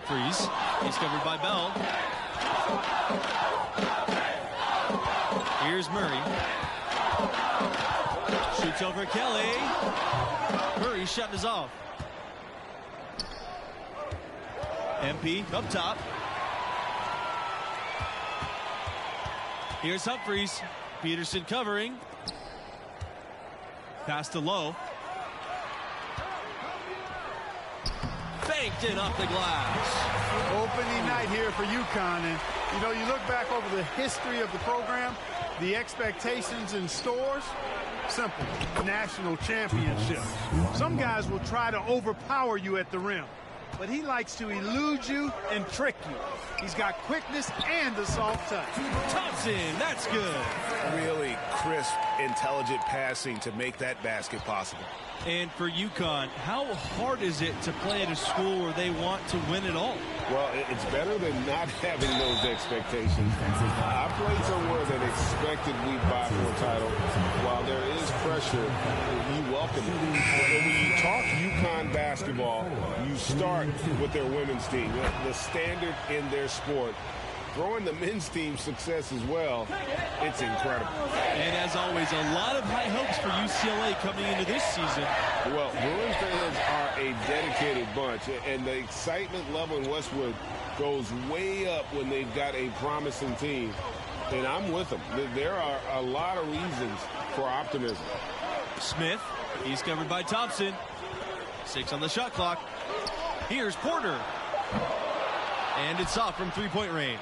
Humphries. He's covered by Bell. Here's Murray. Shoots over Kelly. Murray's shot is off. MP up top. Here's Humphries. Peterson covering. Pass to Lowe. Banked in off the glass. Opening night here for UConn. And, you know, you look back over the history of the program, the expectations in stores, simple, national championship. Some guys will try to overpower you at the rim, but he likes to elude you and trick you. He's got quickness and a soft touch. Thompson, that's good. Really crisp, intelligent passing to make that basket possible. And for UConn, how hard is it to play at a school where they want to win it all? Well, it's better than not having those expectations. I played somewhere that expected we'd buy for a title. While there is pressure, you welcome it. And when you talk UConn basketball, you start with their women's team, the standard in their sport. Throwing the men's team success as well, it's incredible. And as always, a lot of high hopes for UCLA coming into this season. Well, Bruins fans are a dedicated bunch, and the excitement level in Westwood goes way up when they've got a promising team. And I'm with them. There are a lot of reasons for optimism. Smith, he's covered by Thompson. 6 on the shot clock. Here's Porter. And it's off from three-point range.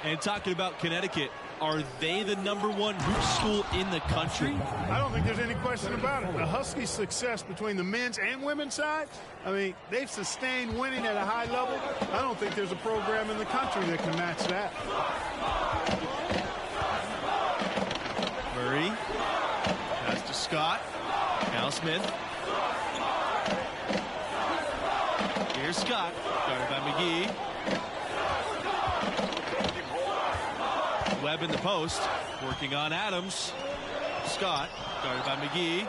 And talking about Connecticut, are they the #1 hoop school in the country? I don't think there's any question about it. The Huskies' success between the men's and women's side, I mean, they've sustained winning at a high level. I don't think there's a program in the country that can match that. Murray. Pass to Scott. Now Smith. Here's Scott. Guarded by McGee. Webb in the post, working on Adams. Scott, guarded by McGee.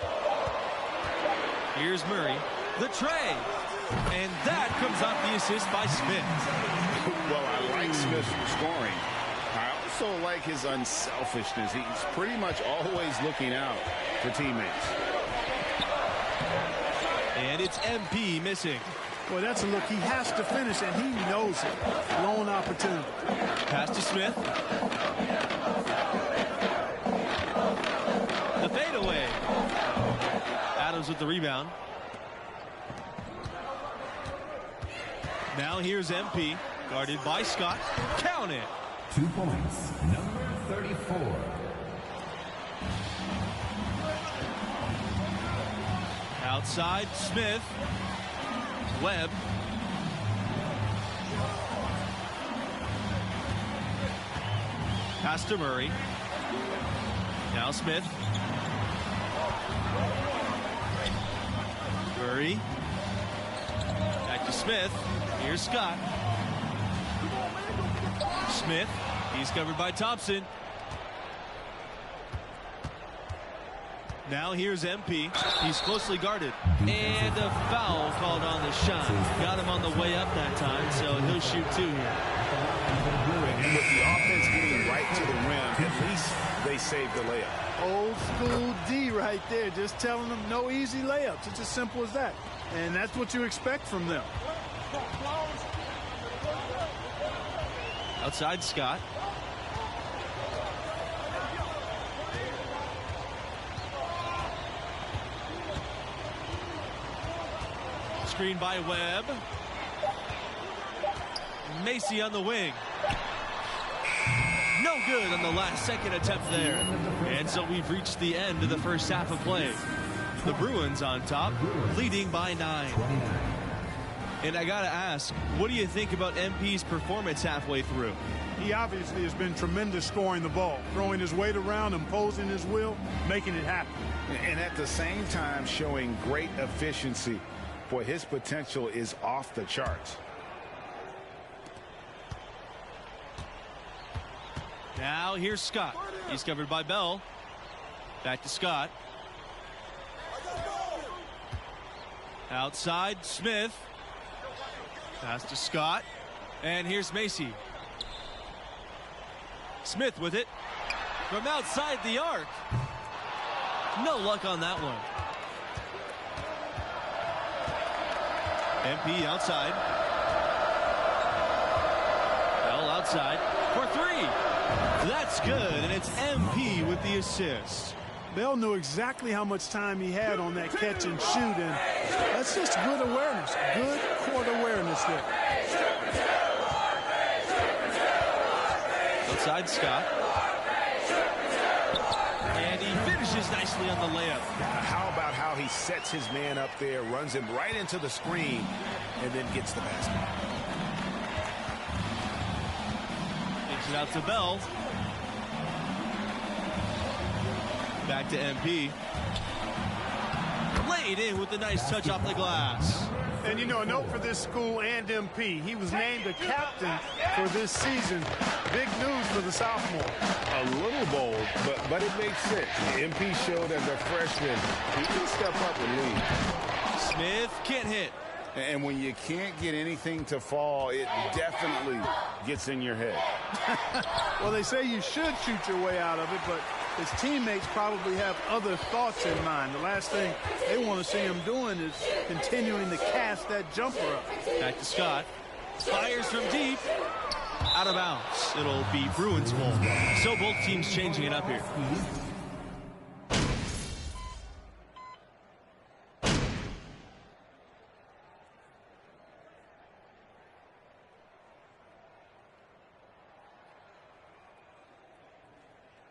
Here's Murray. The tray. And that comes off the assist by Smith. Well, I like Smith's scoring. I also like his unselfishness. He's pretty much always looking out for teammates. And it's MP missing. Boy, that's a look. He has to finish, and he knows it. Lone opportunity. Pass to Smith. The fadeaway. Adams with the rebound. Now here's MP, guarded by Scott. Count it. 2 points, number 34. Outside, Smith. Webb. Pass to Murray. Now Smith. Murray. Back to Smith. Here's Scott. Smith. He's covered by Thompson. Now here's MP. He's closely guarded. And a foul called on the shot. Got him on the way up that time, so he'll shoot 2 here. And with the offense getting right to the rim, at least they saved the layup. Old school D right there, just telling them no easy layups. It's as simple as that. And that's what you expect from them. Outside Scott. Screen by Webb. Macy on the wing. No good on the last second attempt there. And so we've reached the end of the first half of play. The Bruins on top, leading by 9. And I gotta ask, what do you think about MP's performance halfway through? He obviously has been tremendous scoring the ball, throwing his weight around, imposing his will, making it happen. And at the same time showing great efficiency. Boy, his potential is off the charts. Now here's Scott. He's covered by Bell. Back to Scott. Outside, Smith. Pass to Scott. And here's Macy. Smith with it. From outside the arc. No luck on that one. MP outside. Bell outside for three. That's good, and it's MP with the assist. Bell knew exactly how much time he had on that catch and shoot, and that's just good awareness. Good court awareness there. Outside Scott. And he finishes nicely on the layup. How about how he sets his man up there, runs him right into the screen, and then gets the basket. Takes it out to Bell. Back to MP. Laid in with a nice touch off the glass. And, you know, a note for this school and MP. He was named a captain for this season. Big news for the sophomore. A little bold, but it makes sense. MP showed as a freshman he can step up and lead. Smith can't hit. And when you can't get anything to fall, it definitely gets in your head. Well, they say you should shoot your way out of it, but his teammates probably have other thoughts in mind. The last thing they want to see him doing is continuing to cast that jumper up. Back to Scott. Fires from deep. Out of bounds. It'll be Bruins' ball. So both teams changing it up here.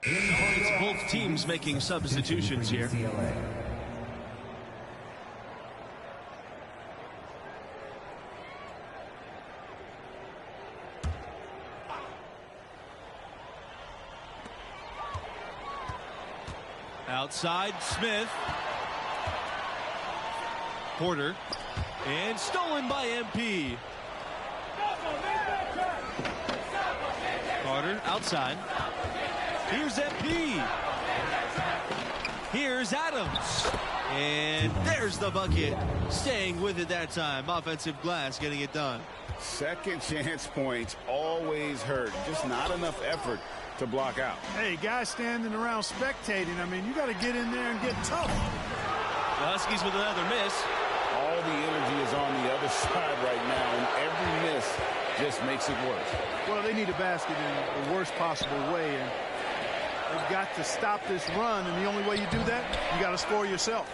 It's both teams making substitutions here. Outside, Smith. Porter. And stolen by MP. Carter outside. Here's MP. Here's Adams. And there's the bucket. Staying with it that time. Offensive glass getting it done. Second chance points always hurt. Just not enough effort to block out. Hey, guys standing around spectating, I mean, you got to get in there and get tough. The Huskies with another miss. All the energy is on the other side right now, and every miss just makes it worse. Well, they need a basket in the worst possible way, and they've got to stop this run, and the only way you do that, you got to score yourself.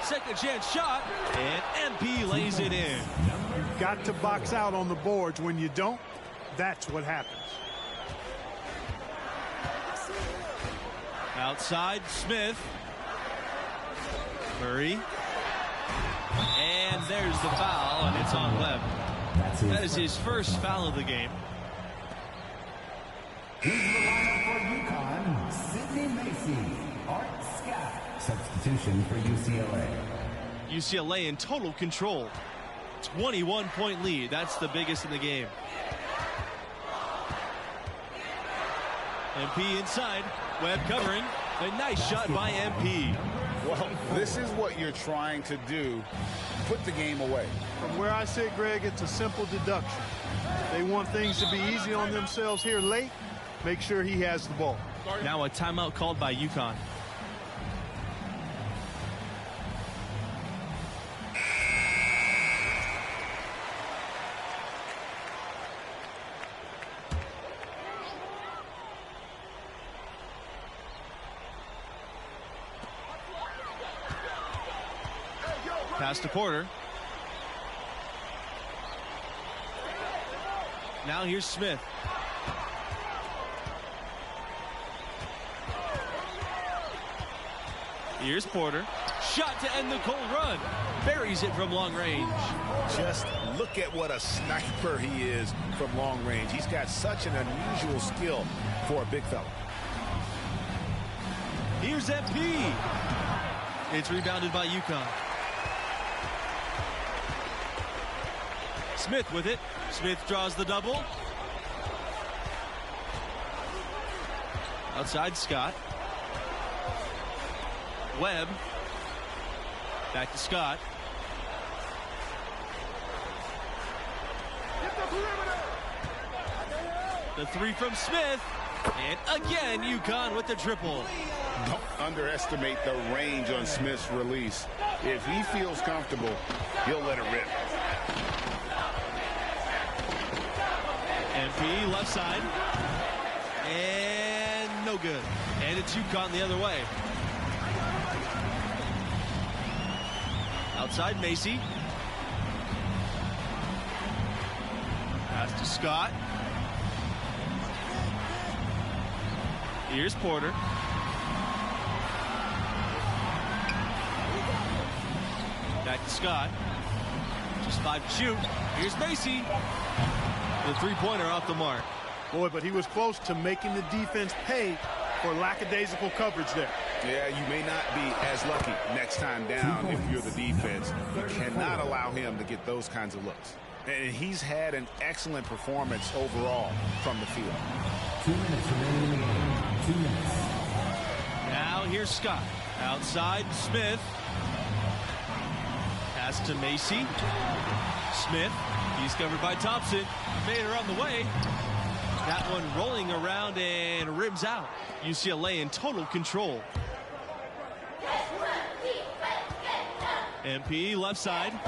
Second chance shot, and MP lays it in. You've got to box out on the boards. When you don't, that's what happens. Outside, Smith. Murray. And there's the foul, and it's on Webb. That is his first foul of the game. Here's the lineup for UConn, Sidney Macy, Art Scott. Substitution for UCLA. UCLA in total control. 21-point lead. That's the biggest in the game. MP inside. Webb covering. A nice shot by MP. Well, this is what you're trying to do. Put the game away. From where I sit, Greg, it's a simple deduction. They want things to be easy on themselves here late. Make sure he has the ball. Now a timeout called by UConn. Pass to Porter. Now here's Smith. Here's Porter. Shot to end the cold run. Buries it from long range. Just look at what a sniper he is from long range. He's got such an unusual skill for a big fella. Here's MP. It's rebounded by UConn. Smith with it. Smith draws the double. Outside Scott. Webb. Back to Scott. The three from Smith. And again, UConn with the triple. Don't underestimate the range on Smith's release. If he feels comfortable, he'll let it rip. MP left side. And no good. And it's UConn the other way. Outside Macy. Pass to Scott. Here's Porter. Back to Scott. Just 5 to shoot. Here's Macy. The three-pointer off the mark. Boy, but he was close to making the defense pay for lackadaisical coverage there. Yeah, you may not be as lucky next time down if you're the defense. You cannot allow him to get those kinds of looks. And he's had an excellent performance overall from the field. 2 minutes remaining in the game. 2 minutes. Now here's Scott. Outside Smith. Pass to Macy. Smith. He's covered by Thompson. Fader on the way. That one rolling around and rims out. UCLA in total control. MP left side.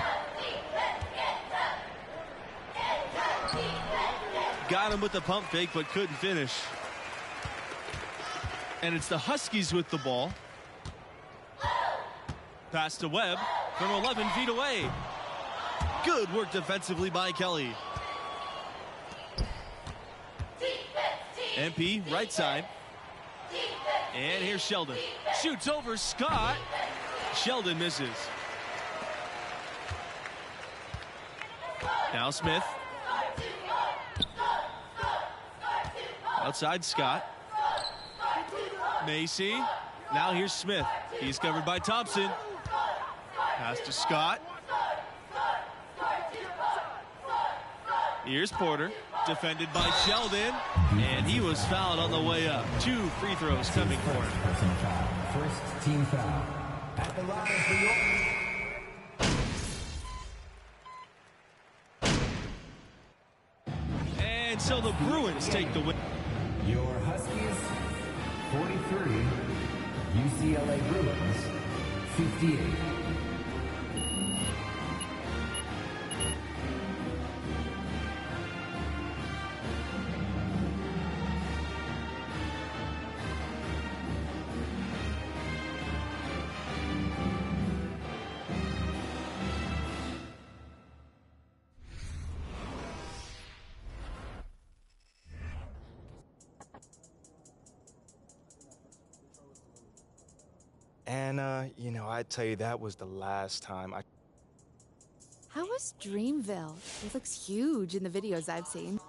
Got him with the pump fake, but couldn't finish. And it's the Huskies with the ball. Pass to Webb from 11 feet away. Good work defensively by Kelly. MP right side. And here's Sheldon. Shoots over Scott. Sheldon misses. Now Smith. Outside Scott. Macy. Now here's Smith. He's covered by Thompson. Pass to Scott. Here's Porter. Defended by Sheldon. And he was fouled on the way up. 2 free throws coming for him. Personal foul. First team foul. At the line is New York. And so the Bruins take the win. Your Huskies, 43. UCLA Bruins, 58. And, you know, I'd tell you that was the last time I... How was Dreamville? It looks huge in the videos I've seen.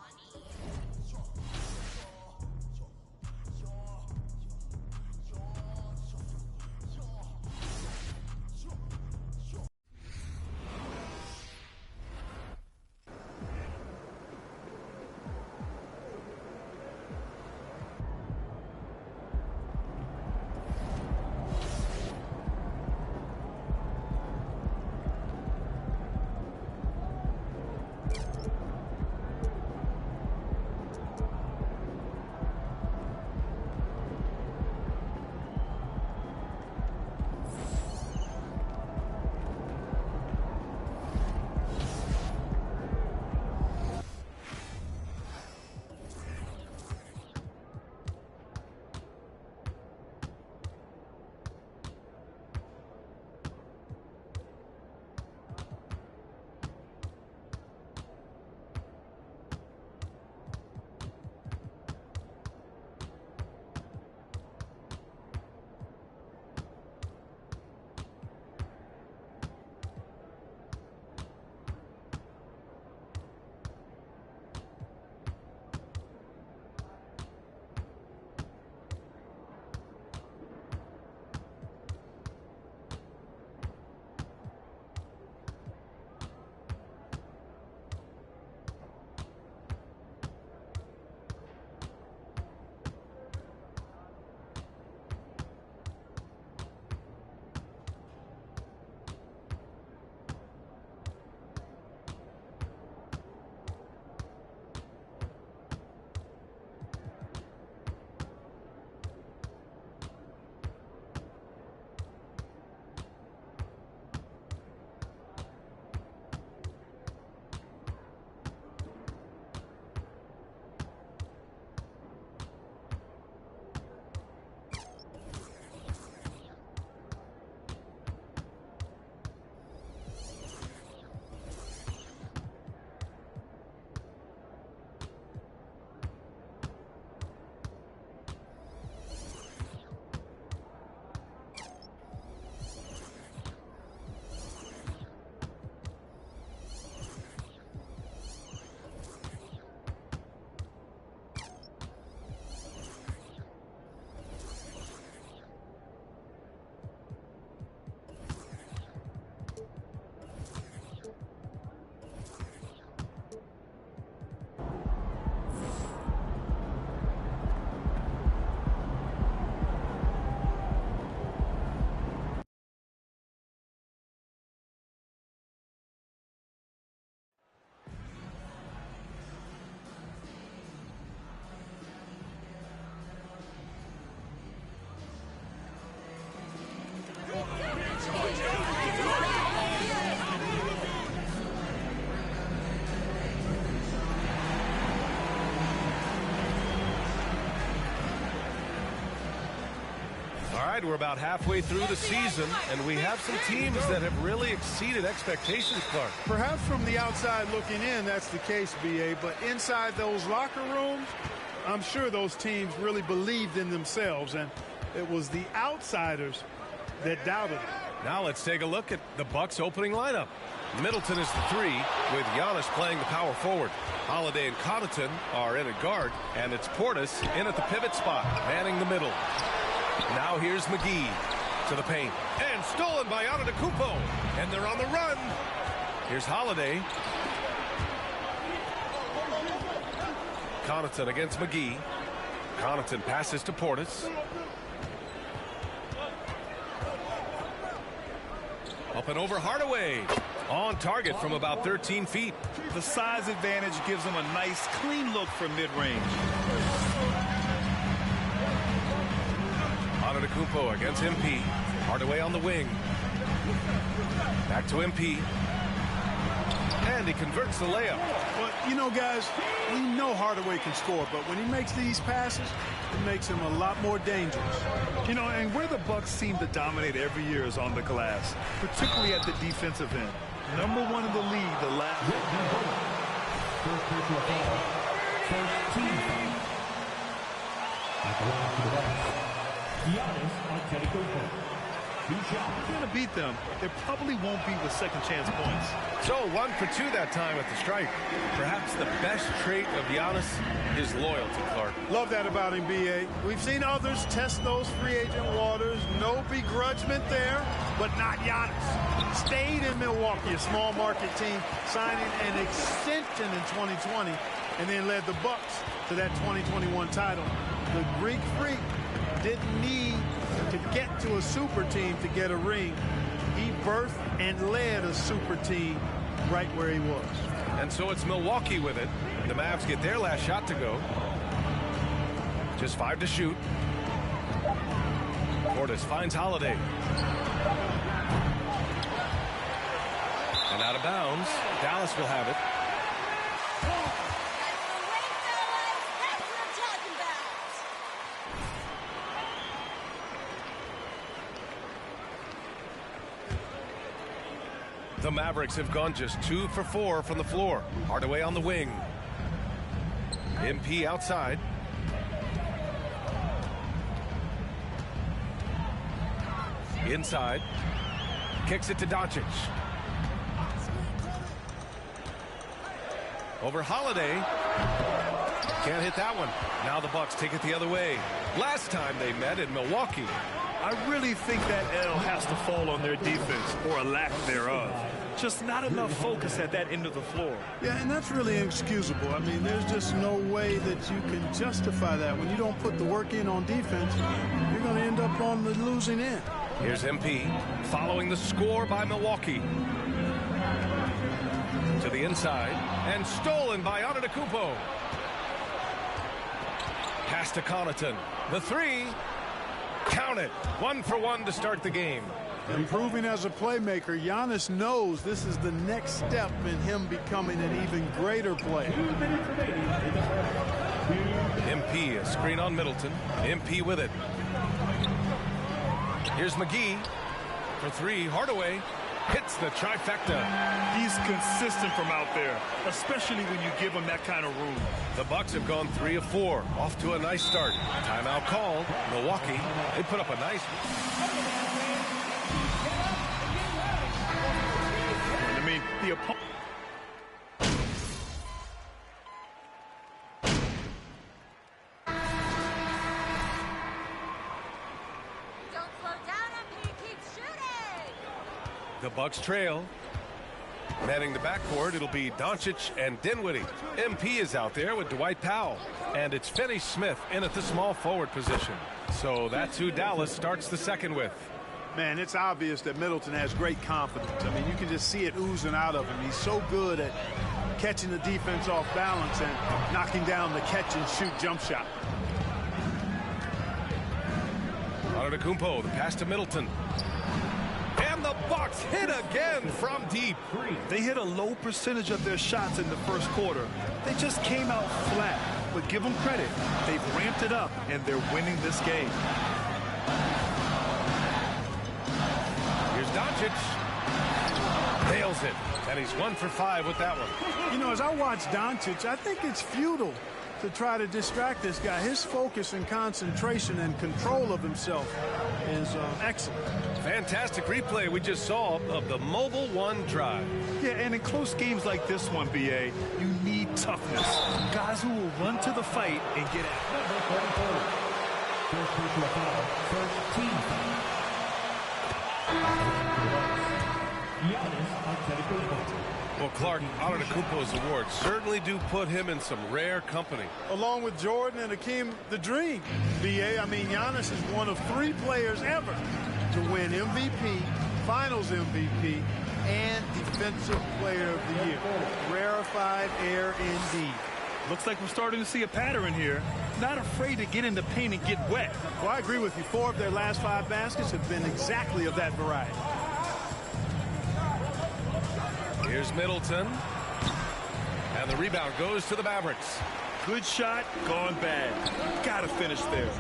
right, we're about halfway through the season, and we have some teams that have really exceeded expectations, Clark. Perhaps from the outside looking in, that's the case, B.A., but inside those locker rooms, I'm sure those teams really believed in themselves, and it was the outsiders that doubted it. Now let's take a look at the Bucks opening lineup. Middleton is the 3, with Giannis playing the power forward. Holiday and Connaughton are in at guard, and it's Portis in at the pivot spot, manning the middle. Now here's McGee to the paint, and stolen by Antetokounmpo, and they're on the run. Here's Holiday. Connaughton against McGee. Connaughton passes to Portis. Up and over Hardaway. On target from about 13 feet. The size advantage gives them a nice, clean look from mid-range. Antetokounmpo against MP. Hardaway on the wing. Back to MP. And he converts the layup. Well, you know, guys, we know Hardaway can score, but when he makes these passes, it makes him a lot more dangerous. You know, and where the Bucks seem to dominate every year is on the glass, particularly at the defensive end. #1 in the league the last. First personal foul. First team foul. At the line for the Bucks, Giannis Antetokounmpo. If you're going to beat them, it probably won't be with second chance points. So 1 for 2 that time at the stripe. Perhaps the best trait of Giannis is loyalty, Clark. Love that about him, B.A. We've seen others test those free agent waters. No begrudgment there, but not Giannis. Stayed in Milwaukee, a small market team, signing an extension in 2020, and then led the Bucks to that 2021 title. The Greek Freak didn't need to get to a super team to get a ring. He birthed and led a super team right where he was. And so it's Milwaukee with it. The Mavs get their last shot to go. Just 5 to shoot. Portis finds Holiday. And out of bounds. Dallas will have it. The Mavericks have gone just 2 for 4 from the floor. Hardaway on the wing. MP outside. Inside. Kicks it to Doncic. Over Holiday. Can't hit that one. Now the Bucks take it the other way. Last time they met in Milwaukee. I really think that L has to fall on their defense, or a lack thereof. Just not enough focus at that end of the floor. Yeah, and that's really inexcusable. I mean, there's just no way that you can justify that. When you don't put the work in on defense, you're going to end up on the losing end. Here's MP following the score by Milwaukee. To the inside, and stolen by Antetokounmpo. Pass to Connaughton. The 3. Count it. 1 for 1 to start the game. Improving as a playmaker, Giannis knows this is the next step in him becoming an even greater player. MP, a screen on Middleton. MP with it. Here's McGee for 3. Hardaway hits the trifecta. He's consistent from out there, especially when you give him that kind of room. The Bucks have gone 3 of 4, off to a nice start. Timeout called. Milwaukee, they put up a nice. I mean, the opponent. The Bucks trail. Manning the backcourt, it'll be Doncic and Dinwiddie. MP is out there with Dwight Powell. And it's Finney-Smith in at the small forward position. So that's who Dallas starts the second with. Man, it's obvious that Middleton has great confidence. I mean, you can just see it oozing out of him. He's so good at catching the defense off balance and knocking down the catch-and-shoot jump shot. Antetokounmpo, the pass to Middleton. And the Bucks hit again from deep. They hit a low percentage of their shots in the first quarter. They just came out flat. But give them credit. They've ramped it up, and they're winning this game. Doncic nails it, and he's 1 for 5 with that one. You know, as I watch Doncic, I think it's futile to try to distract this guy. His focus and concentration and control of himself is excellent. Fantastic replay we just saw of the Mobile One drive. Yeah, and in close games like this one, BA, you need toughness. Guys who will run to the fight and get out. First personal foul. First team foul. Giannis Antetokounmpo. Well, Clark, Antetokounmpo's awards certainly do put him in some rare company. Along with Jordan and Hakeem, the dream. BA, I mean, Giannis is one of 3 players ever to win MVP, Finals MVP, and Defensive Player of the Year. Rarefied air indeed. Looks like we're starting to see a pattern here. Not afraid to get in the paint and get wet. Well, I agree with you. 4 of their last 5 baskets have been exactly of that variety. Here's Middleton. And the rebound goes to the Mavericks. Good shot, gone bad. Gotta finish there.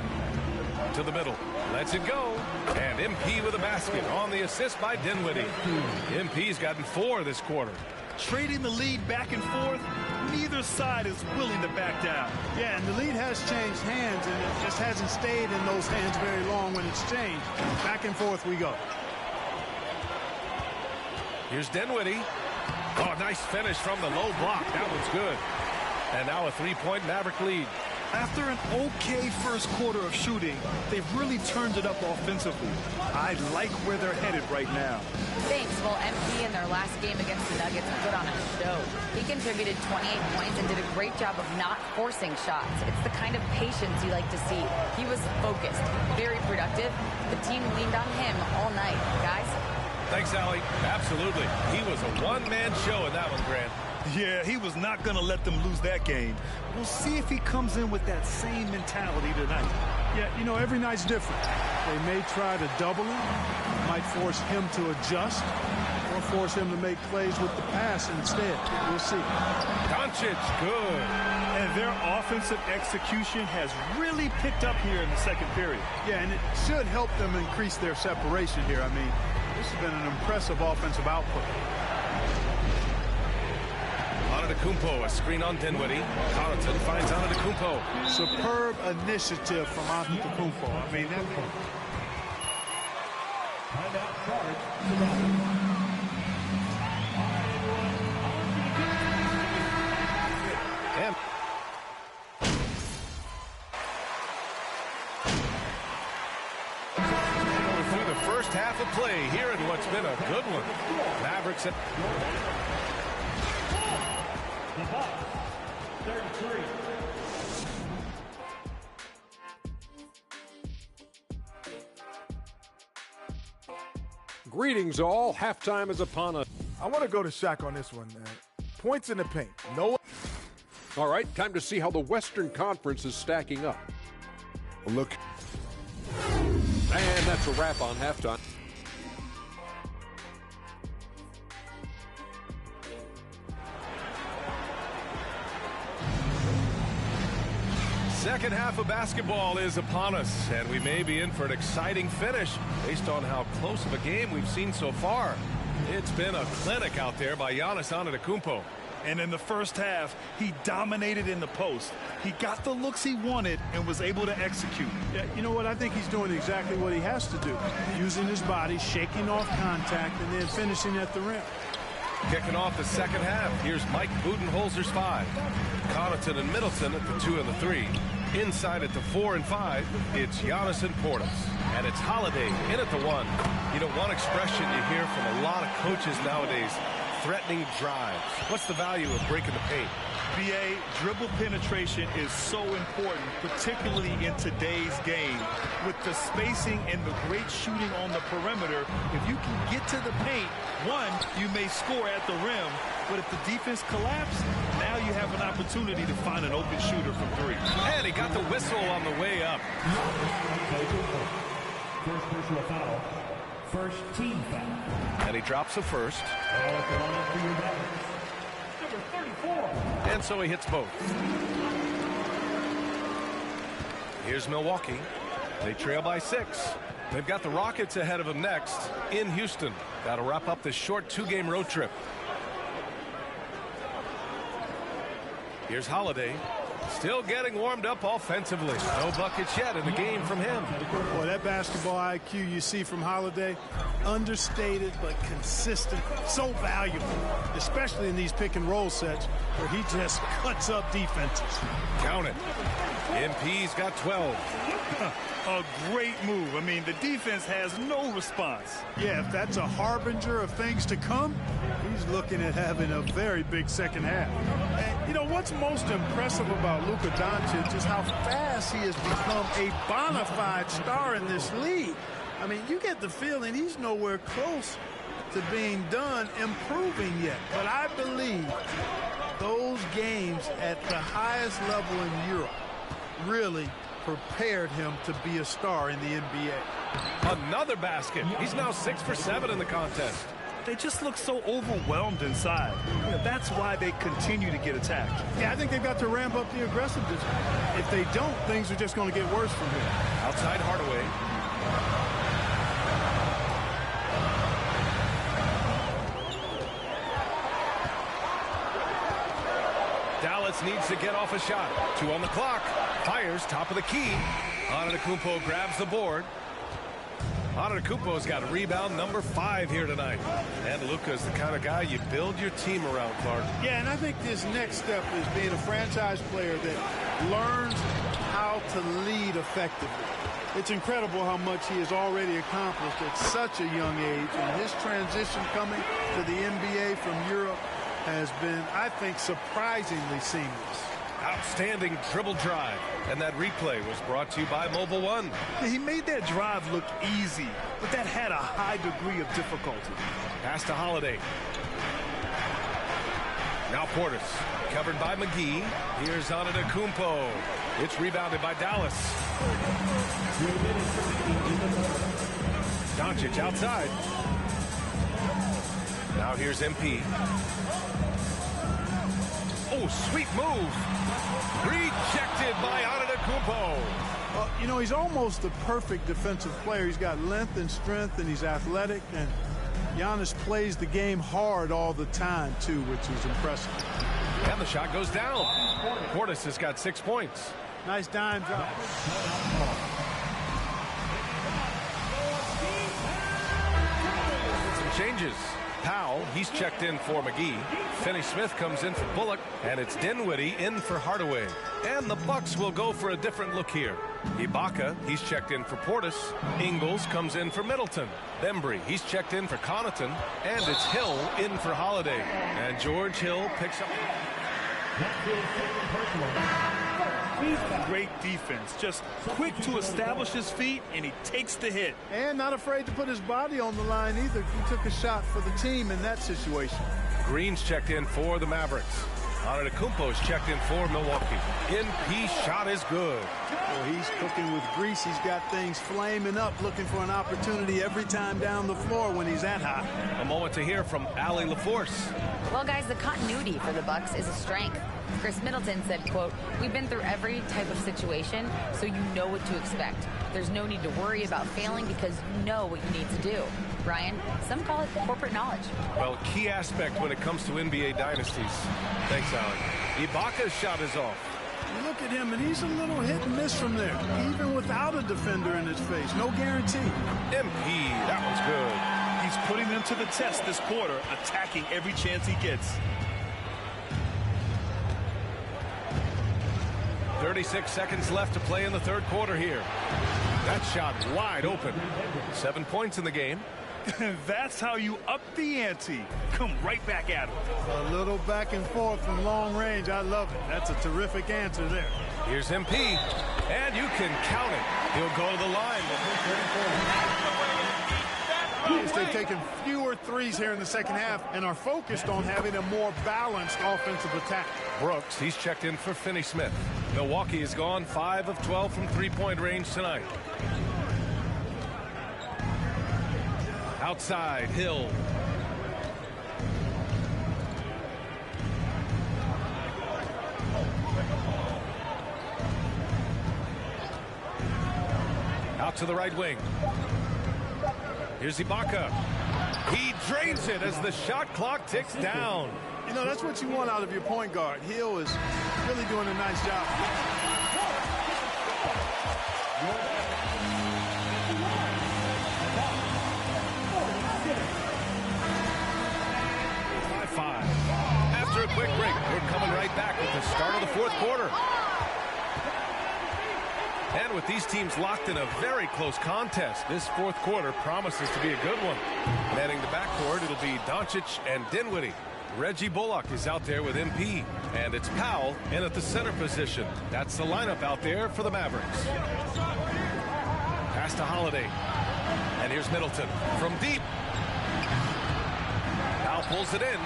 To the middle. Lets it go. And MP with a basket on the assist by Dinwiddie. MP's gotten 4 this quarter. Trading the lead back and forth, neither side is willing to back down. Yeah, and the lead has changed hands, and it just hasn't stayed in those hands very long when it's changed. Back and forth we go. Here's Dinwiddie. Oh, nice finish from the low block. That one's good. And now a 3-point Maverick lead. After an okay first quarter of shooting, they've really turned it up offensively. I like where they're headed right now. Thanks. Well, MP in their last game against the Nuggets put on a show. He contributed 28 points and did a great job of not forcing shots. It's the kind of patience you like to see. He was focused, very productive. The team leaned on him all night. Guys? Thanks, Allie. Absolutely. He was a one-man show in that one, Grant. Yeah, he was not going to let them lose that game. We'll see if he comes in with that same mentality tonight. Yeah, you know, every night's different. They may try to double him, might force him to adjust, or force him to make plays with the pass instead. We'll see. Doncic, good. And their offensive execution has really picked up here in the second period. Yeah, and it should help them increase their separation here. I mean, this has been an impressive offensive output. Antetokounmpo, a screen on Dinwiddie. Connaughton finds Antetokounmpo. Superb initiative from Antetokounmpo. I mean, that... Timeout charge. And through the first half of play here in what's been a good one. Mavericks at The Bucks, 33. Greetings all. Halftime is upon us. I want to go to Shaq on this one, man. Points in the paint. No. All right, time to see how the Western Conference is stacking up. Look. And that's a wrap on halftime. second half of basketball is upon us, and we may be in for an exciting finish based on how close of a game we've seen so far. It's been a clinic out there by Giannis Antetokounmpo. And in the first half, he dominated in the post. He got the looks he wanted and was able to execute. Yeah, you know what? I think he's doing exactly what he has to do. Using his body, shaking off contact, and then finishing at the rim. Kicking off the second half, here's Mike Budenholzer's 5. Connaughton and Middleton at the 2 and the 3. Inside at the 4 and 5, it's Giannis and Portis. And it's Holiday in at the 1. You know, one expression you hear from a lot of coaches nowadays, threatening drives. What's the value of breaking the paint? BA, dribble penetration is so important, particularly in today's game. With the spacing and the great shooting on the perimeter, if you can get to the paint, one, you may score at the rim, but if the defense collapses, now you have an opportunity to find an open shooter from 3. And he got the whistle on the way up. First personal foul. First team foul. And he drops the first. Foul at the line for your Mavericks. Number 34. And so he hits both. Here's Milwaukee. They trail by 6. They've got the Rockets ahead of them next in Houston. That'll wrap up this short 2-game road trip. Here's Holiday. Still getting warmed up offensively. No buckets yet in the game from him. Boy, that basketball IQ you see from Holiday, understated but consistent, so valuable, especially in these pick and roll sets where he just cuts up defenses. Count it. MP's got 12. A great move. I mean, the defense has no response. Yeah, if that's a harbinger of things to come, he's looking at having a very big second half. And, you know, what's most impressive about Luka Doncic is how fast he has become a bona fide star in this league. I mean, you get the feeling he's nowhere close to being done improving yet. But I believe those games at the highest level in Europe really prepared him to be a star in the NBA. Another basket. He's now 6 for 7 in the contest. They just look so overwhelmed inside. You know, that's why they continue to get attacked. Yeah, I think they've got to ramp up the aggressiveness. If they don't, things are just going to get worse from here. Outside Hardaway. Dallas needs to get off a shot. 2 on the clock. Fires top of the key. Antetokounmpo grabs the board. Antetokounmpo's got rebound number 5 here tonight. And Luka's the kind of guy you build your team around, Clark. Yeah, and I think this next step is being a franchise player that learns how to lead effectively. It's incredible how much he has already accomplished at such a young age. And his transition coming to the NBA from Europe has been, I think, surprisingly seamless. Outstanding dribble drive. And that replay was brought to you by Mobile One. He made that drive look easy, but that had a high degree of difficulty. Pass to Holiday. Now Portis. Covered by McGee. Here's Antetokounmpo. It's rebounded by Dallas. Doncic outside. Now here's MP. Oh, sweet move. Rejected by Antetokounmpo. You know, he's almost the perfect defensive player. He's got length and strength, and he's athletic. And Giannis plays the game hard all the time, too, which is impressive. And the shot goes down. Portis has got 6 points. Nice dime drop. Some changes. Powell, he's checked in for McGee. Finney-Smith comes in for Bullock, and it's Dinwiddie in for Hardaway. And the Bucks will go for a different look here. Ibaka, he's checked in for Portis. Ingles comes in for Middleton. Bembry, he's checked in for Connaughton. And it's Hill in for Holiday. And George Hill picks up. Great defense. Just quick to establish his feet, and he takes the hit. And not afraid to put his body on the line either. He took a shot for the team in that situation. Green's checked in for the Mavericks. Antetokounmpo's checked in for Milwaukee. NP shot is good. Well, he's cooking with grease. He's got things flaming up, looking for an opportunity every time down the floor when he's that hot. A moment to hear from Allie LaForce. Well, guys, the continuity for the Bucks is a strength. Chris Middleton said, quote, "We've been through every type of situation, so you know what to expect. There's no need to worry about failing because you know what you need to do." Brian, some call it corporate knowledge. Well, key aspect when it comes to NBA dynasties. Thanks, Alan. Ibaka's shot is off. You look at him, and he's a little hit and miss from there, even without a defender in his face. No guarantee. MP, that one's good. He's putting them to the test this quarter, attacking every chance he gets. 36 seconds left to play in the third quarter here. That shot wide open. 7 points in the game. That's how you up the ante. Come right back at him. A little back and forth from long range. I love it. That's a terrific answer there. Here's MP, and you can count it. He'll go to the line. They've taken fewer threes here in the second half and are focused on having a more balanced offensive attack. Brooks, he's checked in for Finney-Smith. Milwaukee has gone 5 of 12 from three-point range tonight. Outside, Hill. Out to the right wing. Here's Ibaka. He drains it as the shot clock ticks down. You know, that's what you want out of your point guard. Hill is really doing a nice job. High 5. After a quick break, we're coming right back with the start of the fourth quarter. And with these teams locked in a very close contest, this fourth quarter promises to be a good one. Manning the backcourt, it'll be Doncic and Dinwiddie. Reggie Bullock is out there with MP, and it's Powell in at the center position. That's the lineup out there for the Mavericks. Pass to Holiday. And here's Middleton from deep. Powell pulls it in.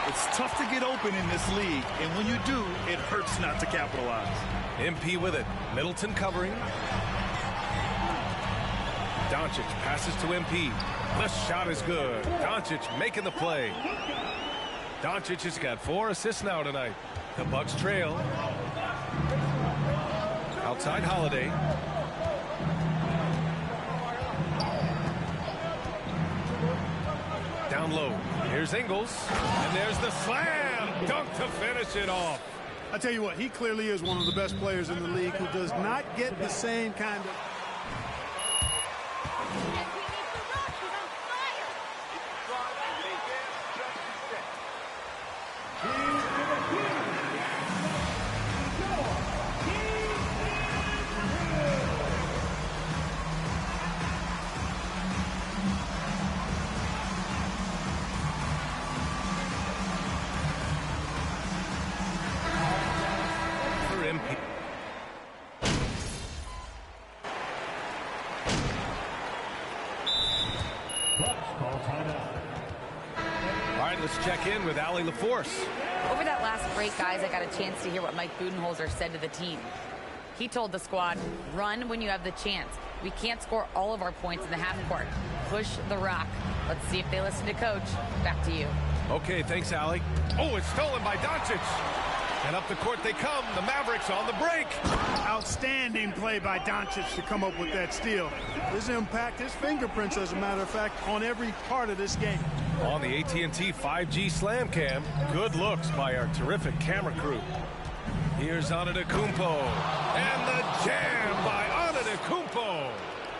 It's tough to get open in this league, and when you do, it hurts not to capitalize. MP with it. Middleton covering. Doncic passes to MP. The shot is good. Doncic making the play. Doncic has got 4 assists now tonight. The Bucks trail. Outside Holiday. Down low. Here's Ingles. And there's the slam. Dunk to finish it off. I tell you what, he clearly is one of the best players in the league who does not get the same kind of... Let's check in with Allie LaForce. Over that last break, guys, I got a chance to hear what Mike Budenholzer said to the team. He told the squad, run when you have the chance. We can't score all of our points in the half court. Push the rock. Let's see if they listen to coach. Back to you. Okay, thanks, Allie. Oh, it's stolen by Doncic. And up the court they come. The Mavericks on the break. Outstanding play by Doncic to come up with that steal. His impact, his fingerprints, as a matter of fact, on every part of this game. On the AT&T 5G Slam Cam, good looks by our terrific camera crew. Here's Antetokounmpo. And the jam by Antetokounmpo.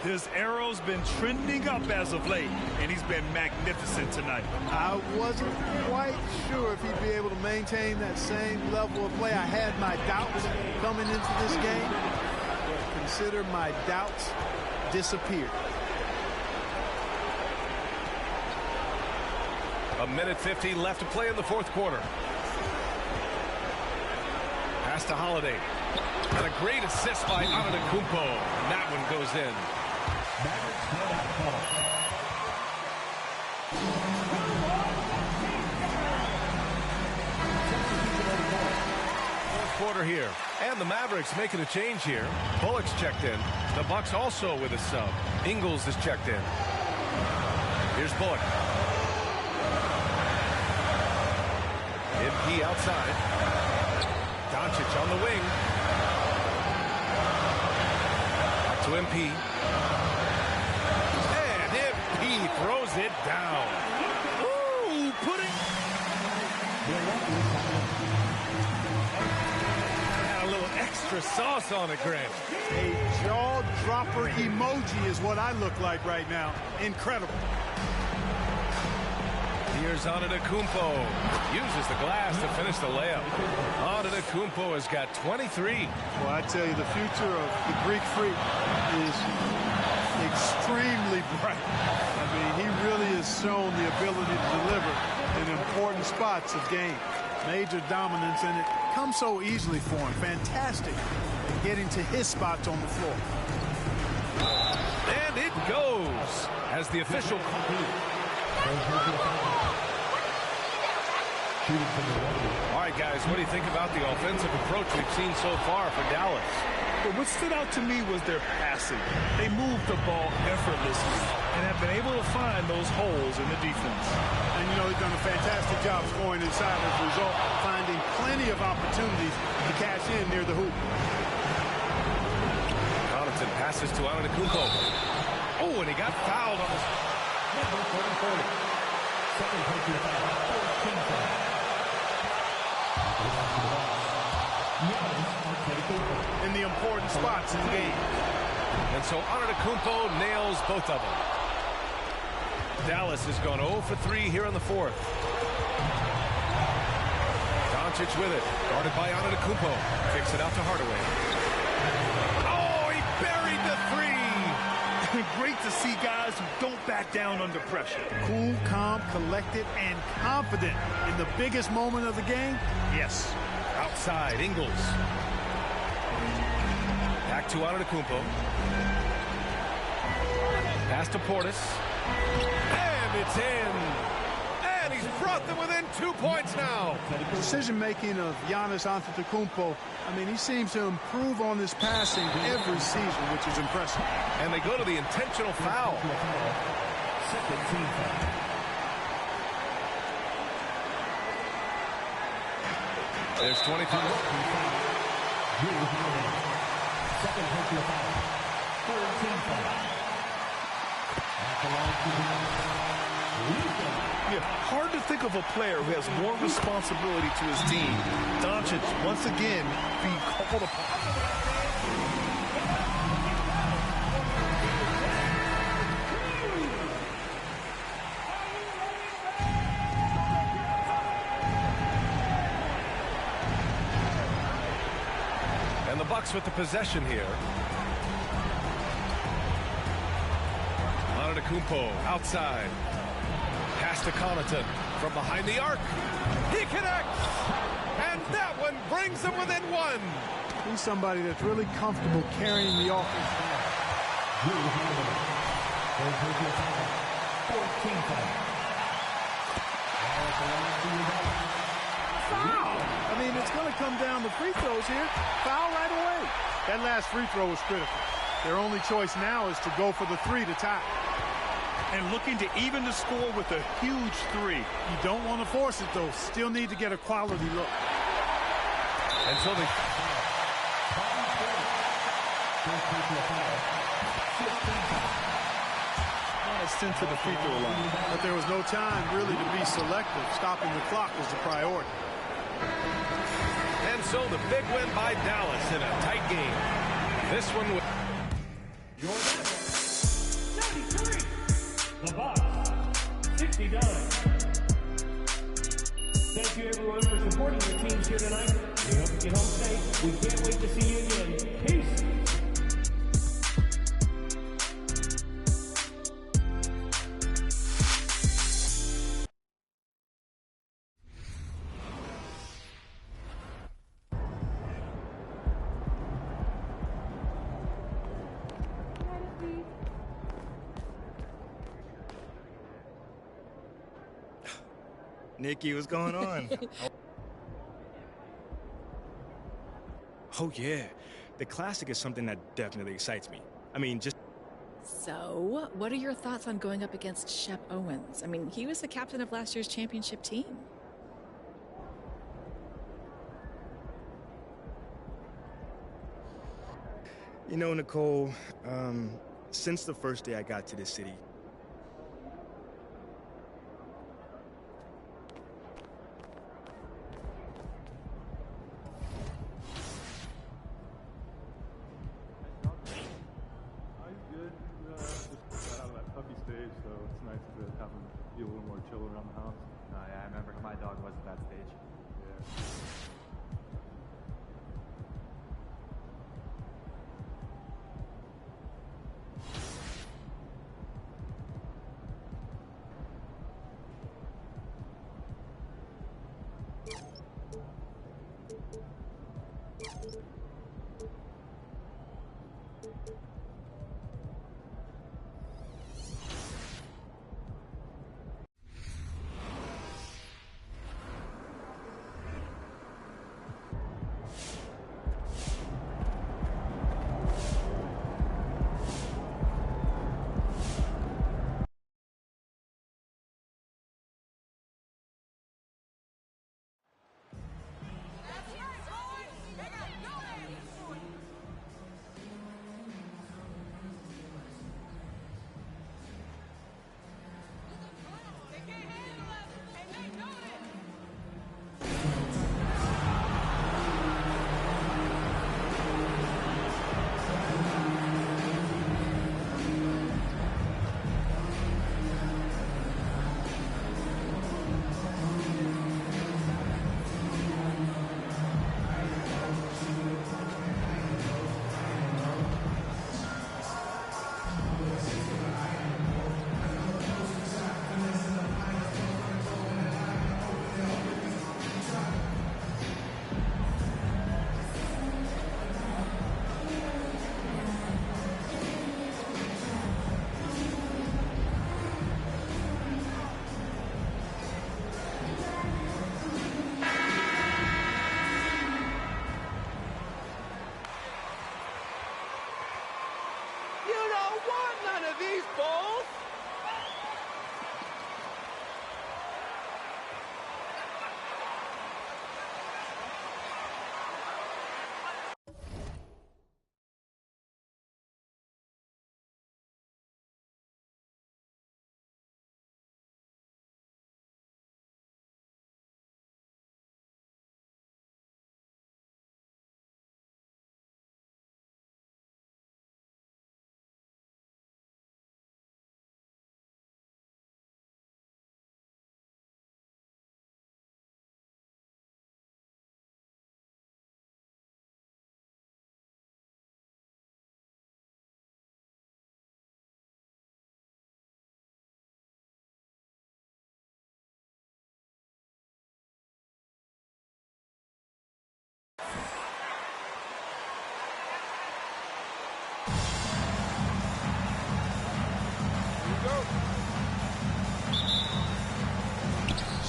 His arrow's been trending up as of late, and he's been magnificent tonight. I wasn't quite sure if he'd be able to maintain that same level of play. I had my doubts coming into this game. Consider my doubts disappeared. A minute 50 left to play in the fourth quarter. Pass to Holiday. And a great assist by Antetokounmpo. And that one goes in. Fourth quarter here. And the Mavericks making a change here. Bullock's checked in. The Bucks also with a sub. Ingles is checked in. Here's Bullock. MP outside. Doncic on the wing. Back to MP. And MP throws it down. Ooh, put it. Got a little extra sauce on it, Grant. A jaw-dropper emoji is what I look like right now. Incredible. Here's Antetokounmpo. Uses the glass to finish the layup. Antetokounmpo has got 23. Well, I tell you, the future of the Greek Freak is extremely bright. I mean, he really has shown the ability to deliver in important spots of game. Major dominance, and it comes so easily for him. Fantastic at getting to his spots on the floor. And it goes as the official. All right, guys, what do you think about the offensive approach we've seen so far for Dallas? But what stood out to me was their passing. They moved the ball effortlessly and have been able to find those holes in the defense. And, you know, they've done a fantastic job scoring inside as a result, finding plenty of opportunities to cash in near the hoop. Connaughton passes to Antetokounmpo. Oh, and he got fouled on his... Second personal foul. 14 foul. Giannis Antetokounmpo. In the important spots in the game. And so Antetokounmpo nails both of them. Dallas has gone 0 for 3 here in the fourth. Doncic with it. Guarded by Antetokounmpo. Kicks it out to Hardaway. Oh, he buried the three. Great to see guys who don't back down under pressure. Cool, calm, collected, and confident in the biggest moment of the game. Yes. Outside, Ingles. Back to Antetokounmpo. Pass to Portis. And it's in. And he's brought them within 2 points now. Decision-making of Giannis Antetokounmpo, I mean, he seems to improve on his passing every season, which is impressive. And they go to the intentional foul. Second team foul. There's 25. Second personal foul. Third team foul. That belongs to Yeah, hard to think of a player who has more responsibility to his team. Doncic, once again, being called upon. And the Bucks with the possession here. Antetokounmpo outside. Pass to Connaughton from behind the arc. He connects. And that one brings them within one. He's somebody that's really comfortable carrying the offense. 14 foul. Foul! I mean, it's going to come down to free throws here. Foul right away. That last free throw was critical. Their only choice now is to go for the three to tie. And looking to even the score with a huge three. You don't want to force it, though. Still need to get a quality look. Until they... Sent to the free throw line. But there was no time really to be selective. Stopping the clock was the priority. And so the big win by Dallas in a tight game. This one with... The Bucks, 69. Thank you, everyone, for supporting your teams here tonight. We hope you get home safe. We can't wait to see you again. Peace. Nikki, what's going on? Oh, yeah. The Classic is something that definitely excites me. I mean, just... So, what are your thoughts on going up against Shep Owens? I mean, he was the captain of last year's championship team. You know, Nicole, since the first day I got to this city,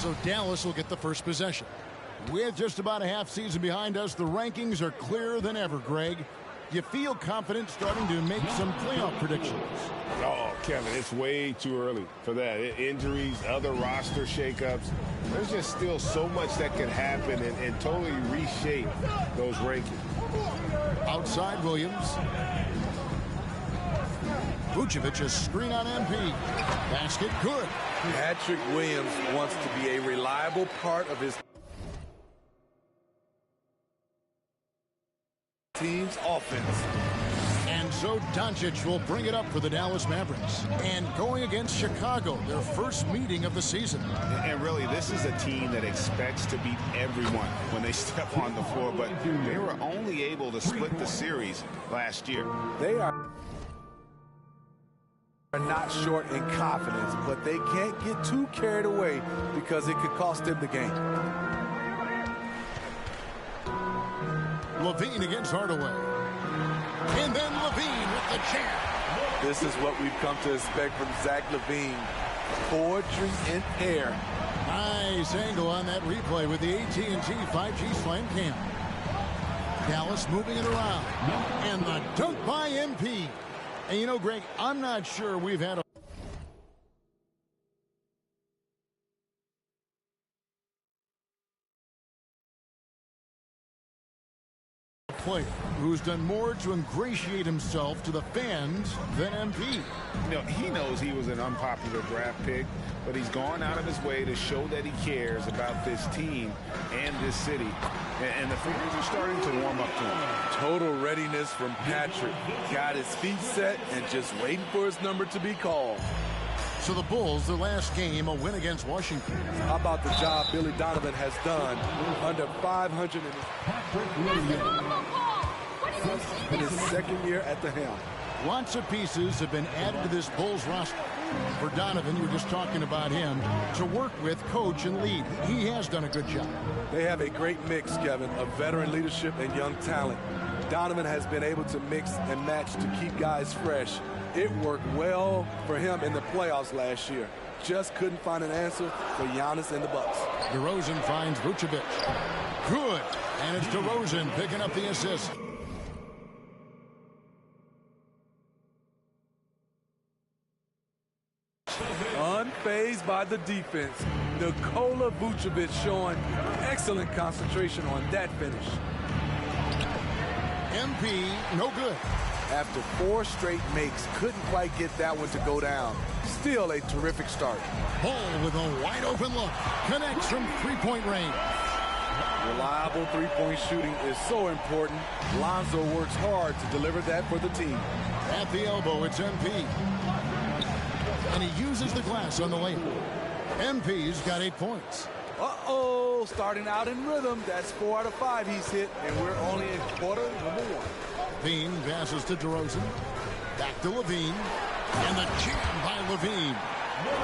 So Dallas will get the first possession. With just about a half season behind us, the rankings are clearer than ever, Greg. You feel confident starting to make some playoff predictions? Oh, Kevin, it's way too early for that. Injuries, other roster shakeups. There's just still so much that can happen and totally reshape those rankings. Outside Williams. Vucevic, a screen on MP. Basket good. Patrick Williams wants to be a reliable part of his team's offense. And so Doncic will bring it up for the Dallas Mavericks. And going against Chicago, their first meeting of the season. And really, this is a team that expects to beat everyone when they step on the floor, but they were only able to split the series last year. They are not short in confidence, but they can't get too carried away because it could cost them the game. Levine against Hardaway. And then Levine with the jam. This is what we've come to expect from Zach LaVine. Poetry in air. Nice angle on that replay with the AT&T 5G Slam Cam. Dallas moving it around. And the dunk by MP. And you know, Greg, I'm not sure we've had a player who's done more to ingratiate himself to the fans than MP. You know, he knows he was an unpopular draft pick, but he's gone out of his way to show that he cares about this team and this city. And the fans are starting to warm up to him. Total readiness from Patrick. Got his feet set and just waiting for his number to be called. So the Bulls, their last game, a win against Washington. How about the job Billy Donovan has done under 500 in his second year at the helm? Lots of pieces have been added to this Bulls roster. For Donovan, you were just talking about him, to work with, coach, and lead. He has done a good job. They have a great mix, Kevin, of veteran leadership and young talent. Donovan has been able to mix and match to keep guys fresh. It worked well for him in the playoffs last year. Just couldn't find an answer for Giannis and the Bucks. DeRozan finds Vucevic. Good. And it's DeRozan picking up the assist. Unfazed by the defense, Nikola Vucevic showing excellent concentration on that finish. MP, no good. After 4 straight makes, couldn't quite get that one to go down. Still a terrific start. Ball with a wide open look. Connects from three-point range. Reliable three-point shooting is so important. Lonzo works hard to deliver that for the team. At the elbow, it's MP. And he uses the glass on the layup. MP's got 8 points. Uh-oh, starting out in rhythm. That's 4 out of 5 he's hit, and we're only in quarter number 1. Levine passes to DeRozan. Back to Levine. And the jam by Levine.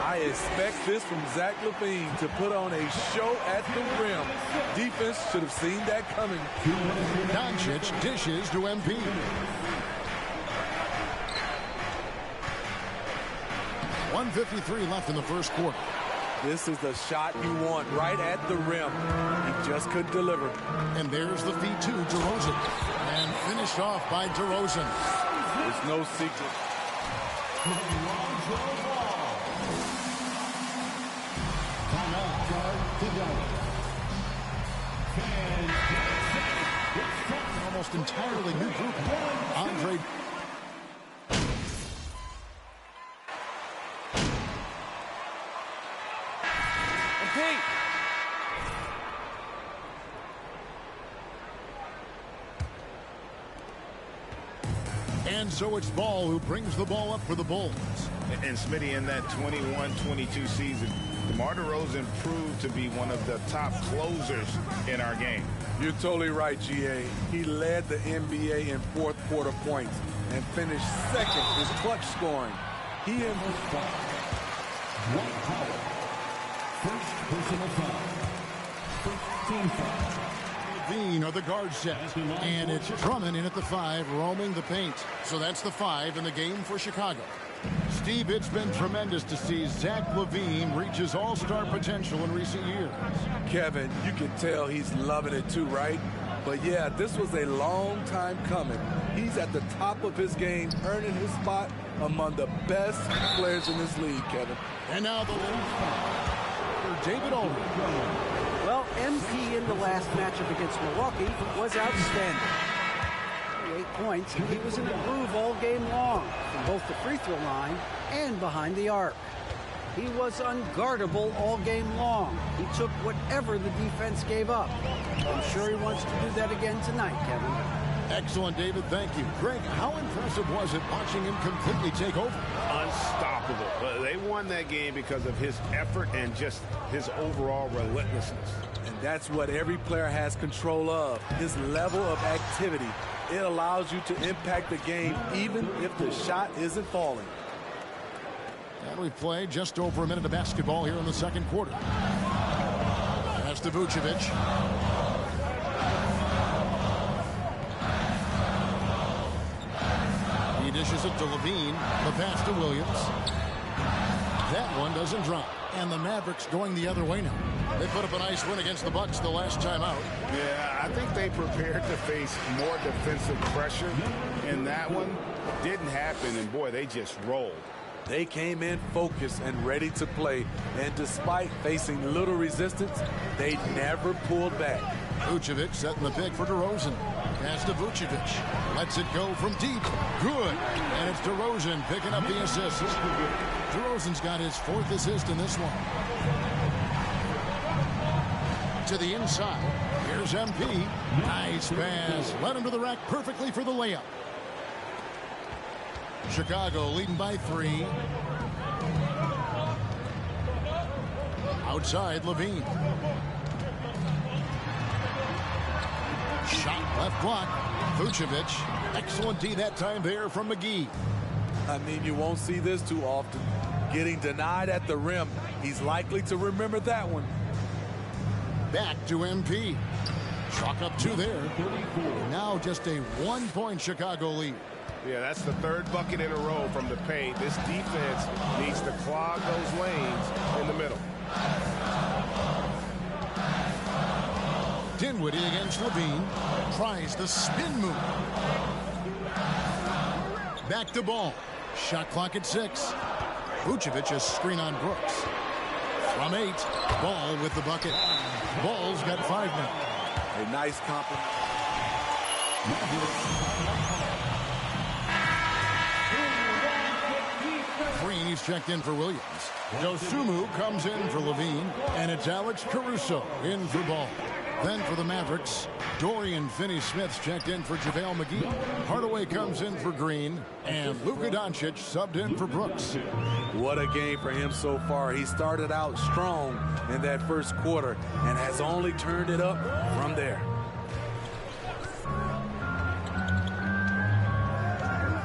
I expect this from Zach LaVine to put on a show at the rim. Defense should have seen that coming. Doncic dishes to MP. .153 left in the first quarter. This is the shot you want right at the rim. He just couldn't deliver. And there's the feed to DeRozan. And finished off by DeRozan. There's no secret. Almost entirely new group. Andre. And so it's Ball who brings the ball up for the Bulls. And Smitty, in that 21-22 season, DeMar DeRozan proved to be one of the top closers in our game. You're totally right, GA. He led the NBA in fourth quarter points and finished second in clutch scoring. He and first personal foul. First team foul. Levine are the guard set. And it's Drummond in at the 5, roaming the paint. So that's the 5 in the game for Chicago. Steve, it's been tremendous to see Zach LaVine reach his all-star potential in recent years. Kevin, you can tell he's loving it too, right? But yeah, this was a long time coming. He's at the top of his game, earning his spot among the best players in this league, Kevin. And now the for David Aldridge. Well, MP in the last matchup against Milwaukee was outstanding. 8 points, and he was in a groove all game long, from both the free throw line and behind the arc. He was unguardable all game long. He took whatever the defense gave up. I'm sure he wants to do that again tonight, Kevin. Excellent, David. Thank you. Greg, how impressive was it watching him completely take over? Unstoppable. They won that game because of his effort and just his overall relentlessness. And that's what every player has control of, his level of activity. It allows you to impact the game even if the shot isn't falling. And we've played just over a minute of basketball here in the second quarter. Pass to Vucevic. He dishes it to LaVine. The pass to Williams. That one doesn't drop. And the Mavericks going the other way now. They put up a nice win against the Bucks the last time out. Yeah, I think they prepared to face more defensive pressure. And that one didn't happen. And, boy, they just rolled. They came in focused and ready to play. And despite facing little resistance, they never pulled back. Vucevic setting the pick for DeRozan. Pass to Vucevic. Lets it go from deep. Good. And it's DeRozan picking up the assist. DeRozan's got his 4th assist in this one. To the inside. Here's MP. Nice pass. Led him to the rack perfectly for the layup. Chicago leading by 3. Outside, LaVine. Shot left block. Vucevic. Excellent D that time there from McGee. I mean, you won't see this too often. Getting denied at the rim. He's likely to remember that one. Back to MP. Chalk up 2 there. Now just a 1-point Chicago lead. Yeah, that's the 3rd bucket in a row from the paint. This defense needs to clog those lanes in the middle. Dinwiddie against LaVine. Tries the spin move. Back to Ball. Shot clock at 6. Vucevic a screen on Brooks. From 8. Ball with the bucket. Ball's got 5 now. A nice compliment. Green, he's checked in for Williams. Dosunmu comes in for LaVine. And it's Alex Caruso in for Ball. Then for the Mavericks, Dorian Finney-Smith's checked in for JaVale McGee. Hardaway comes in for Green. And Luka Doncic subbed in for Brooks. What a game for him so far. He started out strong in that first quarter and has only turned it up from there.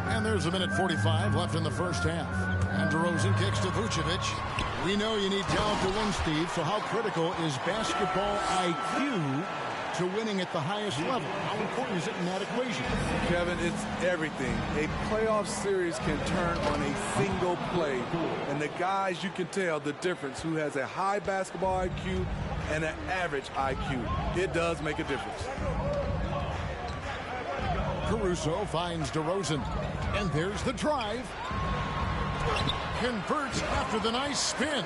And there's a minute 45 left in the first half. And DeRozan kicks to Vucevic. We know you need talent to win, Steve, so how critical is basketball IQ to winning at the highest level? How important is it in that equation? Kevin, it's everything. A playoff series can turn on a single play. And the guys, you can tell the difference who has a high basketball IQ and an average IQ. It does make a difference. Caruso finds DeRozan. And there's the drive. Converts after the nice spin.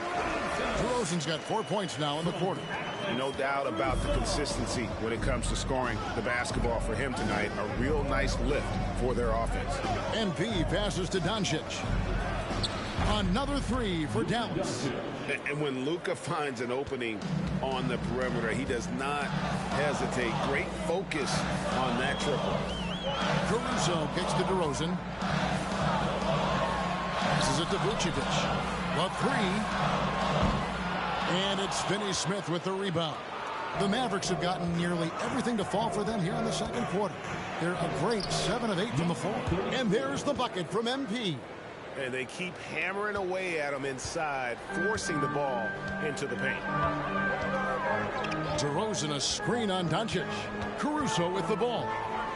DeRozan's got 4 points now in the quarter. No doubt about the consistency when it comes to scoring the basketball for him tonight. A real nice lift for their offense. MP passes to Doncic. Another 3 for Dallas. And when Luka finds an opening on the perimeter, he does not hesitate. Great focus on that triple. Caruso kicks to DeRozan. Passes it to Vucevic. The 3. And it's Finney-Smith with the rebound. The Mavericks have gotten nearly everything to fall for them here in the second quarter. They're a great 7 of 8 from the floor. And there's the bucket from MP. And they keep hammering away at him inside, forcing the ball into the paint. DeRozan a screen on Doncic. Caruso with the ball.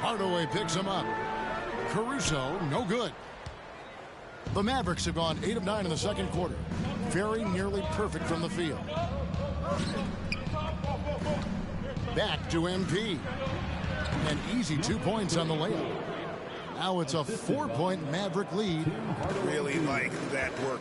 Hardaway picks him up. Caruso, no good. The Mavericks have gone 8 of 9 in the second quarter. Very nearly perfect from the field. Back to MP. An easy 2 points on the layup. Now it's a 4-point Maverick lead. Really like that work.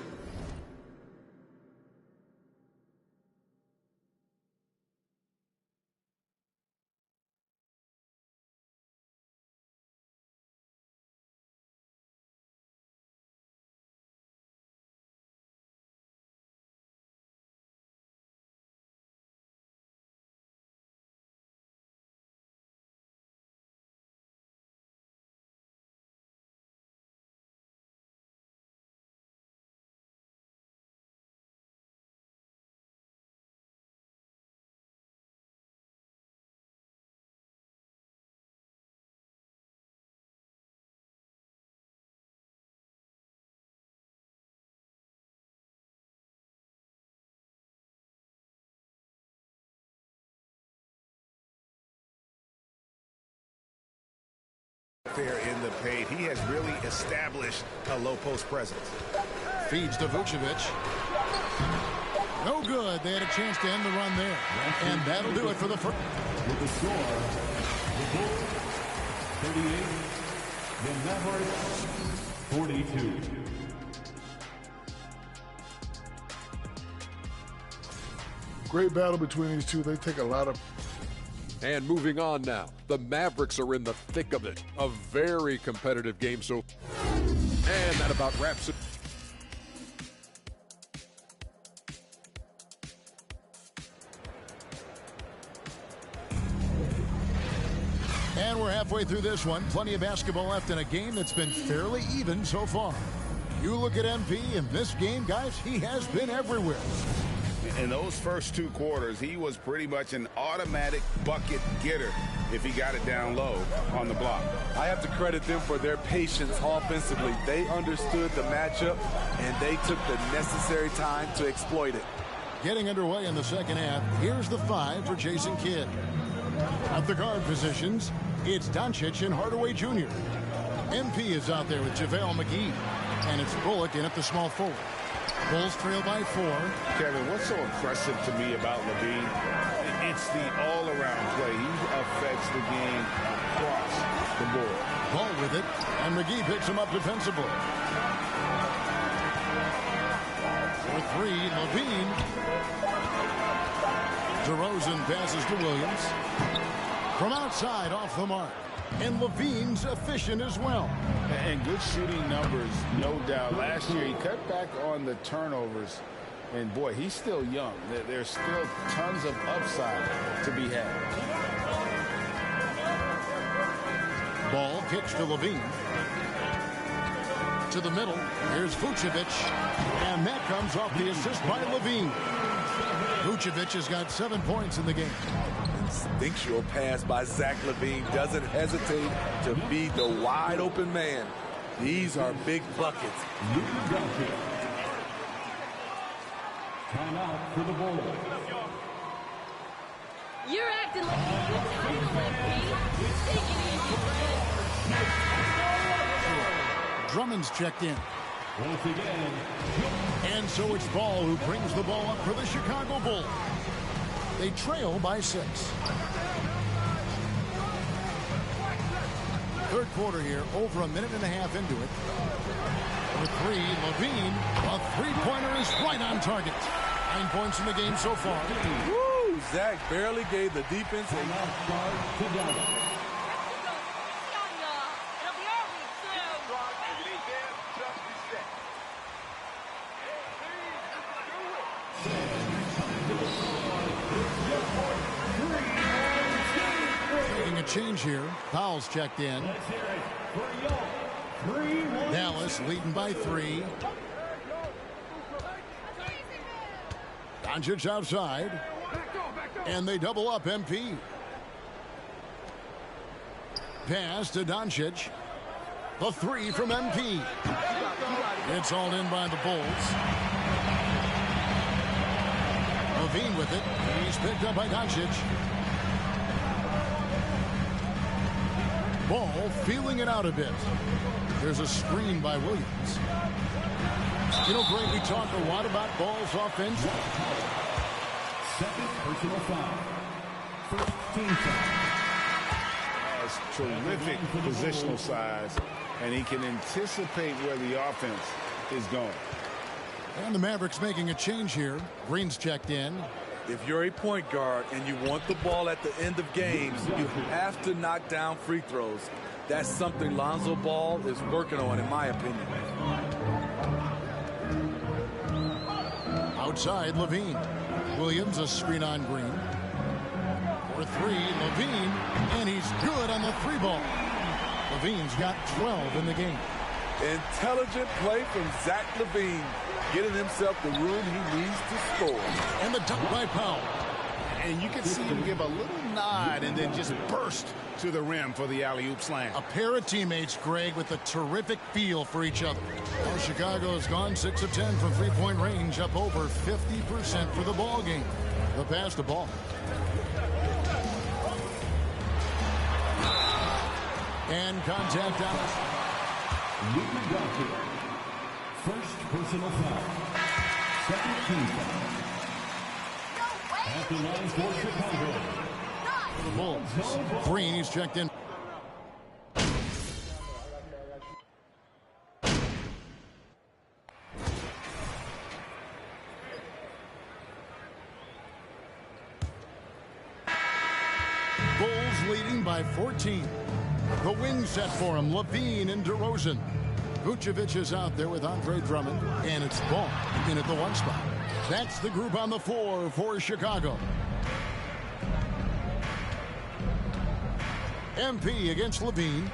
There in the paint. He has really established a low post presence. Feeds to Vucevic. No good. They had a chance to end the run there. And that'll do it for the first. With the score, the Bulls 38, the Mavericks 42. Great battle between these two. They take a lot of... And moving on now, the Mavericks are in the thick of it. A very competitive game. And that about wraps it. And we're halfway through this one. Plenty of basketball left in a game that's been fairly even so far. You look at MP in this game, guys, he has been everywhere. In those first 2 quarters, he was pretty much an automatic bucket getter if he got it down low on the block. I have to credit them for their patience offensively. They understood the matchup, and they took the necessary time to exploit it. Getting underway in the second half, here's the 5 for Jason Kidd. At the guard positions, it's Doncic and Hardaway Jr. MP is out there with JaVale McGee, and it's Bullock in at the small forward. Bulls trail by 4. Kevin, what's so impressive to me about Levine? It's the all-around play. He affects the game across the board. Ball with it, and McGee picks him up defensively. For 3, Levine. DeRozan passes to Williams. From outside, off the mark. And Levine's efficient as well. And good shooting numbers, no doubt. Last year, he cut back on the turnovers. And, boy, he's still young. There's still tons of upside to be had. Ball kicks to Levine. To the middle. Here's Vucevic. And that comes off the assist by Levine. Vucevic has got 7 points in the game. Instinctual pass by Zach LaVine. Doesn't hesitate to be the wide open man. These are big buckets. Timeout for the Bulls. You're acting like you need a title, MP. Take it easy. Drummond's checked in. Once again. And so it's Ball who brings the ball up for the Chicago Bulls. They trail by 6. Third quarter here, over a minute and a half into it. For 3, Levine, a three-pointer is right on target. 9 points in the game so far. Woo! Zach barely gave the defense a... Change here. Powell's checked in. Dallas leading by 3. Doncic outside. And they double up MP. Pass to Doncic. The 3 from MP. It's all in by the Bulls. Levine with it. He's picked up by Doncic. Ball feeling it out a bit. There's a screen by Williams. You know, Greg, we talk a lot about Ball's offense. Second personal foul. First team foul. Has terrific positional size, and he can anticipate where the offense is going. And the Mavericks making a change here. Green's checked in. If you're a point guard and you want the ball at the end of games, you have to knock down free throws. That's something Lonzo Ball is working on, in my opinion. Outside, Levine. Williams, a screen on Green. For three, Levine, and he's good on the three ball. Levine's got 12 in the game. Intelligent play from Zach Levine, getting himself the room he needs to score. And the dunk by Powell. And you can see him give a little nod and then just burst to the rim for the alley-oop slam. A pair of teammates, Greg, with a terrific feel for each other. Well, Chicago has gone 6 of 10 from three-point range, up over 50% for the ball game. The pass to Ball. And contact out. First personal foul. Second team foul. At the line for Chicago. The Bulls. Green, he's checked in. Bulls leading by 14. The wing set for him, Levine and DeRozan. Vucevic is out there with Andre Drummond, and it's Ball in at the one spot. That's the group on the floor for Chicago. MP against Levine.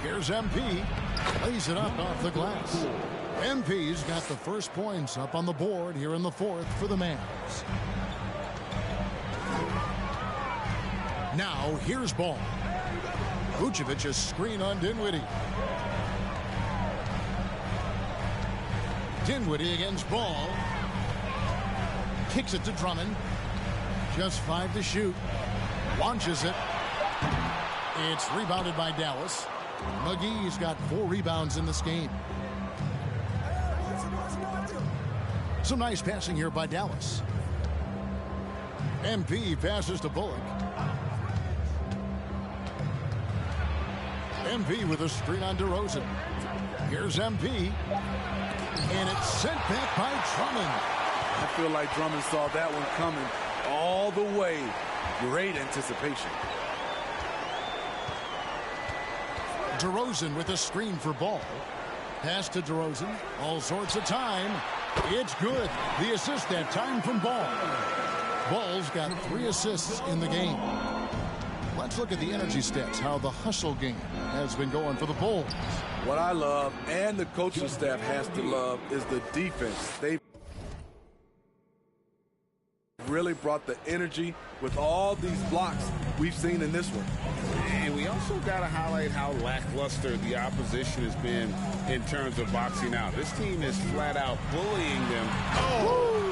Here's MP. Lays it up off the glass. MP's got the first points up on the board here in the fourth for the Mavs. Now, here's Ball. Vucevic's screen on Dinwiddie. Dinwiddie against Ball. Kicks it to Drummond. Just 5 to shoot. Launches it. It's rebounded by Dallas. McGee's got 4 rebounds in this game. Some nice passing here by Dallas. MP passes to Bullock. MP with a screen on DeRozan. Here's MP. And it's sent back by Drummond. I feel like Drummond saw that one coming all the way. Great anticipation. DeRozan with a screen for Ball. Pass to DeRozan. All sorts of time. It's good. The assist that time from Ball. Ball's got 3 assists in the game. Let's look at the energy stats, how the hustle game has been going for the Bulls. What I love, and the coaching staff has to love, is the defense. They really brought the energy with all these blocks we've seen in this one. And we also got to highlight how lackluster the opposition has been in terms of boxing out. This team is flat out bullying them. Oh!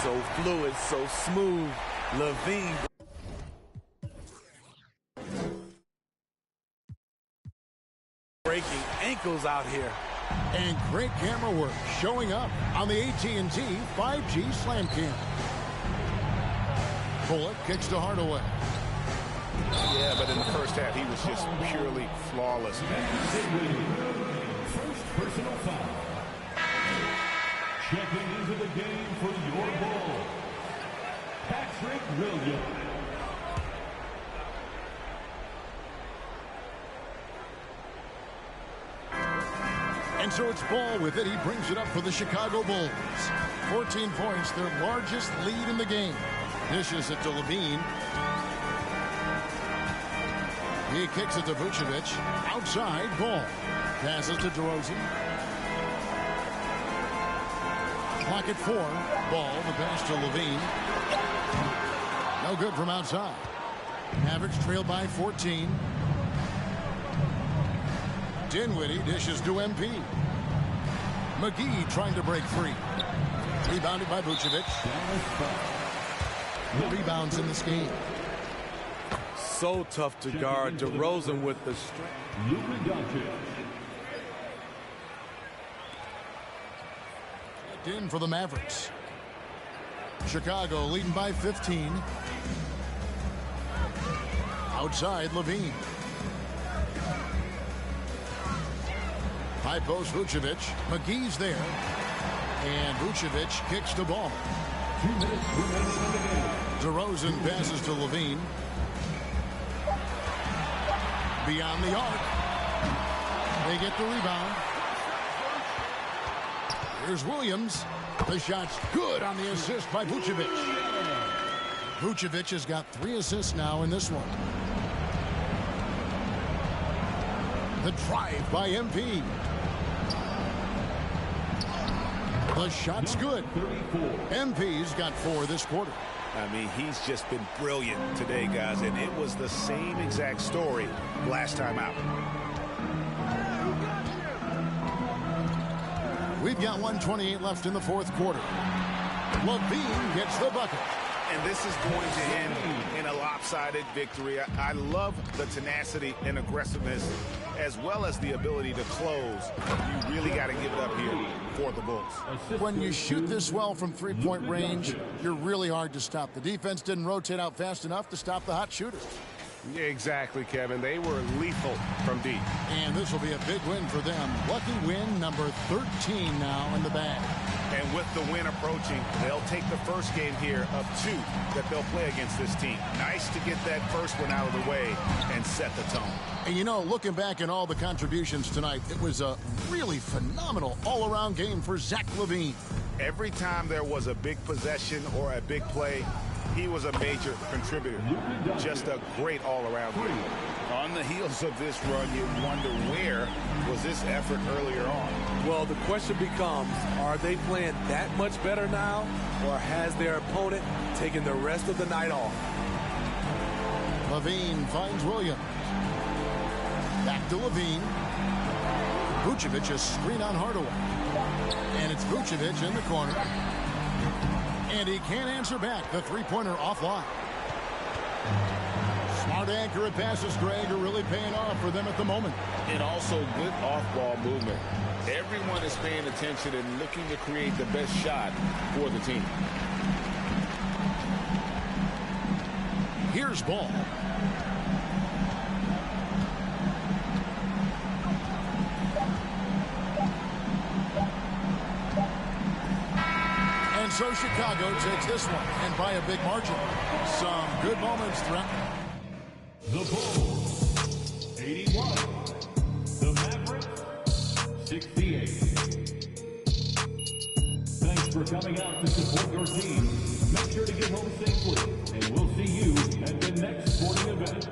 So fluid, so smooth. Levine. Breaking ankles out here. And great camera work showing up on the AT&T 5G Slam Cam. Bullock kicks to Hardaway. Yeah, but in the first half, he was just purely flawless. First personal foul. Checking into the game for your ball. Patrick Williams. And so it's Ball with it. He brings it up for the Chicago Bulls. 14 points, their largest lead in the game. Dishes it to Levine. He kicks it to Vucevic. Outside, Ball. Passes to DeRozan. Clock at 4. Ball, the pass to Levine. No good from outside. Mavericks trail by 14. Dinwiddie dishes to MP. McGee trying to break free. Rebounded by Vucevic. rebounds in this game. So tough to guard. DeRozan with the strength. In for the Mavericks. Chicago leading by 15. Outside, Levine. High post, Vucevic. McGee's there. And Vucevic kicks the ball. 2 minutes remaining in the game. DeRozan passes to Levine. Beyond the arc. They get the rebound. Here's Williams. The shot's good on the assist by Vucevic. Vucevic has got 3 assists now in this one. The drive by MP. The shot's good. MP's got 4 this quarter. I mean, he's just been brilliant today, guys, and it was the same exact story last time out. We've got 1:28 left in the fourth quarter. Levine gets the bucket. And this is going to end in a lopsided victory. I love the tenacity and aggressiveness as well as the ability to close. You really got to give it up here for the Bulls. When you shoot this well from three-point range, you're really hard to stop. The defense didn't rotate out fast enough to stop the hot shooters. Yeah, exactly, Kevin. They were lethal from deep. And this will be a big win for them. Lucky win number 13 now in the bag. And with the win approaching, they'll take the first game here of 2 that they'll play against this team. Nice to get that first one out of the way and set the tone. And you know, looking back at all the contributions tonight, it was a really phenomenal all-around game for Zach LaVine. Every time there was a big possession or a big play, he was a major contributor. Just a great all-around game. On the heels of this run, you wonder where was this effort earlier on? Well, the question becomes, are they playing that much better now, or has their opponent taken the rest of the night off? LaVine finds Williams. Back to LaVine. Vucevic a screen on Hardaway. And it's Vucevic in the corner. And he can't answer back. The three-pointer offline. Smart accurate passes, Greg, are really paying off for them at the moment. And also good off-ball movement. Everyone is paying attention and looking to create the best shot for the team. Here's Ball. And so Chicago takes this one, and by a big margin. Some good moments throughout. The Bulls, 81. The Mavericks, 68. Thanks for coming out to support your team. Make sure to get home safely, and we'll see you at the next sporting event.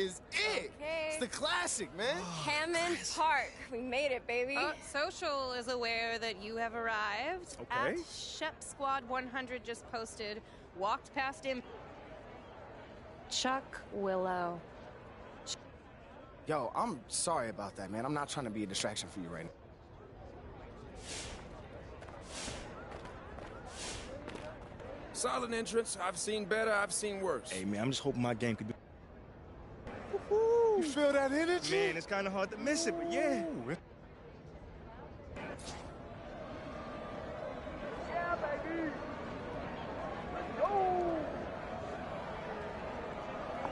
is it. Okay. It's the classic, man. Hammond Park. We made it, baby. Social is aware that you have arrived. Okay. At Shep Squad 100 just posted, walked past him. Chuck Willow. Yo, I'm sorry about that, man. I'm not trying to be a distraction for you right now. Solid entrance. I've seen better. I've seen worse. Hey, man, I'm just hoping my game could be. You feel that energy? Man, it's kind of hard to miss it, but yeah. Yeah, baby. Let's go.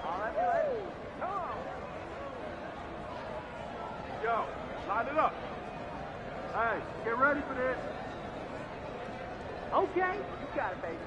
All right, ready. Come on. Yo, line it up. Hey, get ready for this. Okay, you got it, baby.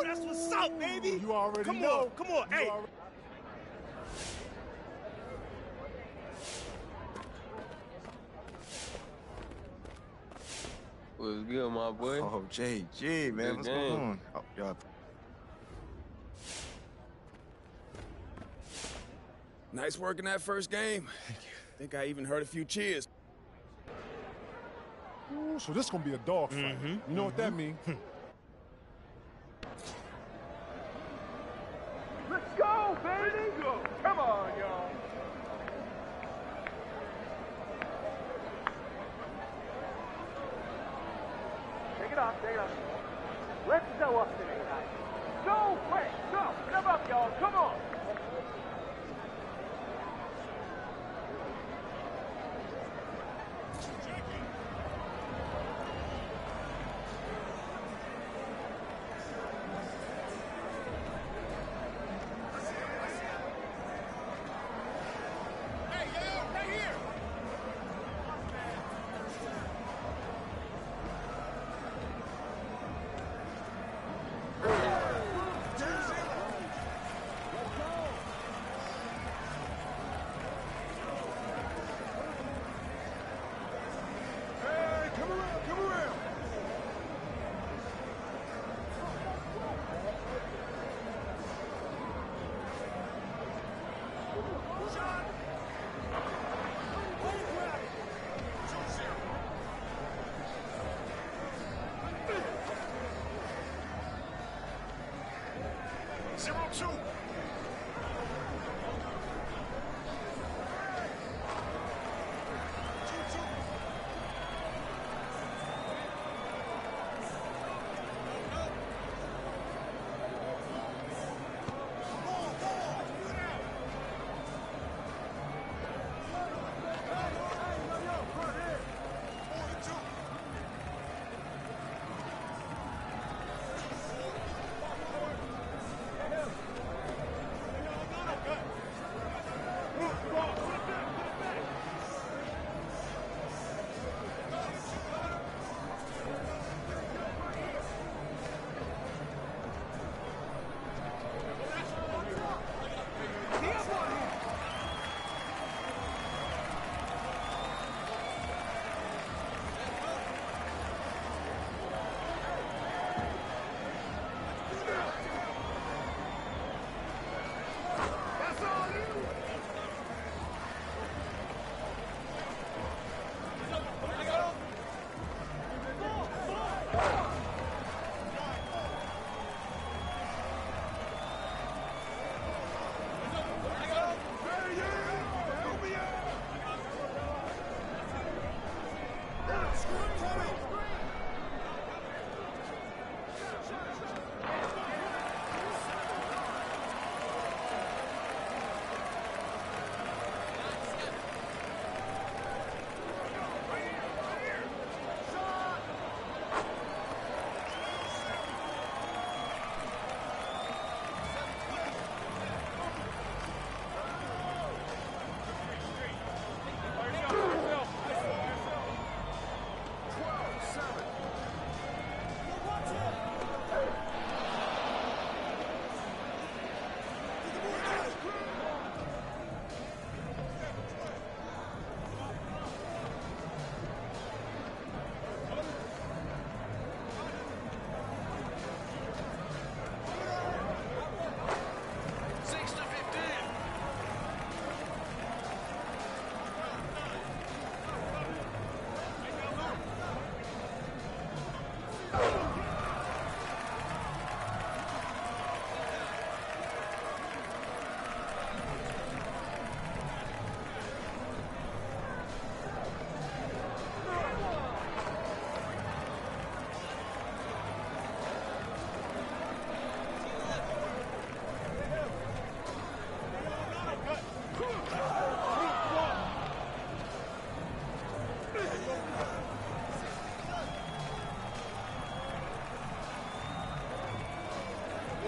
That's what's up, baby. You already come know. On, come on, You hey. What's good, my boy? Oh, JG, man, what's going on? Oh, y'all. Nice work in that first game. I think I even heard a few cheers. Ooh, so this gonna be a dogfight. You know what that means? Let's go, baby. Come on, y'all. Take it off, take it off. Let's go up today, guys. Go, quick, go. Step up, y'all. Come on.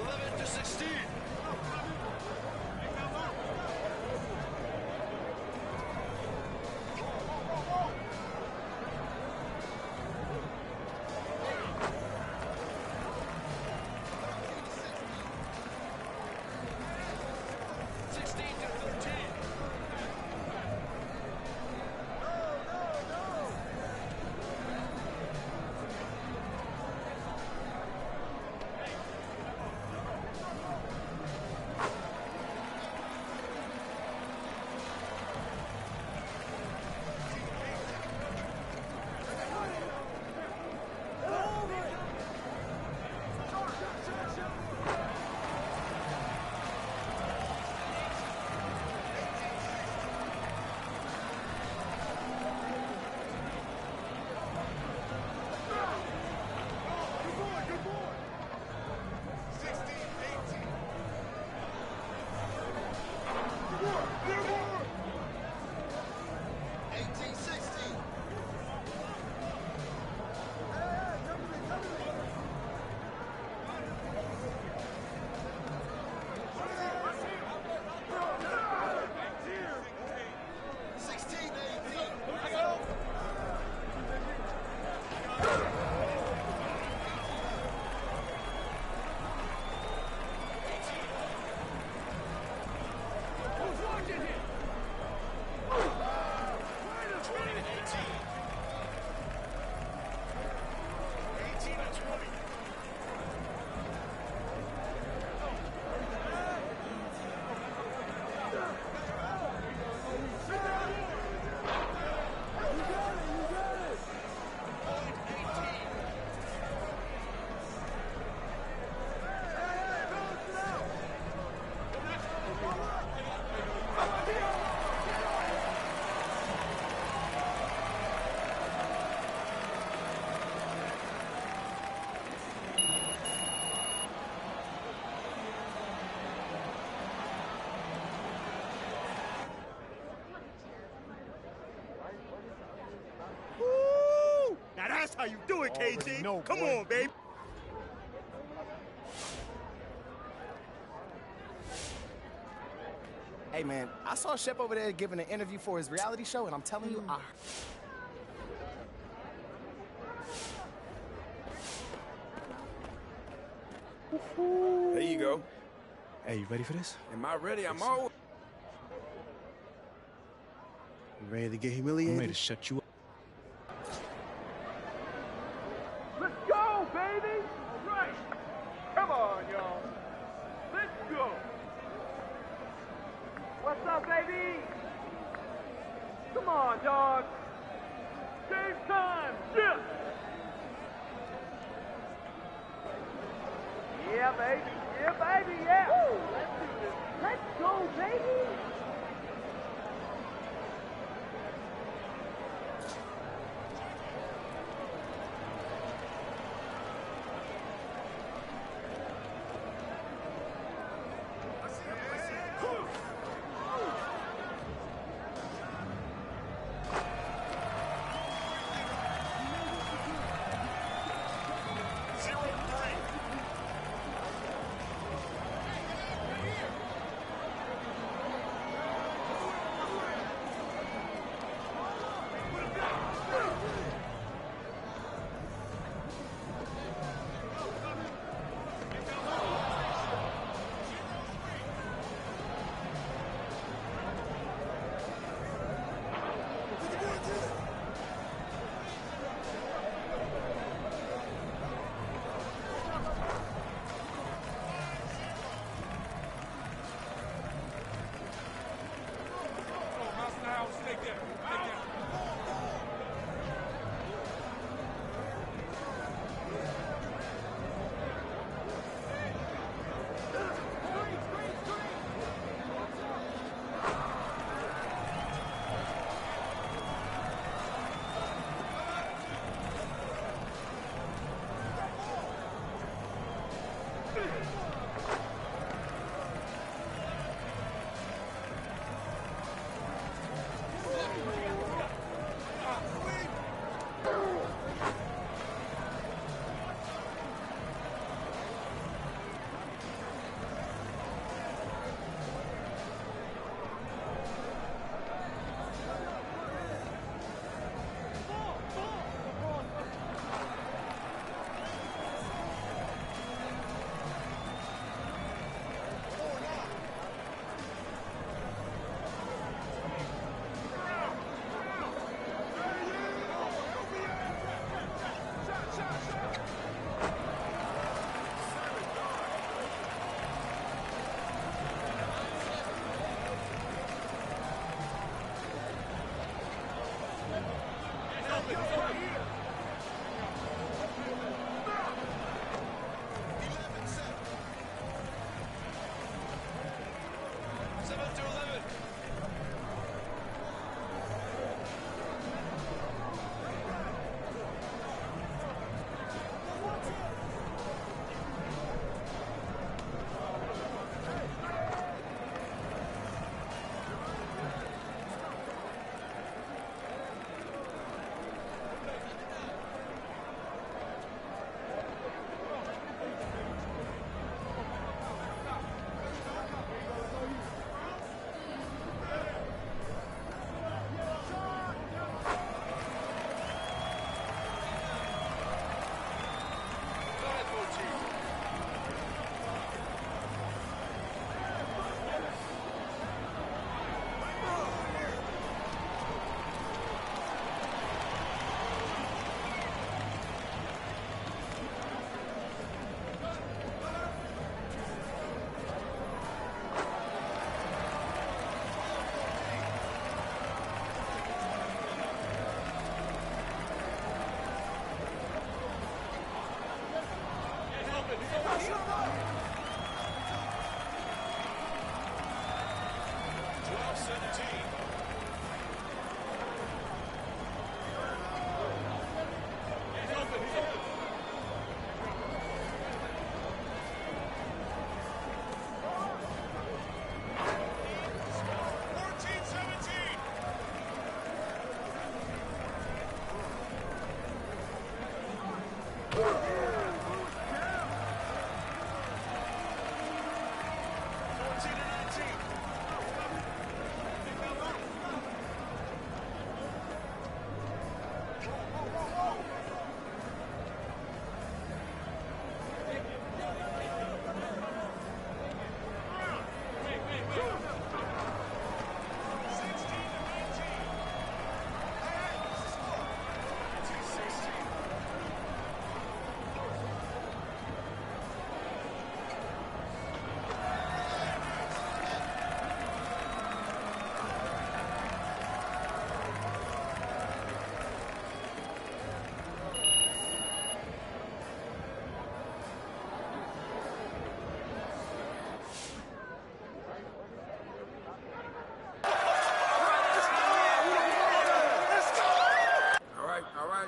11-16. Now that's how you do it, KG. No, Come boy. on, baby. Hey, man, I saw Shep over there giving an interview for his reality show, and I'm telling you, There you go. Hey, you ready for this? Am I ready? I'm all. You ready to get humiliated? I'm ready to shut you up. Let's go, baby. All right. Come on, y'all. Let's go. What's up, baby? Come on, dog. Game time. Shift. Yeah, baby. Yeah, baby. Yeah. Woo. Let's do this. Let's go, baby.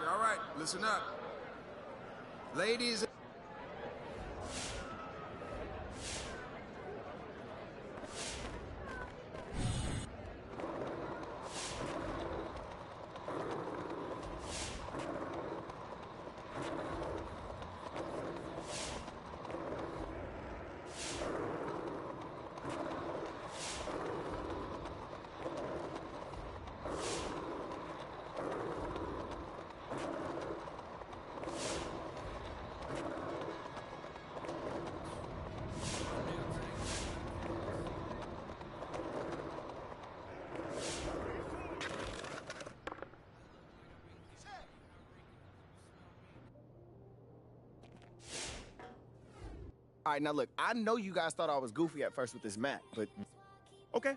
All right. Listen up. Ladies. All right, now look, I know you guys thought I was goofy at first with this mat, but... Okay.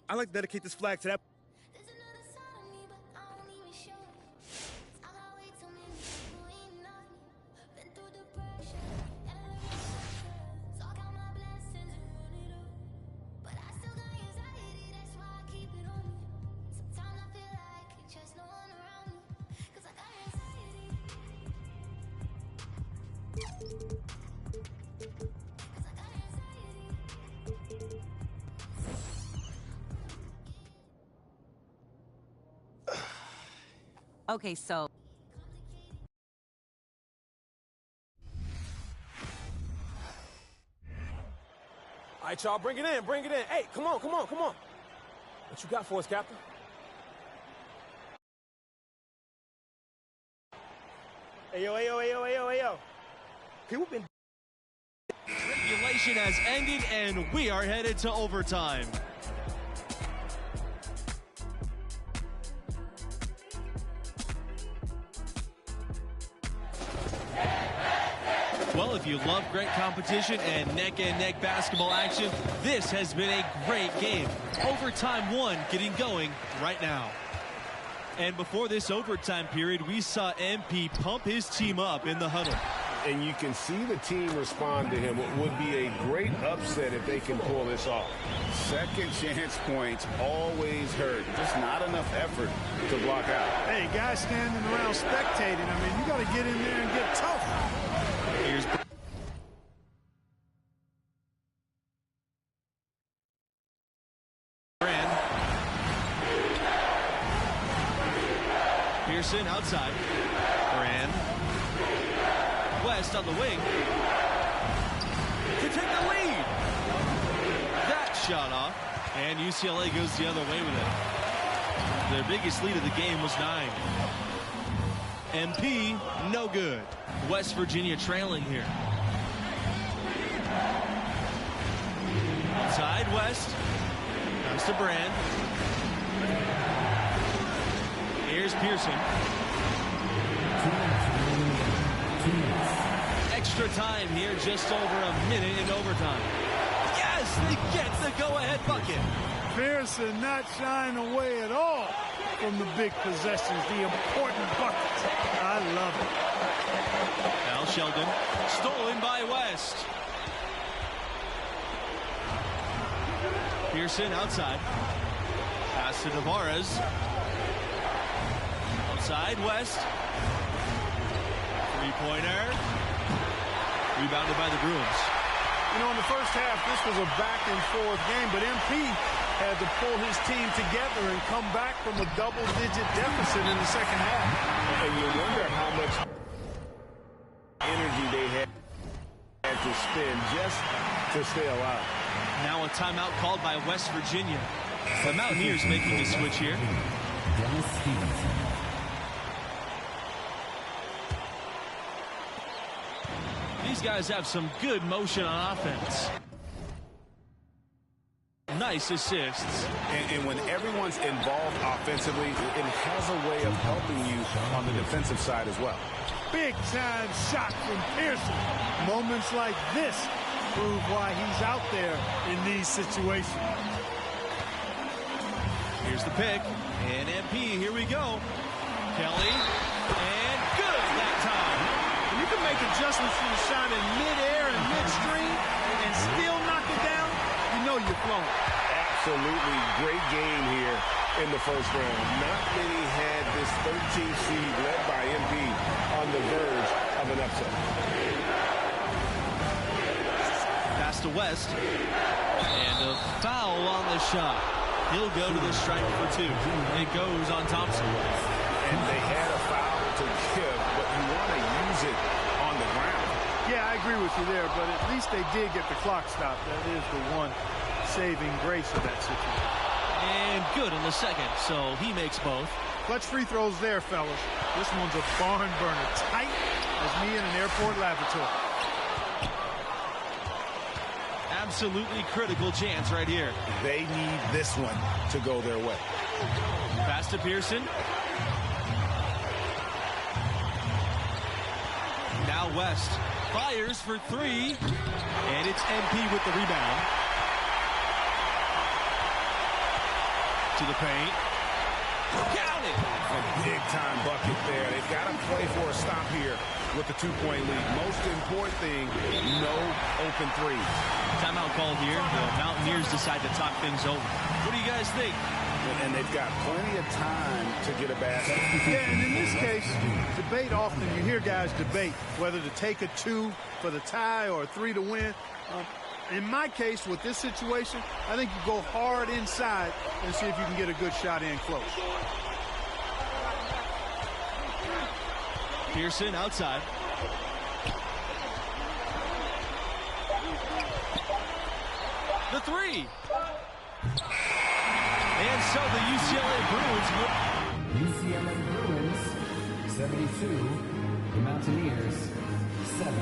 I'd like to dedicate this flag to that. Okay, so... All right, y'all, bring it in. Hey, come on. What you got for us, Captain? Hey, yo. People been... Regulation has ended, and we are headed to overtime. Well, if you love great competition and neck-and-neck basketball action, this has been a great game. Overtime 1 getting going right now. And before this overtime period, we saw MP pump his team up in the huddle. And you can see the team respond to him. It would be a great upset if they can pull this off. Second chance points always hurt. Just not enough effort to block out. Hey, guys standing around spectating. I mean, you got to get in there and get tough. Here's Brand. Pearson outside. Brand. West on the wing to take the lead. That shot off, and UCLA goes the other way with it. Their biggest lead of the game was 9. MP, no good. West Virginia trailing here. Outside West. Comes to Brand. Here's Pearson. Extra time here, just over a minute in overtime. Yes, they get the go-ahead bucket. Pearson not shying away at all from the big possessions, the important buckets. I love it. Foul Sheldon. Stolen by West. Pearson outside. Pass to Navarez. Outside, West. Three-pointer. Rebounded by the Bruins. You know, in the first half, this was a back-and-forth game, but MP had to pull his team together and come back from a double-digit deficit in the second half. And you wonder how much energy they had to spend just to stay alive. Now a timeout called by West Virginia. The Mountaineers making a switch here. These guys have some good motion on offense. Nice assists. And when everyone's involved offensively, it has a way of helping you on the defensive side as well. Big-time shot from Pearson. Moments like this prove why he's out there in these situations. Here's the pick. And MP, here we go. Kelly. And good that time. You can make adjustments to the shot in midair and midstream and still knock it down. You know you're flowing. Absolutely great game here in the first round. Not many had this 13th seed led by MP on the verge of an upset. Pass to West. And a foul on the shot. He'll go to the stripe for two. It goes on Thompson. And they had a foul to give, but you want to use it on the ground. Yeah, I agree with you there, but at least they did get the clock stopped. That is the one saving grace of that situation. And good on the second, so he makes both. Clutch free throws there, fellas. This one's a barn burner, tight as me in an airport laboratory. Absolutely critical chance right here. They need this one to go their way. Pass to Pearson. Now West fires for three, and it's MP with the rebound. To the paint. Count it! A big-time bucket there. They've got to play for a stop here with the two-point lead. Most important thing, no open threes. Timeout called here. The Mountaineers decide to talk things over. What do you guys think? And they've got plenty of time to get a basket. Yeah, and in this case, debate often. You hear guys debate whether to take a two for the tie or a three to win. In my case, with this situation, I think you go hard inside and see if you can get a good shot in close. Pearson outside. The three. And so the UCLA Bruins. UCLA Bruins 72. The Mountaineers 7.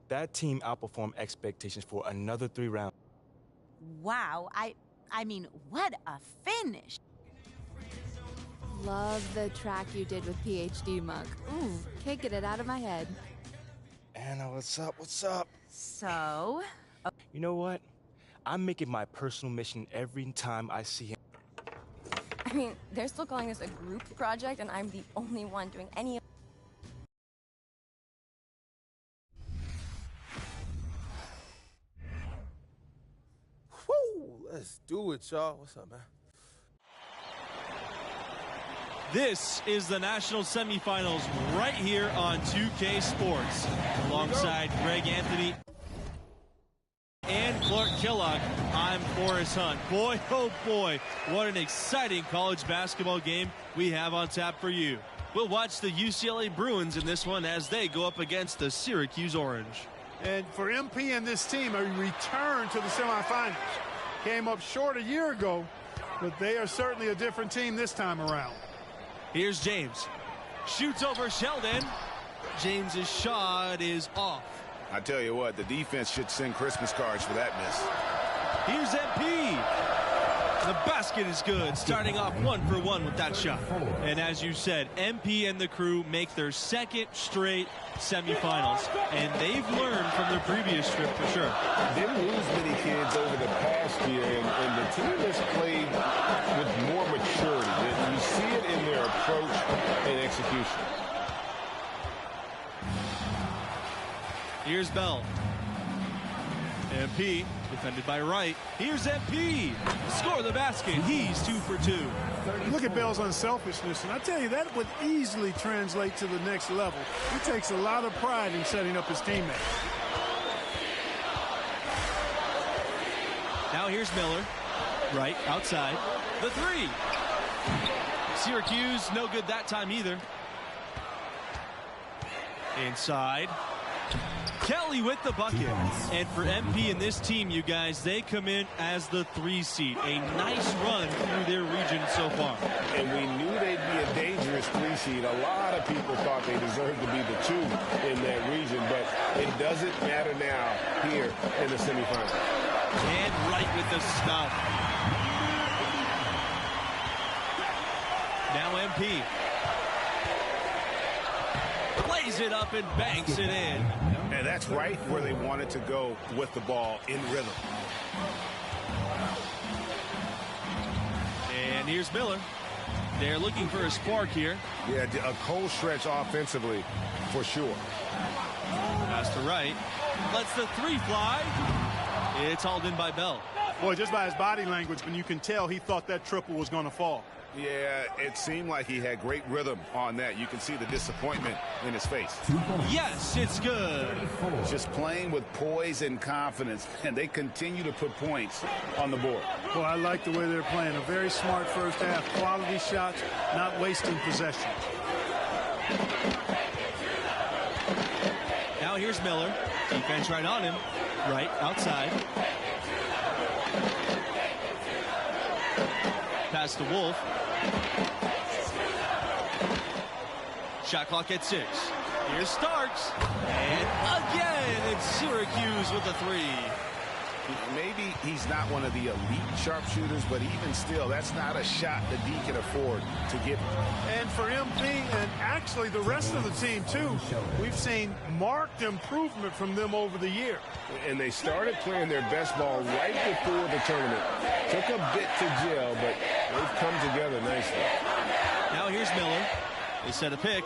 That team outperformed expectations for another 3 rounds. Wow, I mean, what a finish. Love the track you did with PhD Mug. Ooh, can't get it out of my head. Anna, what's up? What's up? So? You know what? I'm making my personal mission every time I see him. I mean, they're still calling this a group project, and I'm the only one doing any of Let's do it, y'all. What's up, man? This is the national semifinals right here on 2K Sports. Alongside Greg Anthony and Clark Kellogg, I'm Forrest Hunt. Boy, oh boy, what an exciting college basketball game we have on tap for you. We'll watch the UCLA Bruins in this one as they go up against the Syracuse Orange. And for MP and this team, a return to the semifinals. Came up short a year ago, but they are certainly a different team this time around. Here's James. Shoots over Sheldon. James's shot is off. I tell you what, the defense should send Christmas cards for that miss. Here's MP. The basket is good, starting off 1 for 1 with that shot. And as you said, MP and the crew make their second straight semifinals, and they've learned from their previous trip for sure. Didn't lose many kids over the past year, and the team has played with more maturity. You see it in their approach and execution. Here's Bell. MP defended by Wright. Here's MP. Score the basket. He's 2 for 2. Look at Bell's unselfishness, and I tell you, that would easily translate to the next level. He takes a lot of pride in setting up his teammates. Now here's Miller. Right outside. The 3. Syracuse, no good that time either. Inside. Kelly with the bucket. And for MP and this team, you guys, they come in as the 3 seed. A nice run through their region so far. And we knew they'd be a dangerous 3 seed. A lot of people thought they deserved to be the 2 in that region, but it doesn't matter now here in the semifinals. And Wright with the stuff. Now MP. Plays it up and banks it in. And that's right where they wanted to go with the ball in rhythm. And here's Miller. They're looking for a spark here. Yeah, a cold stretch offensively for sure. Pass to Wright. Lets the 3 fly. It's hauled in by Bell. Boy, just by his body language, when you can tell he thought that triple was going to fall. Yeah, it seemed like he had great rhythm on that. You can see the disappointment in his face. Yes, it's good. Just playing with poise and confidence, and they continue to put points on the board. Well, I like the way they're playing. A very smart first half. Quality shots, not wasting possession. Now here's Miller. Defense right on him. Right outside. Pass to Wolf. Shot clock at 6. Here's Starks. And again, it's Syracuse with a 3. Maybe he's not one of the elite sharpshooters, but even still, that's not a shot that D can afford to give him. And for MP and actually the rest of the team, too, we've seen marked improvement from them over the year. And they started playing their best ball right before the tournament. Took a bit to gel, but they've come together nicely. Now here's Miller. They set a pick.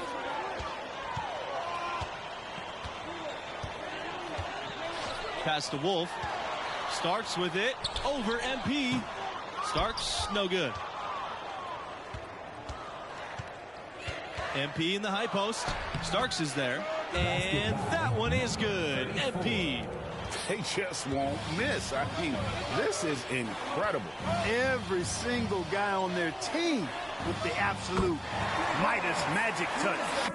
Pass to Wolf. Starks with it. Over MP. Starks, no good. MP in the high post. Starks is there. And that one is good. MP. They just won't miss. I mean, this is incredible. Every single guy on their team with the absolute Midas magic touch.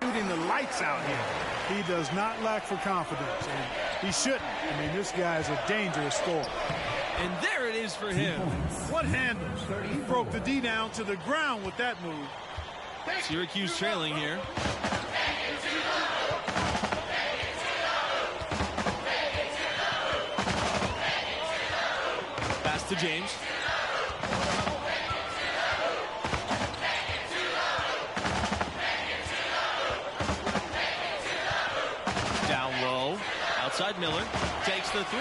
Shooting the lights out here. He does not lack for confidence, and he shouldn't. I mean, this guy is a dangerous scorer. And there it is for him. What handles? He broke the D down to the ground with that move. Syracuse trailing here. Pass to James. Down low. Outside Miller. Takes the 3.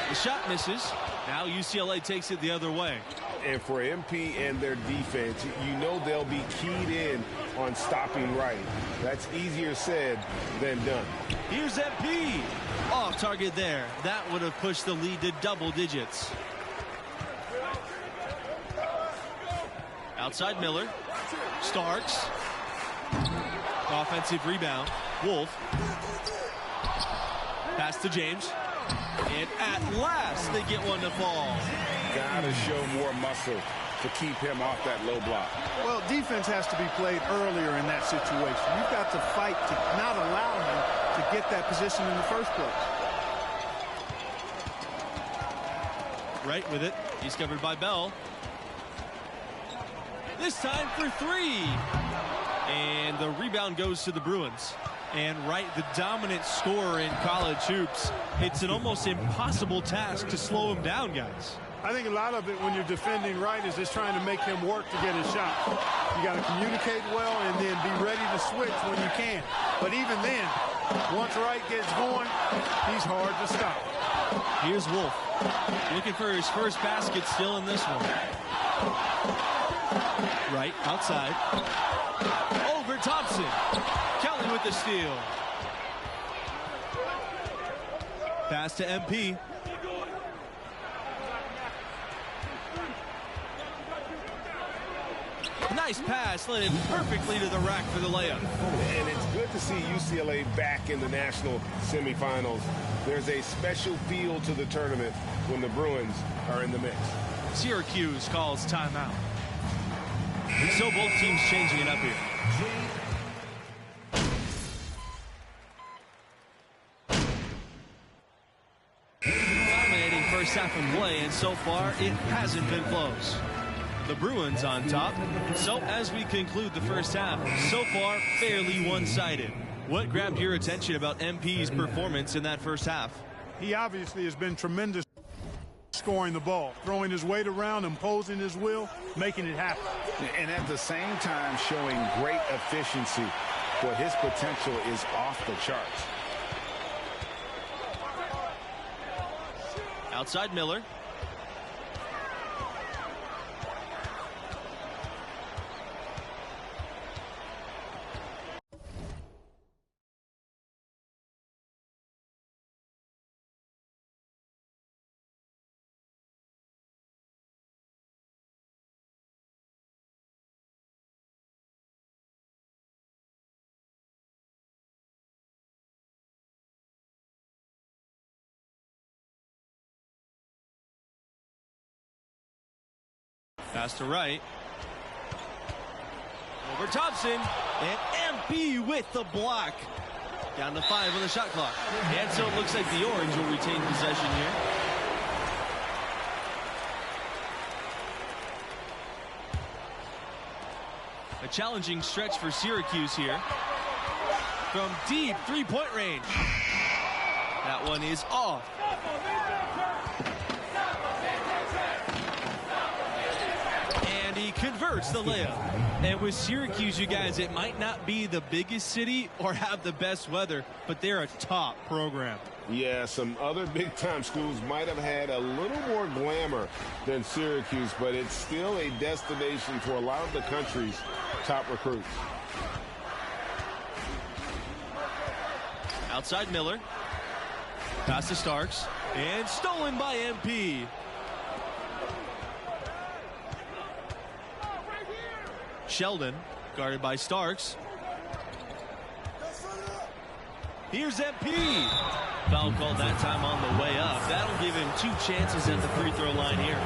The shot misses. Now UCLA takes it the other way. And for MP and their defense, you know they'll be keyed in on stopping right. That's easier said than done. Here's MP. Off target there. That would have pushed the lead to double digits. Outside Miller. Starks. Offensive rebound. Wolf. Pass to James. And at last, they get one to fall. Gotta show more muscle to keep him off that low block. Well, defense has to be played earlier in that situation. You've got to fight to not allow him to get that position in the first place. Right with it. He's covered by Bell. This time for 3. And the rebound goes to the Bruins. And the dominant scorer in college hoops, it's an almost impossible task to slow him down, guys. I think a lot of it when you're defending Wright is just trying to make him work to get his shot. You got to communicate well and then be ready to switch when you can. But even then, once Wright gets going, he's hard to stop. Here's Wolf looking for his first basket still in this one. Wright outside. Over Thompson. Kelly with the steal. Pass to MP. Nice pass, led it perfectly to the rack for the layup. And it's good to see UCLA back in the national semifinals. There's a special feel to the tournament when the Bruins are in the mix. Syracuse calls timeout. So both teams changing it up here. Dominating first half of play, and so far it hasn't been close. The Bruins on top. So as we conclude the first half, so far fairly one-sided. What grabbed your attention about MP's performance in that first half? He obviously has been tremendous scoring the ball, throwing his weight around, imposing his will, making it happen. And at the same time showing great efficiency. But his potential is off the charts. Outside Miller. Pass to Wright. Over Thompson. And MP with the block. Down to 5 on the shot clock. And so it looks like the Orange will retain possession here. A challenging stretch for Syracuse here. From deep three-point range. That one is off. And he converts the layup. And with Syracuse, you guys, it might not be the biggest city or have the best weather, but they're a top program. Yeah, some other big-time schools might have had a little more glamour than Syracuse, but it's still a destination for a lot of the country's top recruits. Outside Miller. Pass to Starks. And stolen by MP. Sheldon, guarded by Starks. Here's MP. Foul called that time on the way up. That'll give him 2 chances at the free throw line here.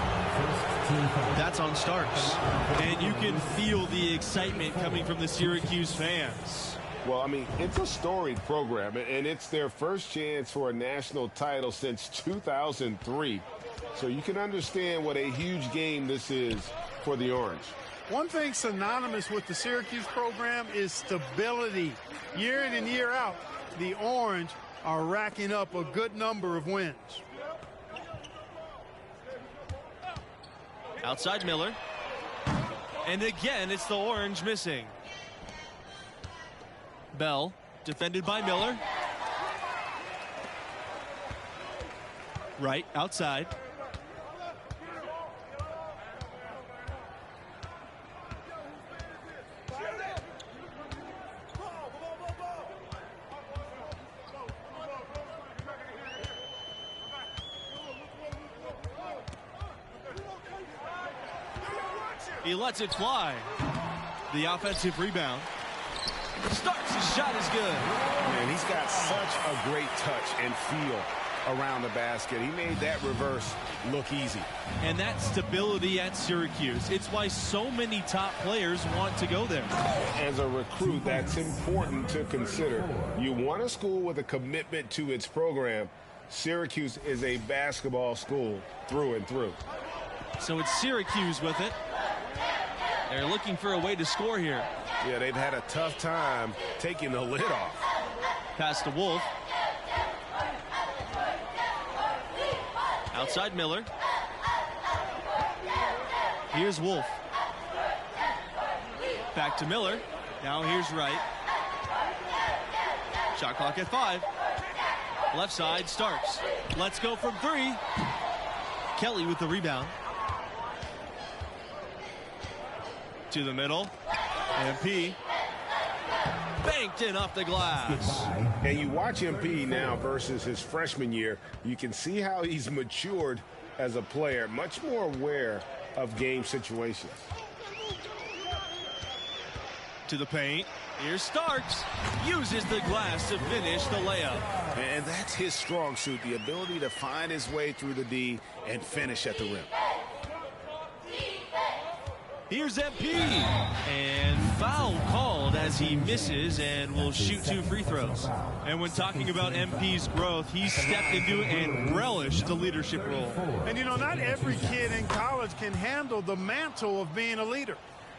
That's on Starks. And you can feel the excitement coming from the Syracuse fans. Well, I mean, it's a storied program, and it's their first chance for a national title since 2003. So you can understand what a huge game this is for the Orange. One thing synonymous with the Syracuse program is stability. Year in and year out, the Orange are racking up a good number of wins. Outside Miller. And again, it's the Orange missing. Bell, defended by Miller. Right, outside. He lets it fly. The offensive rebound. Starks, his shot is good. Man, he's got such a great touch and feel around the basket. He made that reverse look easy. And that stability at Syracuse, it's why so many top players want to go there. As a recruit, that's important to consider. You want a school with a commitment to its program. Syracuse is a basketball school through and through. So it's Syracuse with it. They're looking for a way to score here. Yeah, they've had a tough time taking the lid off. Pass to Wolf. Outside Miller. Here's Wolf. Back to Miller. Now here's Wright. Shot clock at 5. Left side, Starks. Let's go from 3. Kelly with the rebound. To the middle. MP. Banked in off the glass. And you watch MP now versus his freshman year. You can see how he's matured as a player, much more aware of game situations. To the paint. Here's Starks. Uses the glass to finish the layup. And that's his strong suit, the ability to find his way through the D and finish at the rim. Here's MP. And foul called as he misses and will shoot 2 free throws. And when talking about MP's growth, he's stepped into it and relished the leadership role. And, you know, not every kid in college can handle the mantle of being a leader.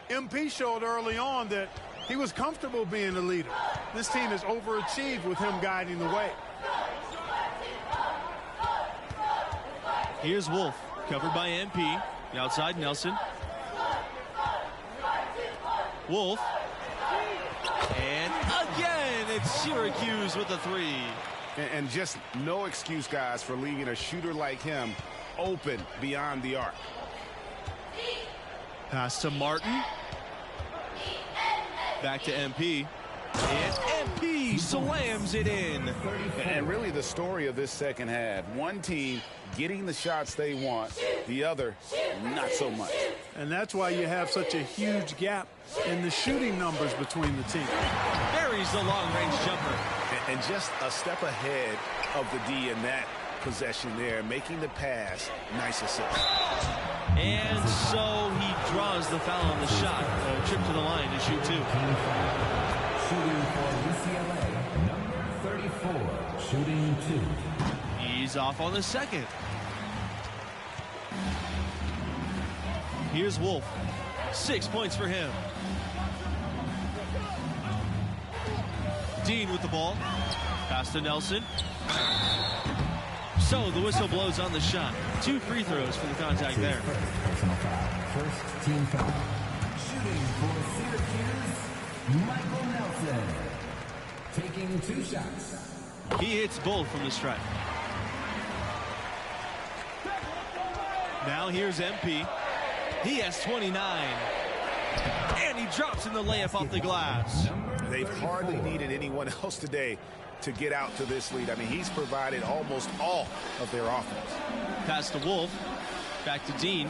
MP showed early on that he was comfortable being a leader. This team has overachieved with him guiding the way. Here's Wolf, covered by MP. The outside, Nelson. Wolf. And again, it's Syracuse with a 3. And just no excuse, guys, for leaving a shooter like him open beyond the arc. Pass to Martin. Back to MP. And MP slams it in. And really the story of this second half. One team getting the shots they want, the other not so much. And that's why you have such a huge gap in the shooting numbers between the teams. Buries the long-range jumper. And just a step ahead of the D in that possession there, making the pass. Nice assist. And so he draws the foul on the shot. A trip to the line to shoot 2. Shooting for UCLA, number 34, shooting 2. He's off on the second. Here's Wolf. 6 points for him. Dean with the ball. Pass to Nelson. So the whistle blows on the shot. 2 free throws for the contact there. Personal foul. First team foul. Shooting for Syracuse, Michael Nelson. Taking 2 shots. He hits both from the stripe. Now here's MP. He has 29. And he drops in the layup off the glass. They've hardly needed anyone else today to get out to this lead. I mean, he's provided almost all of their offense. Pass to Wolf. Back to Dean.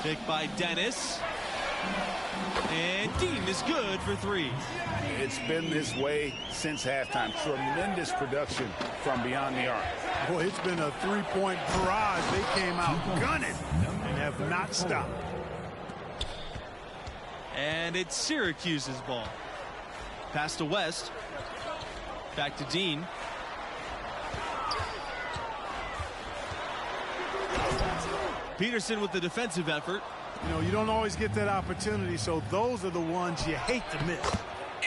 Picked by Dennis. And Dean is good for 3. It's been this way since halftime. Tremendous production from beyond the arc. Boy, it's been a 3-point barrage. They came out gunning and have not stopped. And it's Syracuse's ball. Pass to West. Back to Dean. Peterson with the defensive effort. You know, you don't always get that opportunity, so those are the ones you hate to miss.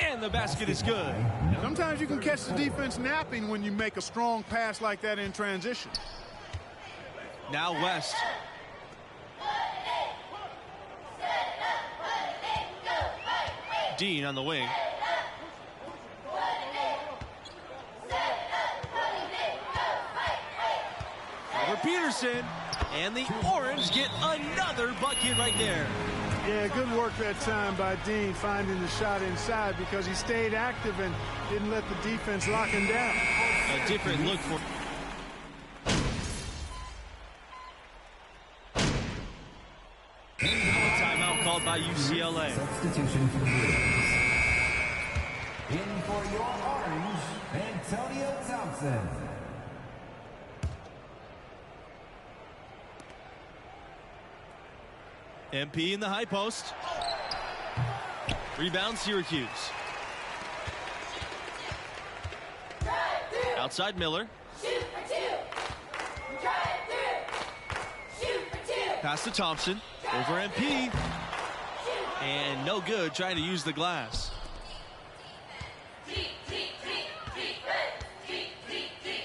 And the basket is good. Sometimes you can catch the defense napping when you make a strong pass like that in transition. Now West. Dean on the wing. Over Peterson. And the Orange get another bucket right there. Yeah, good work that time by Dean finding the shot inside because he stayed active and didn't let the defense lock him down. A different look for... Timeout called by UCLA. Substitution for Bruins. In for your Orange, Antonio Thompson. MP in the high post. Rebound Syracuse. Outside Miller. Pass to Thompson. Over MP. And no good trying to use the glass.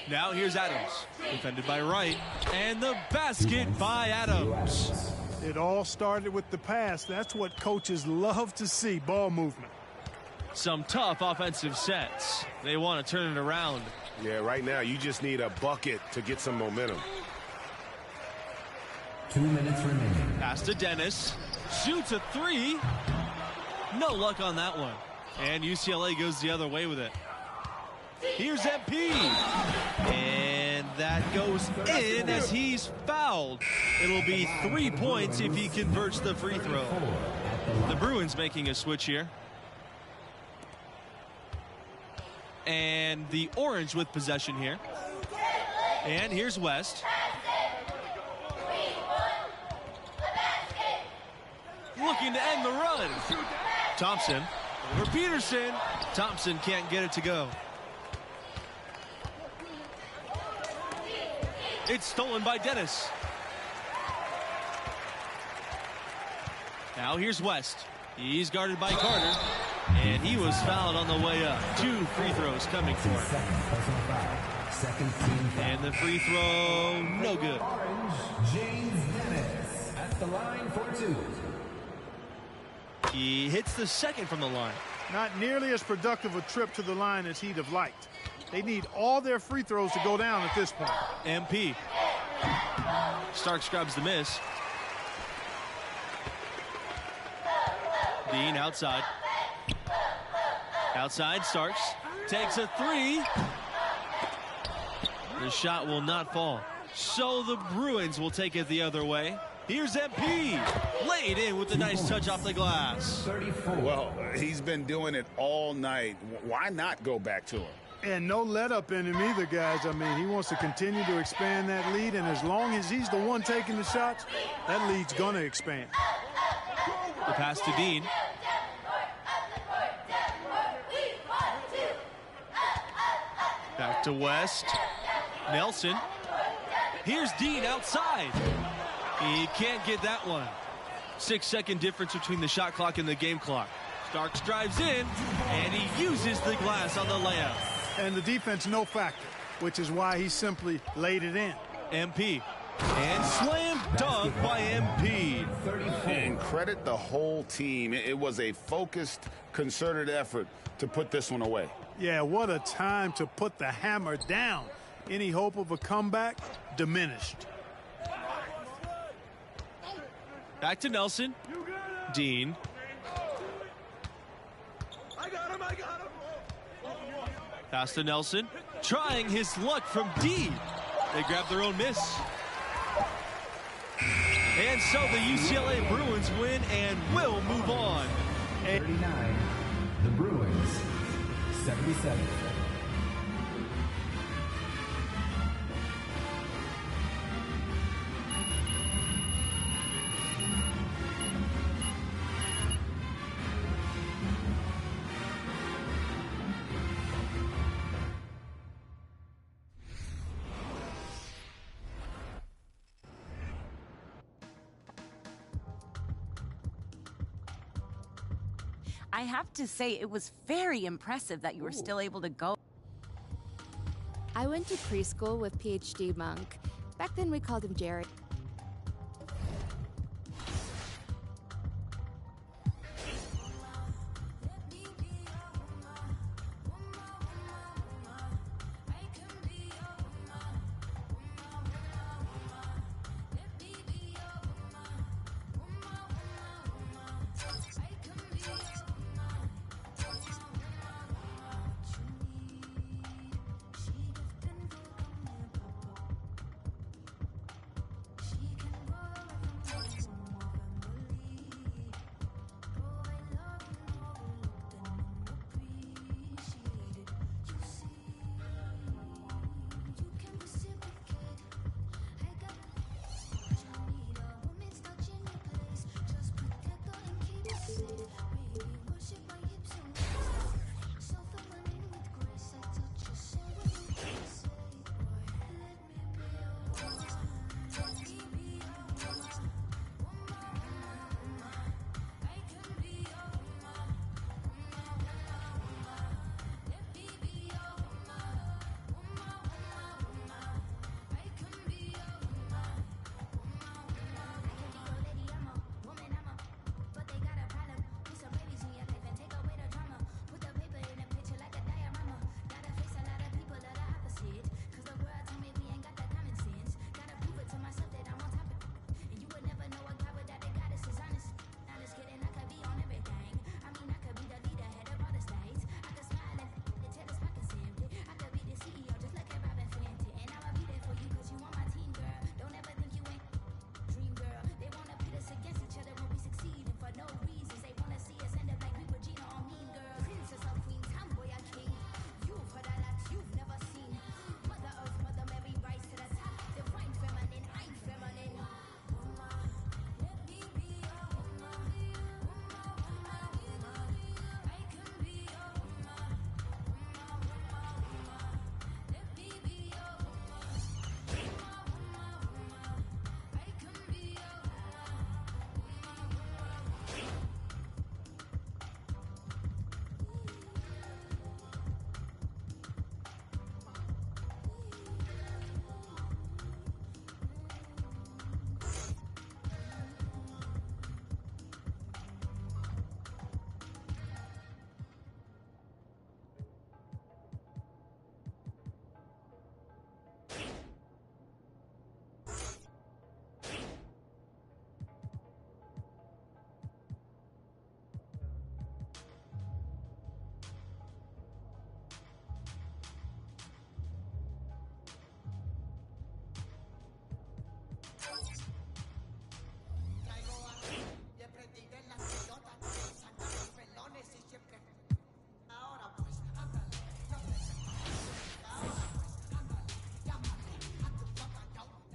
Now here's Adams. Defended by Wright. And the basket by Adams. It all started with the pass. That's what coaches love to see, ball movement. Some tough offensive sets. They want to turn it around. Yeah, right now you just need a bucket to get some momentum. 2 minutes remaining. Pass to Dennis. Shoots a three. No luck on that one. And UCLA goes the other way with it. Here's MP. And that goes in as he's fouled. It'll be 3 points if he converts the free throw. The Bruins making a switch here. And the Orange with possession here. And here's West. Looking to end the run. Thompson over Peterson. Thompson can't get it to go. It's stolen by Dennis. Now here's West. He's guarded by Carter. And he was fouled on the way up. 2 free throws coming for him. And the free throw, no good. James Dennis at the line for 2. He hits the second from the line. Not nearly as productive a trip to the line as he'd have liked. They need all their free throws to go down at this point. MP. Starks grabs the miss. Dean outside. Outside, Starks takes a three. The shot will not fall. So the Bruins will take it the other way. Here's MP. Laid in with a nice touch off the glass. 34. Well, he's been doing it all night. Why not go back to him? And no let up in him either, guys. I mean, he wants to continue to expand that lead, and as long as he's the one taking the shots, that lead's going to expand. The pass to Dean. Back to West. Nelson. Here's Dean outside. He can't get that one. 6-second difference between the shot clock and the game clock. Starks drives in, and he uses the glass on the layup. And the defense no factor, which is why he simply laid it in. MP. And slam dunk by MP. And credit the whole team. It was a focused, concerted effort to put this one away. Yeah, what a time to put the hammer down. Any hope of a comeback diminished. Back to Nelson. Dean. Pass to Nelson. Trying his luck from D. They grab their own miss. And so the UCLA Bruins win and will move on. 39. The Bruins. 77. I have to say, it was very impressive that you were still able to go. I went to preschool with PhD Monk. Back then we called him Jerry.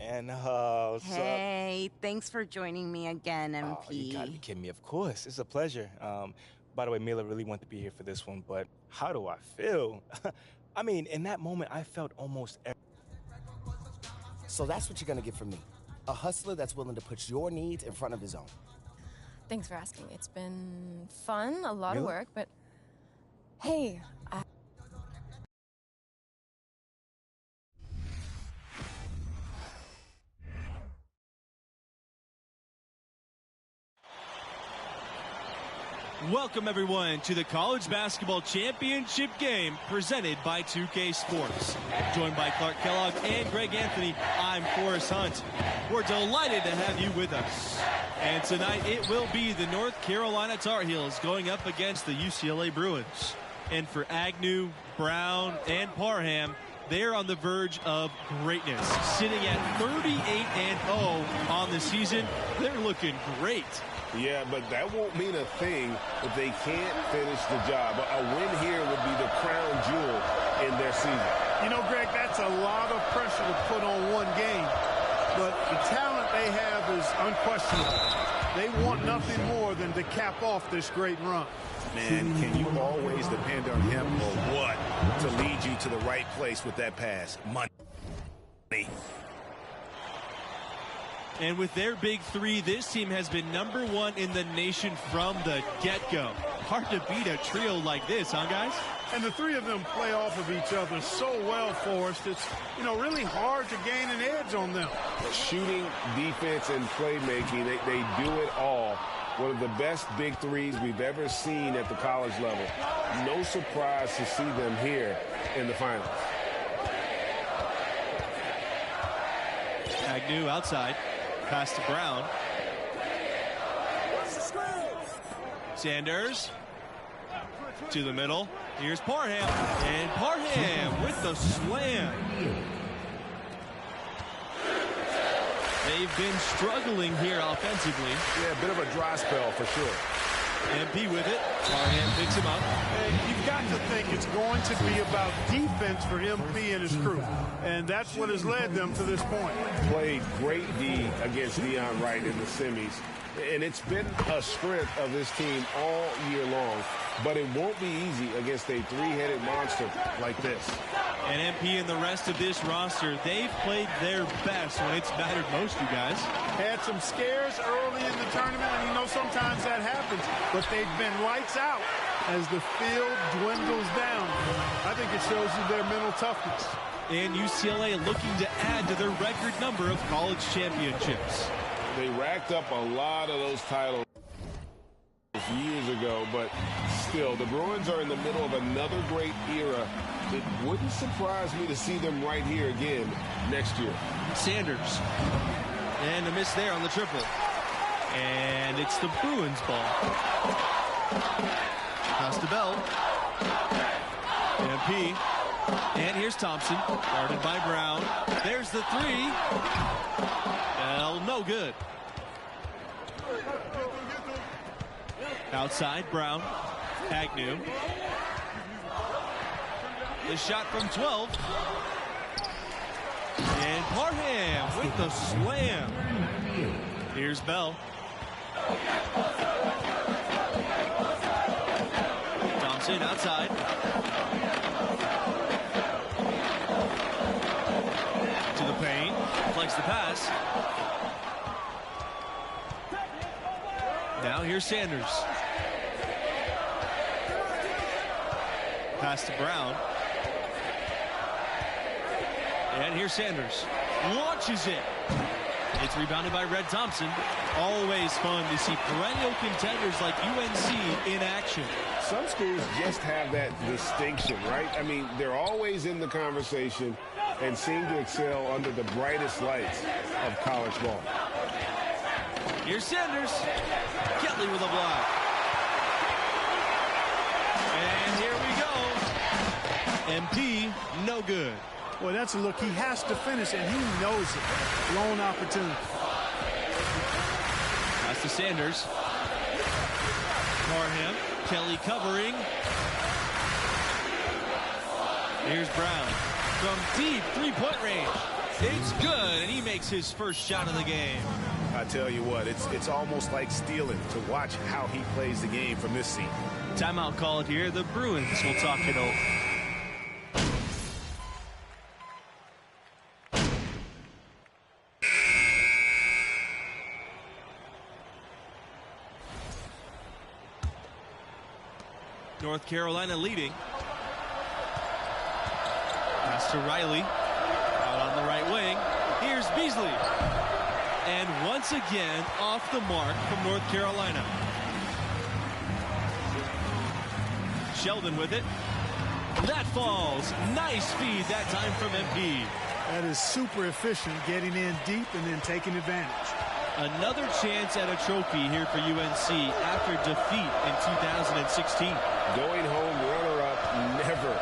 man. Hey, thanks for joining me again, MP. Oh, you gotta be kidding me. Of course, it's a pleasure. By the way, Mila really wanted to be here for this one, but how do I feel? I mean, in that moment, I felt almost So that's what you're going to get from me. A hustler that's willing to put your needs in front of his own. Thanks for asking. It's been fun, a lot of work, but hey, Welcome, everyone, to the College Basketball Championship game presented by 2K Sports. Joined by Clark Kellogg and Greg Anthony, I'm Forrest Hunt. We're delighted to have you with us. And tonight, it will be the North Carolina Tar Heels going up against the UCLA Bruins. And for Agnew, Brown, and Parham, they're on the verge of greatness. Sitting at 38-0 on the season, they're looking great. Yeah, but that won't mean a thing if they can't finish the job. A win here would be the crown jewel in their season. You know, Greg, that's a lot of pressure to put on one game. But the talent they have is unquestionable. They want nothing more than to cap off this great run. Man, can you always depend on him or what to lead you to the right place with that pass? Money. And with their big three, this team has been #1 in the nation from the get-go. Hard to beat a trio like this, huh, guys? And the three of them play off of each other so well, Forrest. It's, really hard to gain an edge on them. Shooting, defense, and playmaking, they do it all. One of the best big threes we've ever seen at the college level. No surprise to see them here in the finals. Agnew outside. Pass to Brown. Sanders to the middle. Here's Parham. And Parham with the slam. They've been struggling here offensively. Yeah, a bit of a dry spell for sure. MP with it. Parham picks him up. And you've got to think it's going to be about defense for MP and his crew. And that's what has led them to this point. Played great D against Deion Wright in the semis. And it's been a strength of this team all year long. But it won't be easy against a three-headed monster like this. And MP and the rest of this roster, they've played their best when it's mattered most, you guys. Had some scares early in the tournament, and sometimes that happens. But they've been lights out as the field dwindles down. I think it shows you their mental toughness. And UCLA looking to add to their record number of college championships. They racked up a lot of those titles years ago, but still, the Bruins are in the middle of another great era. It wouldn't surprise me to see them right here again next year. Sanders. And a miss there on the triple. And it's the Bruins ball. Pass to Bell. MP. And here's Thompson. Guarded by Brown. There's the three. Well, no good. Outside, Brown. Agnew. The shot from 12. And Parham with the slam. Here's Bell. Thompson outside. To the paint. Flex the pass. Now here's Sanders. Pass to Brown. And here's Sanders. Launches it. It's rebounded by Red Thompson. Always fun to see perennial contenders like UNC in action. Some schools just have that distinction, right? I mean, they're always in the conversation and seem to excel under the brightest lights of college ball. Here's Sanders. Kelly with a block. And here we go. MP, no good. Boy, that's a look. He has to finish, and he knows it. Lone opportunity. That's to Sanders. Parham. Kelly covering. Here's Brown. From deep three-point range. It's good, and he makes his first shot of the game. I tell you what, it's almost like stealing to watch how he plays the game from this seat. Timeout called here. The Bruins will talk it over. North Carolina leading. Pass to Riley. Out on the right wing. Here's Beasley. And once again, off the mark from North Carolina. Sheldon with it. That falls. Nice feed that time from MP. That is super efficient, getting in deep and then taking advantage. Another chance at a trophy here for UNC after defeat in 2016. Going home runner-up never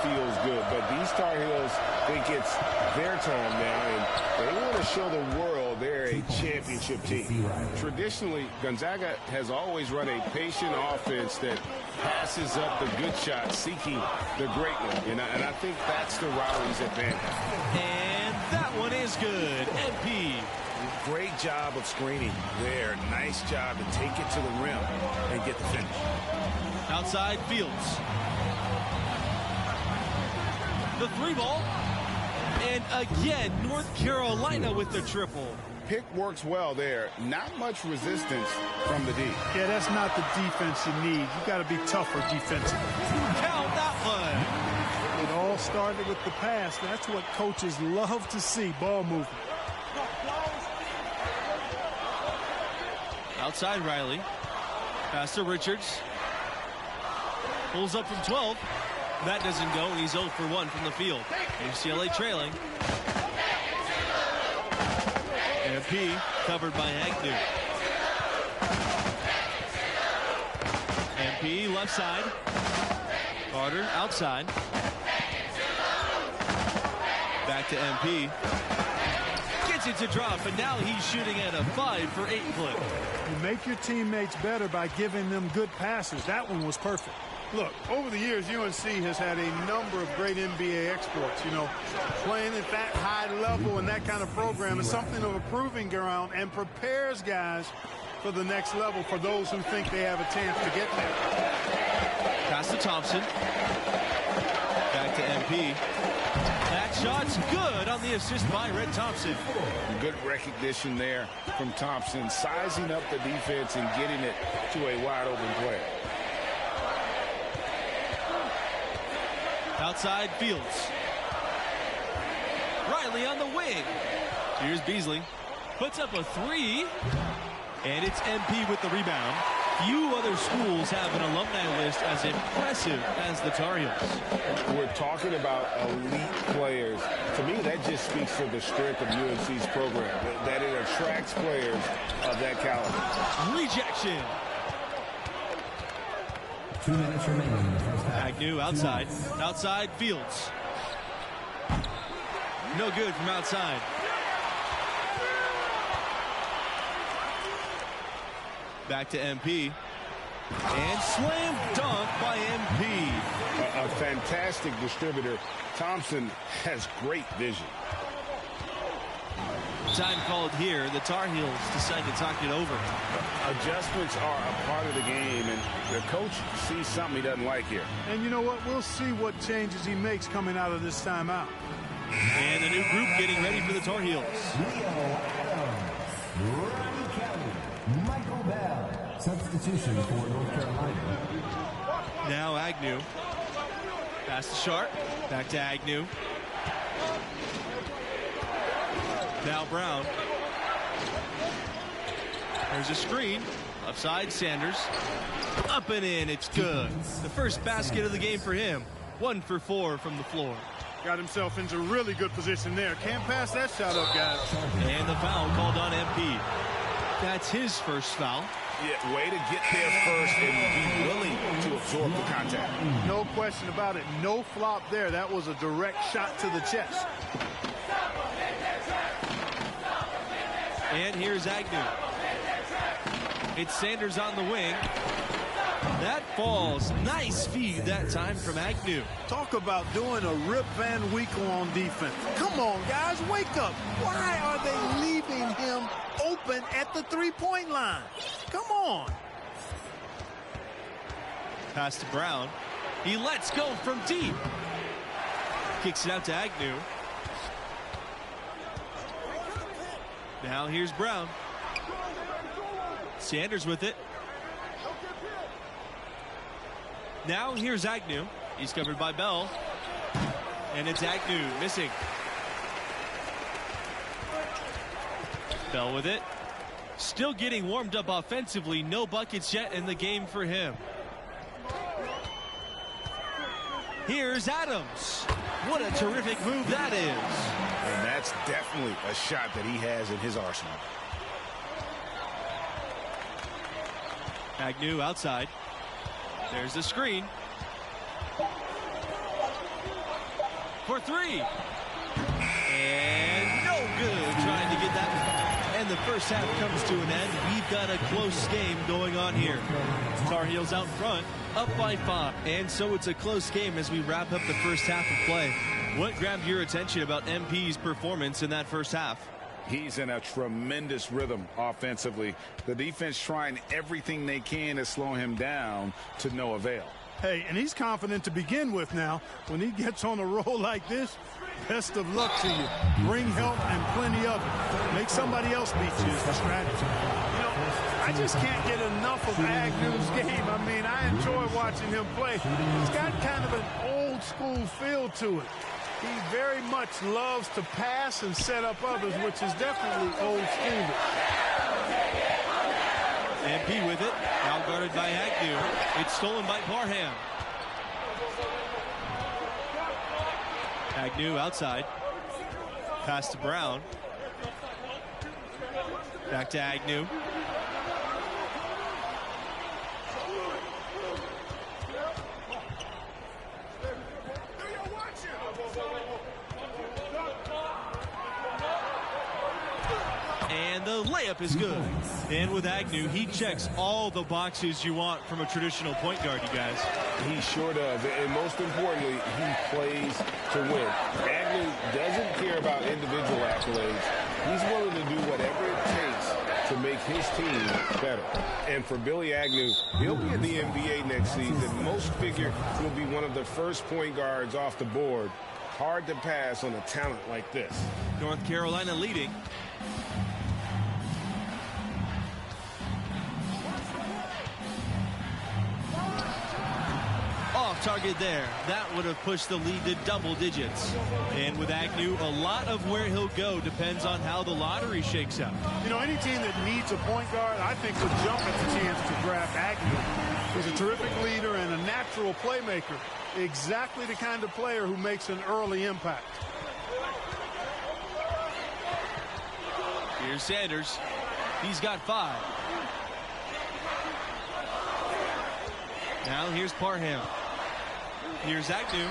feels good, but these Tar Heels think it's their time now, and they want to show the world they're a championship team. Traditionally, Gonzaga has always run a patient offense that passes up the good shots, seeking the great one, and I think that's the Riley's advantage. And that one is good. MP. Great job of screening there. Nice job to take it to the rim and get the finish. Outside Fields. The three ball. And again, North Carolina with the triple. Pick works well there. Not much resistance from the D. Yeah, that's not the defense you need. You got to be tougher defensively. Count that one. It all started with the pass. That's what coaches love to see, ball movement. Outside Riley. Pass to Richards. Pulls up from 12. That doesn't go, and he's 0 for 1 from the field. UCLA trailing. MP covered by Agnew. MP left side. Carter outside. Back to MP. Gets it to drop, and now he's shooting at a 5 for 8 clip. You make your teammates better by giving them good passes. That one was perfect. Look, over the years, UNC has had a number of great NBA exports. You know, playing at that high level and that kind of program is something of a proving ground and prepares guys for the next level for those who think they have a chance to get there. Pass to Thompson. Back to MP. That shot's good on the assist by Red Thompson. Good recognition there from Thompson, sizing up the defense and getting it to a wide-open player. Outside Fields. Riley on the wing. Here's Beasley. Puts up a 3. And it's MP with the rebound. Few other schools have an alumni list as impressive as the Tar Heels. We're talking about elite players. To me, that just speaks to the strength of UNC's program, that it attracts players of that caliber. Rejection. 2 minutes remaining in the first half. Agnew outside. Outside Fields. No good from outside. Back to MP. And slam dunk by MP. A fantastic distributor. Thompson has great vision. Time called here. The Tar Heels decide to talk it over. Adjustments are a part of the game, and the coach sees something he doesn't like here. And you know what? We'll see what changes he makes coming out of this timeout. And the new group getting ready for the Tar Heels. Michael Bell, substitution for North Carolina. Now Agnew. Pass to Sharp. Back to Agnew. Now Brown. There's a screen. Left side, Sanders. Up and in. It's good. The first basket of the game for him. 1 for 4 from the floor. Got himself into really good position there. Can't pass that shot up, guys. And the foul called on MP. That's his first foul. Yeah, way to get there first and be willing to absorb the contact. No question about it. No flop there. That was a direct shot to the chest. And here's Agnew. It's Sanders on the wing. That falls. Nice feed that time from Agnew. Talk about doing a Rip Van Winkle on defense. Come on, guys, wake up. Why are they leaving him open at the three-point line? Come on. Pass to Brown. He lets go from deep. Kicks it out to Agnew. Now here's Brown. Sanders with it. Now here's Agnew. He's covered by Bell. And it's Agnew missing. Bell with it. Still getting warmed up offensively. No buckets yet in the game for him. Here's Adams. What a terrific move that is. And that's definitely a shot that he has in his arsenal. Agnew outside. There's the screen. For three. And no good trying to get that. And the first half comes to an end. We've got a close game going on here. Tar Heels out front, up by 5. And so it's a close game as we wrap up the first half of play. What grabbed your attention about MP's performance in that first half? He's in a tremendous rhythm offensively. The defense trying everything they can to slow him down to no avail. Hey, and he's confident to begin with now. When he gets on a roll like this, best of luck to you. Bring help and plenty of it. Make somebody else beat you is the strategy. You know, I just can't get enough of Agnew's game. I mean, I enjoy watching him play. He's got kind of an old school feel to it. He very much loves to pass and set up others, which is definitely old school. MP with it, now guarded by Agnew. It's stolen by Parham. Agnew outside. Pass to Brown. Back to Agnew. And the layup is good. And with Agnew, he checks all the boxes you want from a traditional point guard, you guys. He sure does. And most importantly, he plays to win. Agnew doesn't care about individual accolades. He's willing to do whatever it takes to make his team better. And for Billy Agnew, he'll be in the NBA next season. Most figure he'll be one of the first point guards off the board. Hard to pass on a talent like this. North Carolina leading. Off target there. That would have pushed the lead to double digits. And with Agnew, a lot of where he'll go depends on how the lottery shakes out. You know, any team that needs a point guard, I think would jump at the chance to draft Agnew. He's a terrific leader and a natural playmaker. Exactly the kind of player who makes an early impact. Here's Sanders. He's got 5. Now here's Parham. Here's Agnew.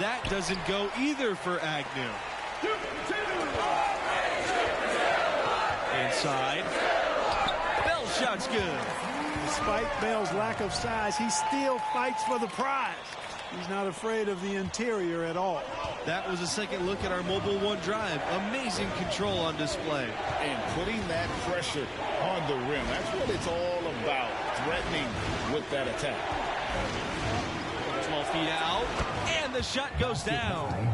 That doesn't go either for Agnew. Inside. Bell shot's good. Despite Bell's lack of size, he still fights for the prize. He's not afraid of the interior at all. That was a second look at our Mobile One drive. Amazing control on display. And putting that pressure on the rim. That's what it's all about. Threatening with that attack. 12 feet out. And the shot goes down.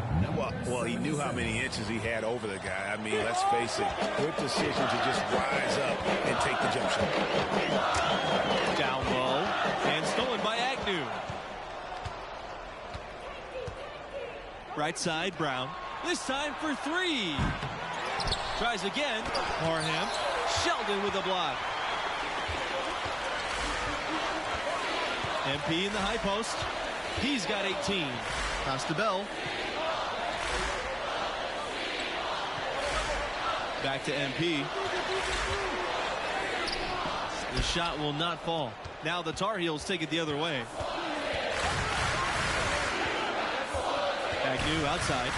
Well, he knew how many inches he had over the guy. I mean, let's face it. Good decision to just rise up and take the jump shot. Down low. And stolen by Agnew. Right side, Brown. This time for 3. Tries again. Parham. Sheldon with a block. MP in the high post. He's got 18. Pass to Bell. Back to MP. The shot will not fall. Now the Tar Heels take it the other way. Agnew outside.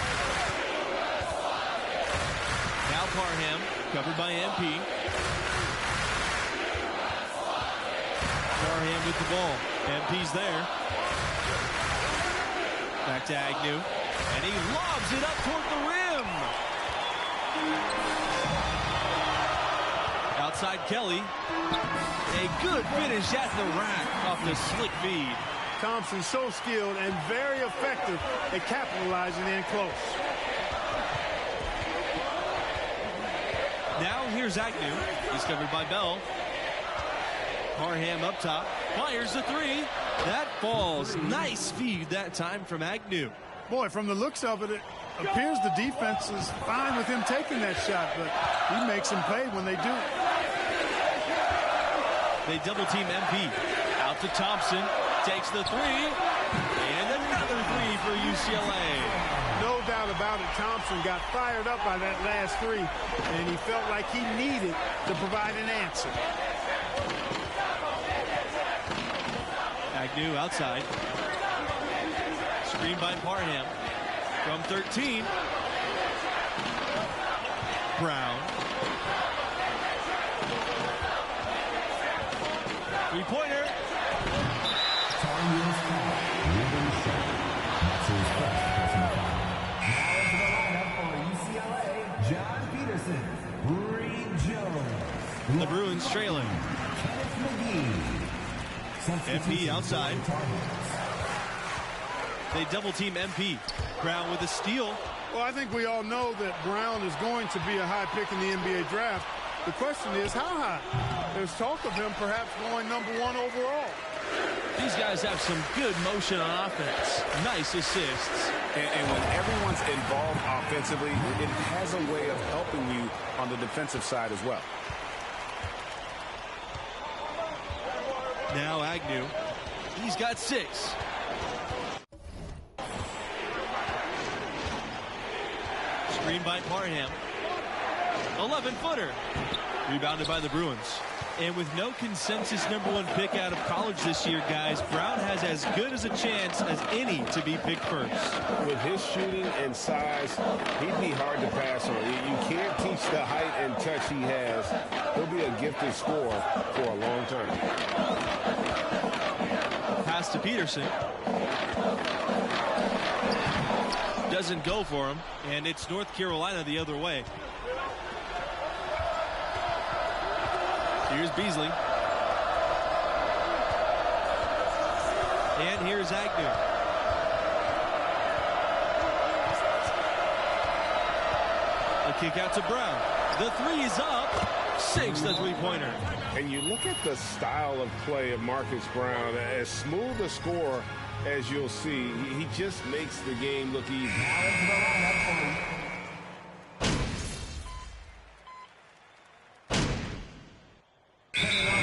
Now Parham, covered by MP. Parham with the ball. MP's there. Back to Agnew. And he lobs it up toward the rim. Outside Kelly. A good finish at the rack off the slick feed. Thompson's so skilled and very effective at capitalizing in close. Now here's Agnew. He's covered by Bell. Parham up top. Fires the three. That falls. Nice feed that time from Agnew. Boy, from the looks of it, it appears the defense is fine with him taking that shot, but he makes them pay when they do. They double team MP. Out to Thompson. Takes the three. And another three for UCLA. No doubt about it, Thompson got fired up by that last three, and he felt like he needed to provide an answer. Agnew outside. Screen by Parham. From 13. Brown. Three-pointer. John Peterson, Reed Jones. The Bruins trailing. MP outside. They double team MP. Brown with a steal. Well, I think we all know that Brown is going to be a high pick in the NBA draft. The question is, how high? There's talk of him perhaps going #1 overall. These guys have some good motion on offense. Nice assists. And when everyone's involved offensively, it has a way of helping you on the defensive side as well. Now Agnew. He's got 6. Screen by Parham. 11-footer. Rebounded by the Bruins. And with no consensus #1 pick out of college this year, guys, Brown has as good as a chance as any to be picked first. With his shooting and size, he'd be hard to pass on. You can't teach the height and touch he has. He'll be a gifted scorer for a long time. Pass to Peterson. Doesn't go for him, and it's North Carolina the other way. Here's Beasley. And here's Agnew. A kick out to Brown. The three is up. 6, the three-pointer. And you look at the style of play of Marcus Brown, as smooth a scorer as you'll see. He just makes the game look easy.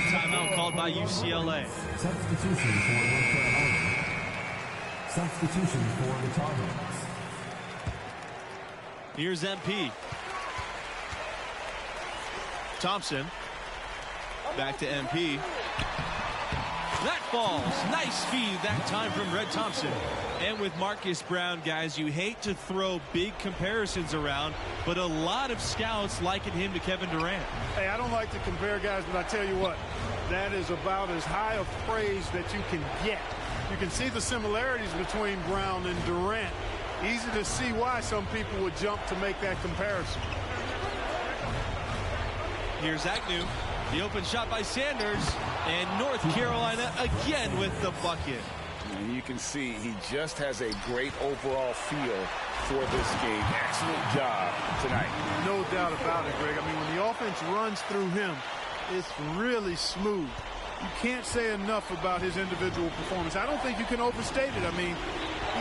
Timeout called by UCLA. Substitution for North Carolina. Substitution for the Tar Heels. Here's MP. Thompson. Back to MP. That falls. Nice feed that time from Red Thompson. And with Marcus Brown, guys, you hate to throw big comparisons around, but a lot of scouts liken him to Kevin Durant. Hey, I don't like to compare guys, but I tell you what, that is about as high of praise that you can get. You can see the similarities between Brown and Durant. Easy to see why some people would jump to make that comparison. Here's Agnew. The open shot by Sanders. And North Carolina again with the bucket. And you can see he just has a great overall feel for this game. Excellent job tonight. No doubt about it, Greg. I mean, when the offense runs through him, it's really smooth. You can't say enough about his individual performance. I don't think you can overstate it. I mean,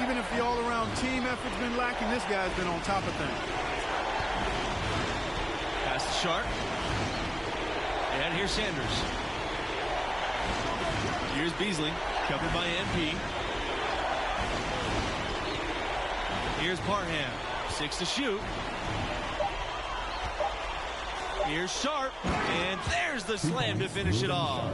even if the all-around team effort's been lacking, this guy's been on top of things. Pass to Sharp. And here's Sanders. Here's Beasley, covered by MP. Here's Parham, 6 to shoot. Here's Sharp, and there's the slam to finish it off.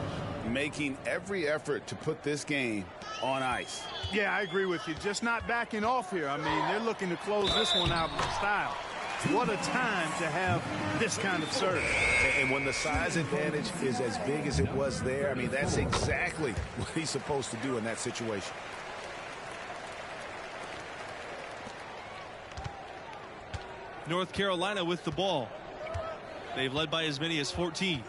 Making every effort to put this game on ice. Yeah, I agree with you. Just not backing off here. I mean, they're looking to close this one out in style. what a time to have this kind of serve. And when the size advantage is as big as it was there, I mean, that's exactly what he's supposed to do in that situation. North Carolina with the ball. They've led by as many as 14.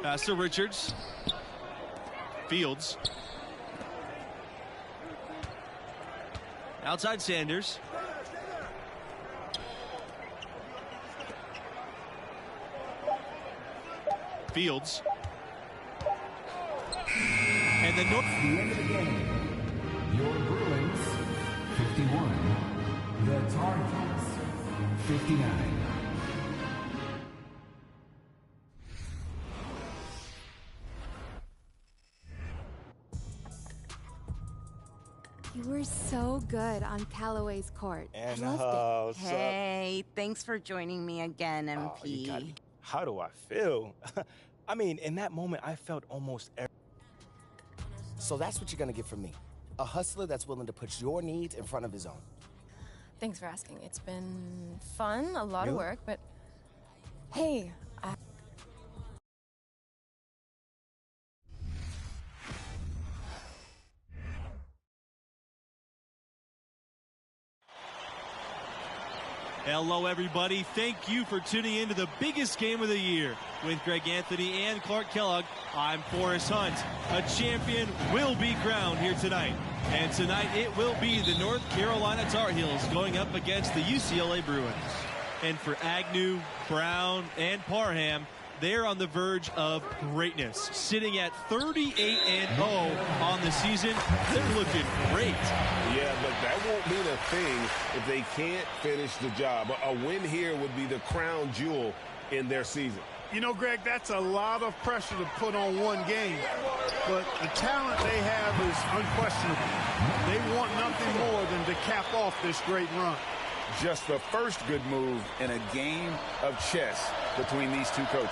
Pass to Richards. Fields. Outside Sanders. Fields. And the North. The end of the game. Your Bruins, 51. The Tar Heels, 59. You were so good on Callaway's court. And I loved it. Hey, thanks for joining me again, MP. How do I feel? I mean, in that moment, I felt almost every. So that's what you're going to get from me. A hustler that's willing to put your needs in front of his own. Thanks for asking. It's been fun, a lot of work, but hey, Hello, everybody. Thank you for tuning in to the biggest game of the year. With Greg Anthony and Clark Kellogg, I'm Forrest Hunt. A champion will be crowned here tonight. And tonight it will be the North Carolina Tar Heels going up against the UCLA Bruins. And for Agnew, Brown, and Parham, they're on the verge of greatness. Sitting at 38-0 on the season, they're looking great. Yeah, but that won't mean a thing if they can't finish the job. A win here would be the crown jewel in their season. You know, Greg, that's a lot of pressure to put on one game. But the talent they have is unquestionable. They want nothing more than to cap off this great run. Just the first good move in a game of chess between these two coaches.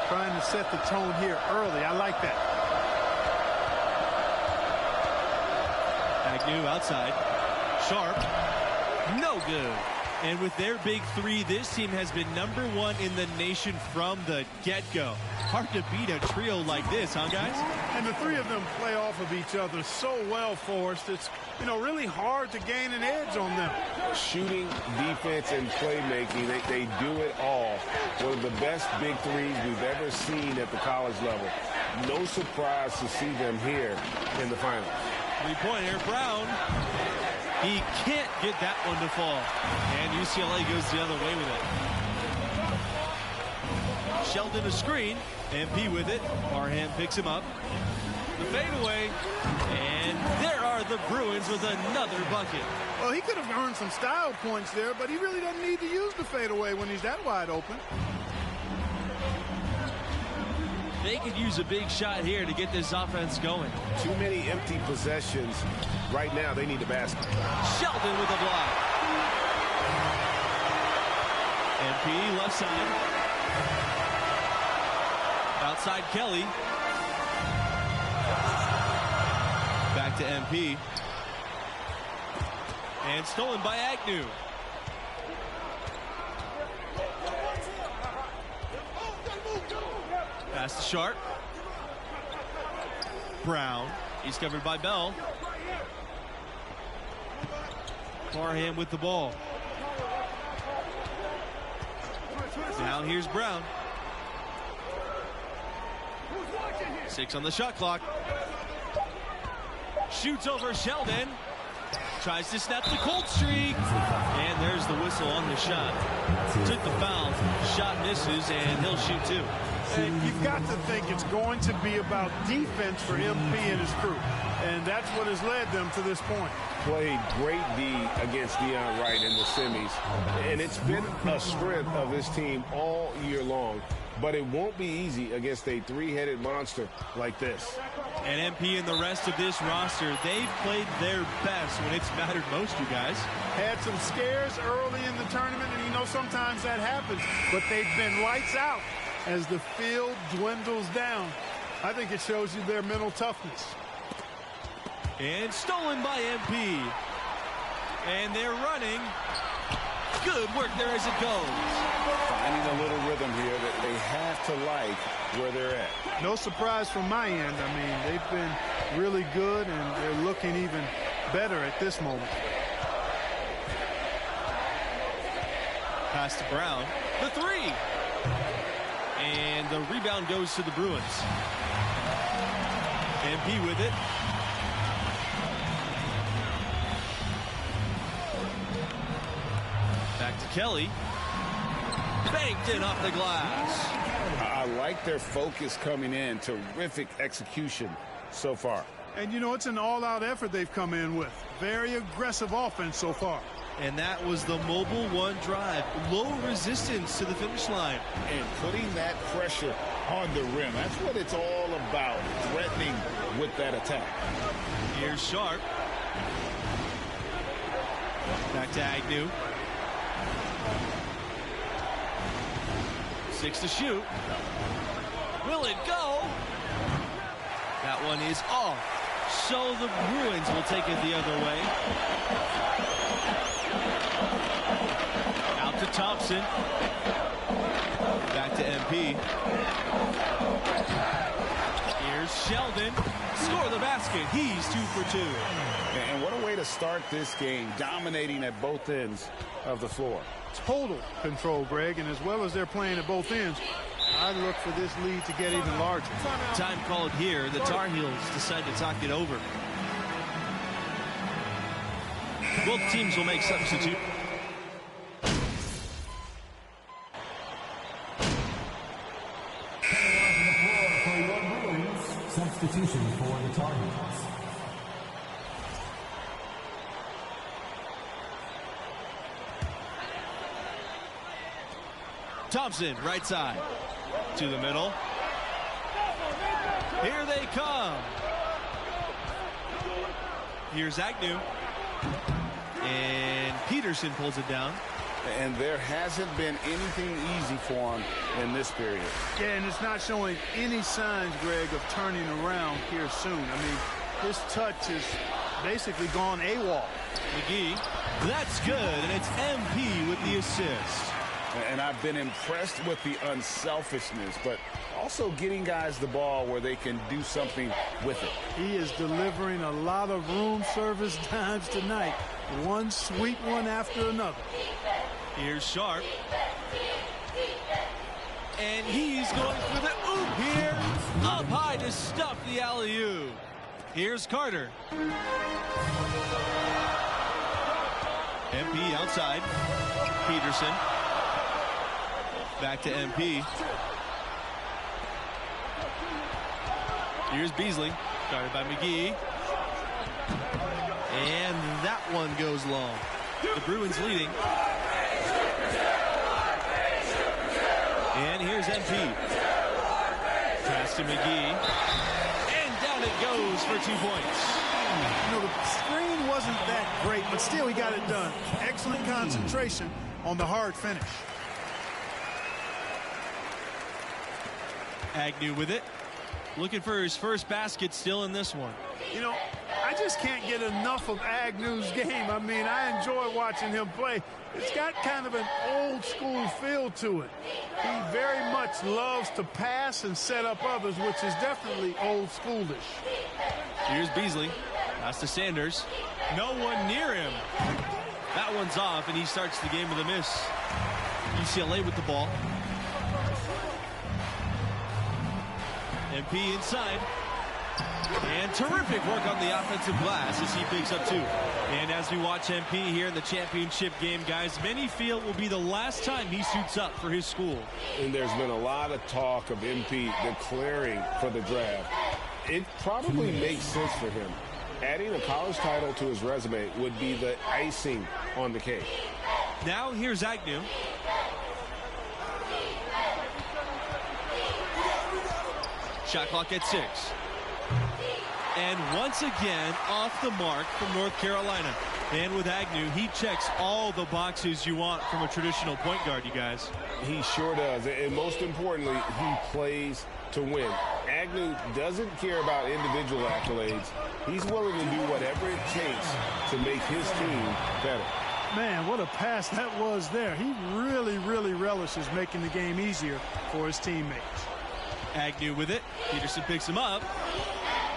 Trying to set the tone here early. I like that. Agnew outside. Sharp. No good. And with their big three, this team has been #1 in the nation from the get-go. Hard to beat a trio like this, huh, guys? And the three of them play off of each other so well, Forrest. It's, you know, really hard to gain an edge on them. Shooting, defense, and playmaking, they do it all. One of the best big threes we've ever seen at the college level. No surprise to see them here in the finals. Three-pointer, Brown. He can't get that one to fall. And UCLA goes the other way with it. Sheldon a screen. MP with it. Parham picks him up. The fadeaway. And there are the Bruins with another bucket. Well, he could have earned some style points there, but he really doesn't need to use the fadeaway when he's that wide open. They could use a big shot here to get this offense going. Too many empty possessions. Right now, they need a basket. Sheldon with a block. MP left side. Outside Kelly. Back to MP. And stolen by Agnew. Pass to Sharp. Brown. He's covered by Bell. Parham with the ball. Now here's Brown. 6 on the shot clock. Shoots over Sheldon. Tries to snap the cold streak. And there's the whistle on the shot. Took the foul. Shot misses, and he'll shoot two. And you've got to think it's going to be about defense for MP and his crew. And that's what has led them to this point. Played great D against Deion Wright in the semis. And it's been a strength of this team all year long. But it won't be easy against a three-headed monster like this. And MP and the rest of this roster, they've played their best when it's mattered most, you guys. Had some scares early in the tournament, and you know sometimes that happens. But they've been lights out as the field dwindles down. I think it shows you their mental toughness. And stolen by MP. And they're running Good work there as it goes. Finding a little rhythm here that they have to like where they're at. No surprise from my end. I mean, they've been really good, and they're looking even better at this moment. Pass to Brown. The three. And the rebound goes to the Bruins. MP with it. Back to Kelly. Banked in off the glass. I like their focus coming in. Terrific execution so far. And, you know, it's an all-out effort they've come in with. Very aggressive offense so far. And that was the mobile one drive. Low resistance to the finish line. And putting that pressure on the rim. That's what it's all about, threatening with that attack. Here's Sharp. Back to Agnew. 6 to shoot. Will it go? That one is off. So the Bruins will take it the other way. Out to Thompson. Back to MP. Here's Sheldon. Score the basket. He's 2 for 2. And what a way to start this game, dominating at both ends of the floor. Total control, Greg, and as well as they're playing at both ends, I look for this lead to get even larger. Time called here. The Tar Heels decide to talk it over. Both teams will make substitute. Substitution for the Tar Heels. Thompson, right side. To the middle. Here they come. Here's Agnew. And Peterson pulls it down. And there hasn't been anything easy for him in this period. Yeah, and it's not showing any signs, Greg, of turning around here soon. I mean, his touch is basically gone AWOL. McGee, that's good, and it's MP with the assist. And I've been impressed with the unselfishness, but also getting guys the ball where they can do something with it. He is delivering a lot of room service times tonight. One sweet one after another. Here's Sharp. And he's going for the oop here. Up high to stuff the alley-oop. Here's Carter. MP outside. Peterson. Back to MP. Here's Beasley. Guarded by McGee. And that one goes long. The Bruins leading. And here's MP. Pass to McGee. And down it goes for 2 points. You know, the screen wasn't that great, but still he got it done. Excellent concentration on the hard finish. Agnew with it. Looking for his first basket still in this one. You know, I just can't get enough of Agnew's game. I mean, I enjoy watching him play. It's got kind of an old school feel to it. He very much loves to pass and set up others, which is definitely old schoolish. Here's Beasley. Pass to Sanders. No one near him. That one's off, and he starts the game with a miss. UCLA with the ball. MP inside. And terrific work on the offensive glass as he picks up 2. And as we watch MP here in the championship game, guys, many feel it will be the last time he suits up for his school. And there's been a lot of talk of MP declaring for the draft. It probably makes sense for him. Adding a college title to his resume would be the icing on the cake. Now here's Agnew. Shot clock at 6. And once again, off the mark from North Carolina. And with Agnew, he checks all the boxes you want from a traditional point guard, you guys. He sure does. And most importantly, he plays to win. Agnew doesn't care about individual accolades. He's willing to do whatever it takes to make his team better. Man, what a pass that was there. He really, really relishes making the game easier for his teammates. Agnew with it. Peterson picks him up.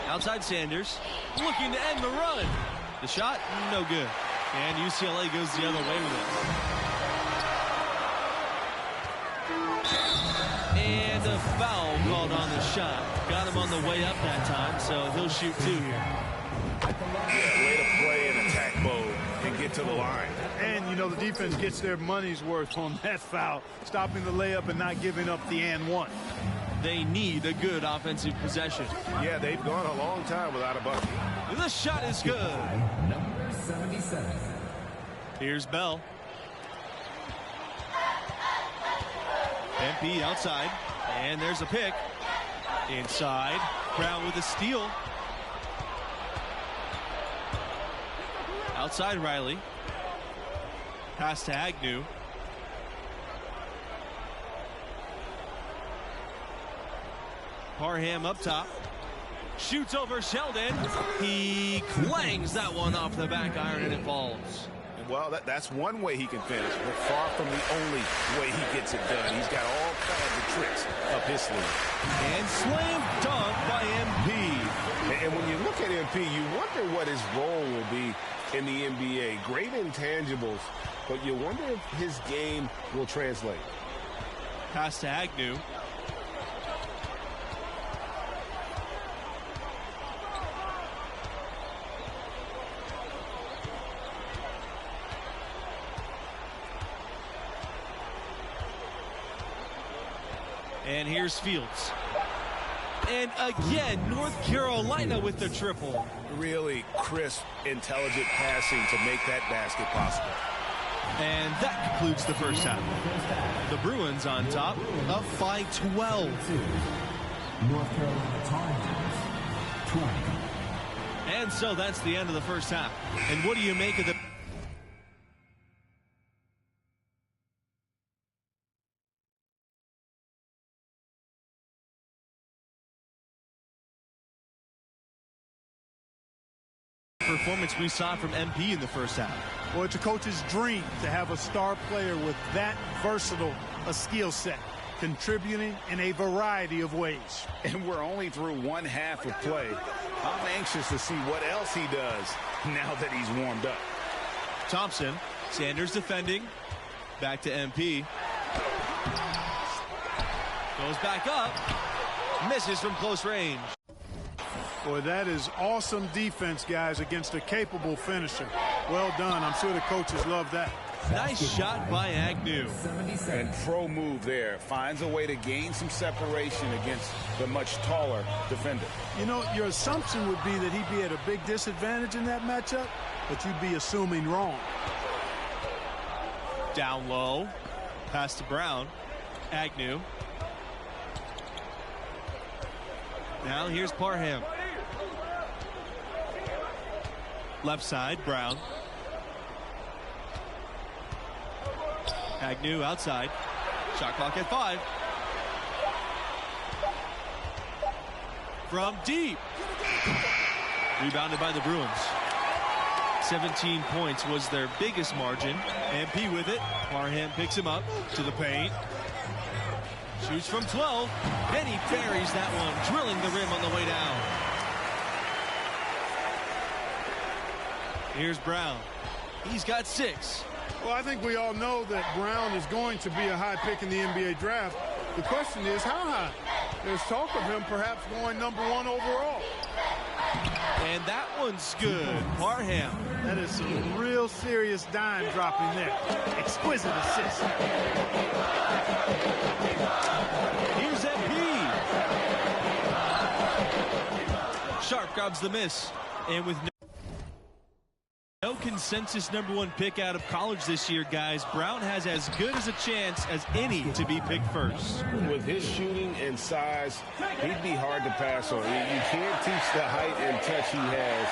Outside Sanders. Looking to end the run. The shot, no good. And UCLA goes the other way with it. And a foul called on the shot. Got him on the way up that time, so he'll shoot 2 here. Yeah, way to play in attack mode and get to the line. And, you know, the defense gets their money's worth on that foul, stopping the layup and not giving up the and one. They need a good offensive possession. Yeah, they've gone a long time without a bucket. The shot is good. Number 77. Here's Bell. MP outside. And there's a pick. Inside. Brown with a steal. Outside Riley. Pass to Agnew. Parham up top. Shoots over Sheldon. He clangs that one off the back iron and it falls. Well, that's one way he can finish, but far from the only way he gets it done. He's got all kinds of tricks up his sleeve. And slam dunk by MP. And when you look at MP, you wonder what his role will be in the NBA. Great intangibles, but you wonder if his game will translate. Pass to Agnew. And here's Fields. And again, North Carolina with the triple. Really crisp, intelligent passing to make that basket possible. And that concludes the first half. The Bruins on top, up by 12. North Carolina Tar Heels, 20. And so that's the end of the first half. And what do you make of the performance we saw from MP in the first half? Well, it's a coach's dream to have a star player with that versatile a skill set, contributing in a variety of ways. And we're only through one half of play. I'm anxious to see what else he does now that he's warmed up. Thompson, Sanders defending, back to MP. Goes back up, misses from close range. Boy, that is awesome defense, guys, against a capable finisher. Well done. I'm sure the coaches love that. Nice shot by Agnew. And pro move there. Finds a way to gain some separation against the much taller defender. You know, your assumption would be that he'd be at a big disadvantage in that matchup, but you'd be assuming wrong. Down low. Pass to Brown. Agnew. Now here's Parham. Left side, Brown. Agnew outside. Shot clock at 5. From deep. Rebounded by the Bruins. 17 points was their biggest margin. MP with it. Parham picks him up to the paint. Shoots from 12. And he buries that one, drilling the rim on the way down. Here's Brown. He's got 6. Well, I think we all know that Brown is going to be a high pick in the NBA draft. The question is, how high? There's talk of him perhaps going #1 overall. And that one's good. Parham. That is some real serious dime dropping there. Exquisite assist. Here's MP. Sharp grabs the miss. And with no consensus #1 pick out of college this year, guys, Brown has as good as a chance as any to be picked first. With his shooting and size, he'd be hard to pass on. You can't teach the height and touch he has.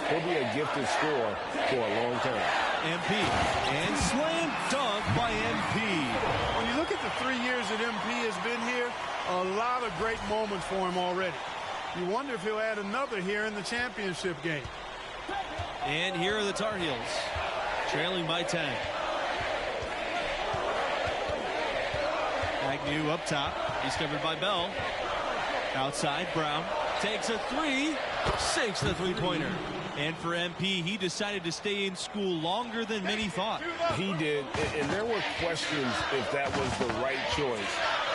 He'll be a gifted scorer for a long time. MP. And slam dunk by MP. When you look at the 3 years that MP has been here, a lot of great moments for him already. You wonder if he'll add another here in the championship game. And here are the Tar Heels. trailing by 10. Agnew up top. He's covered by Bell. Outside, Brown takes a three, sinks the three-pointer. And for MP, he decided to stay in school longer than many thought. He did, and there were questions if that was the right choice.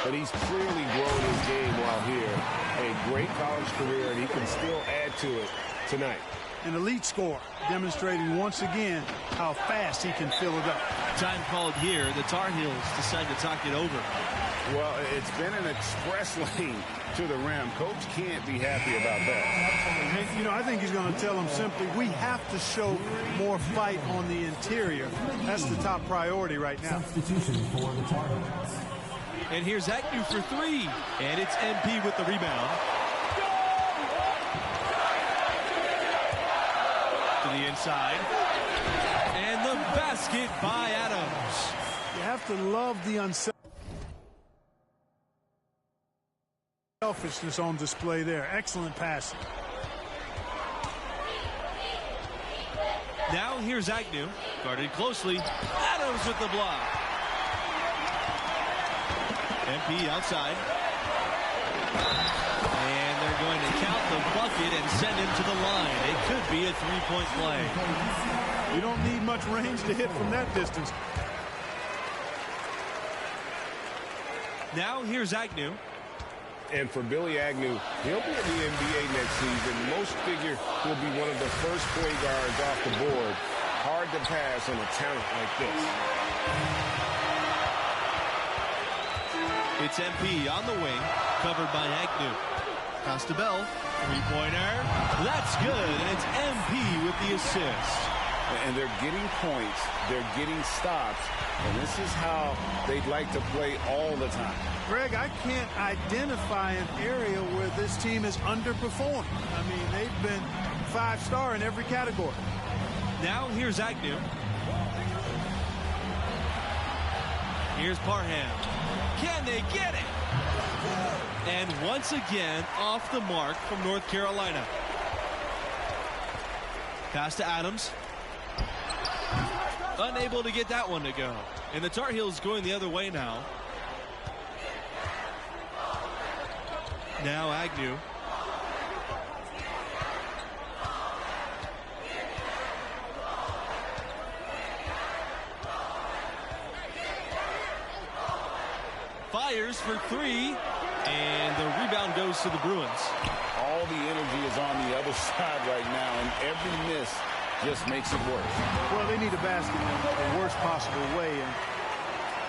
But he's clearly grown his game while here. A great college career, and he can still add to it tonight. An elite scorer, demonstrating once again how fast he can fill it up. Time called here. The Tar Heels decide to talk it over. Well, it's been an express lane to the rim. Coach can't be happy about that. And, you know, I think he's going to tell them simply, we have to show more fight on the interior. That's the top priority right now. Substitution for the Tar Heels. And here's Agnew for three. And it's MP with the rebound. To the inside. And the basket by Adams. You have to love the unselfishness on display there. Excellent passing. Now here's Agnew. Guarded closely. Adams with the block. MP outside. And they're going to count the bucket and send him to the line. It could be a three-point play. You don't need much range to hit from that distance. Now here's Agnew. And for Billy Agnew, he'll be in the NBA next season. Most figure he'll be one of the first point guards off the board. Hard to pass on a talent like this. It's MP on the wing, covered by Agnew. Pass to Bell, three-pointer. That's good, and it's MP with the assist. And they're getting points, they're getting stops, and this is how they'd like to play all the time. Greg, I can't identify an area where this team is underperformed. I mean, they've been 5-star in every category. Now here's Agnew. Here's Parham. Can they get it? And once again, off the mark from North Carolina. Pass to Adams. Unable to get that one to go. And the Tar Heels going the other way now. Now Agnew. Fires for three, and the rebound goes to the Bruins. All the energy is on the other side right now, and every miss just makes it worse. Well, they need a basket in the worst possible way, and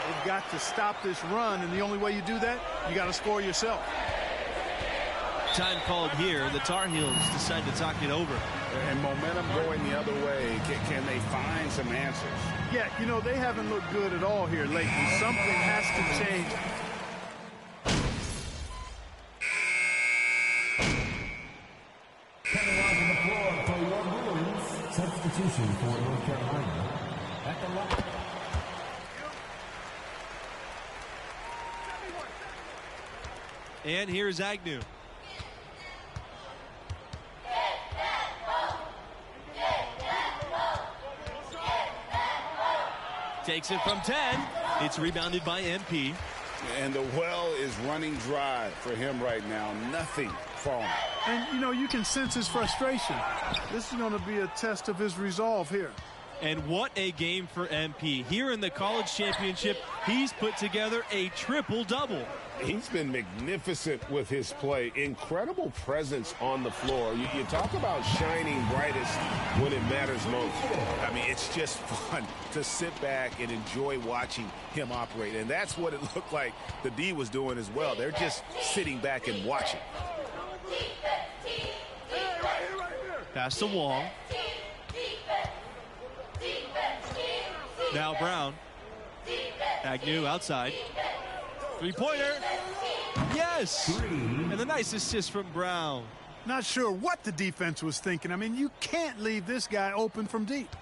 they've got to stop this run, and the only way you do that, you got to score yourself. Time called here. The Tar Heels decide to talk it over. And momentum going the other way. Can they find some answers? Yeah, you know, they haven't looked good at all here lately. Something has to change. Coming onto the floor for your Bruins. Substitution for North Carolina. At the line. And here's Agnew. Takes it from 10. It's rebounded by MP. And the well is running dry for him right now. Nothing falling. And, you know, you can sense his frustration. This is going to be a test of his resolve here. And what a game for MP. Here in the college championship, he's put together a triple-double. He's been magnificent with his play. Incredible presence on the floor. You talk about shining brightest when it matters most. I mean, it's just fun to sit back and enjoy watching him operate. And that's what it looked like the D was doing as well. They're just sitting back and watching. Pass to Wong. Now Brown. Agnew outside. Three-pointer. Yes! And a nice assist from Brown. Not sure what the defense was thinking. I mean, you can't leave this guy open from deep.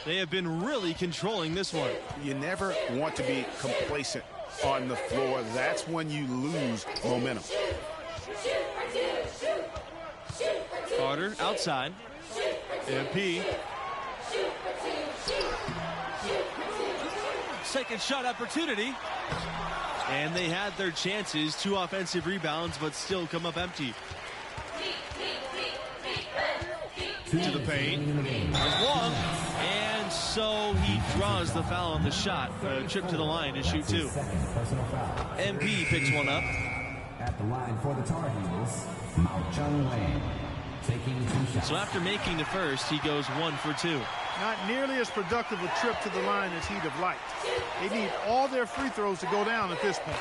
They have been really controlling this one. You never want to be complacent on the floor. That's when you lose momentum. Carter outside. MP. second shot opportunity. And they had their chances. 2 offensive rebounds, but still come up empty. To the paint. There's Wong. And so he draws the foul on the shot. Trip to the line to shoot 2. MP picks one up. At the line for the Tar Heels, Mao Chung Wang taking 2 shots. So after making the first, he goes 1 for 2. Not nearly as productive a trip to the line as he'd have liked. They need all their free throws to go down at this point.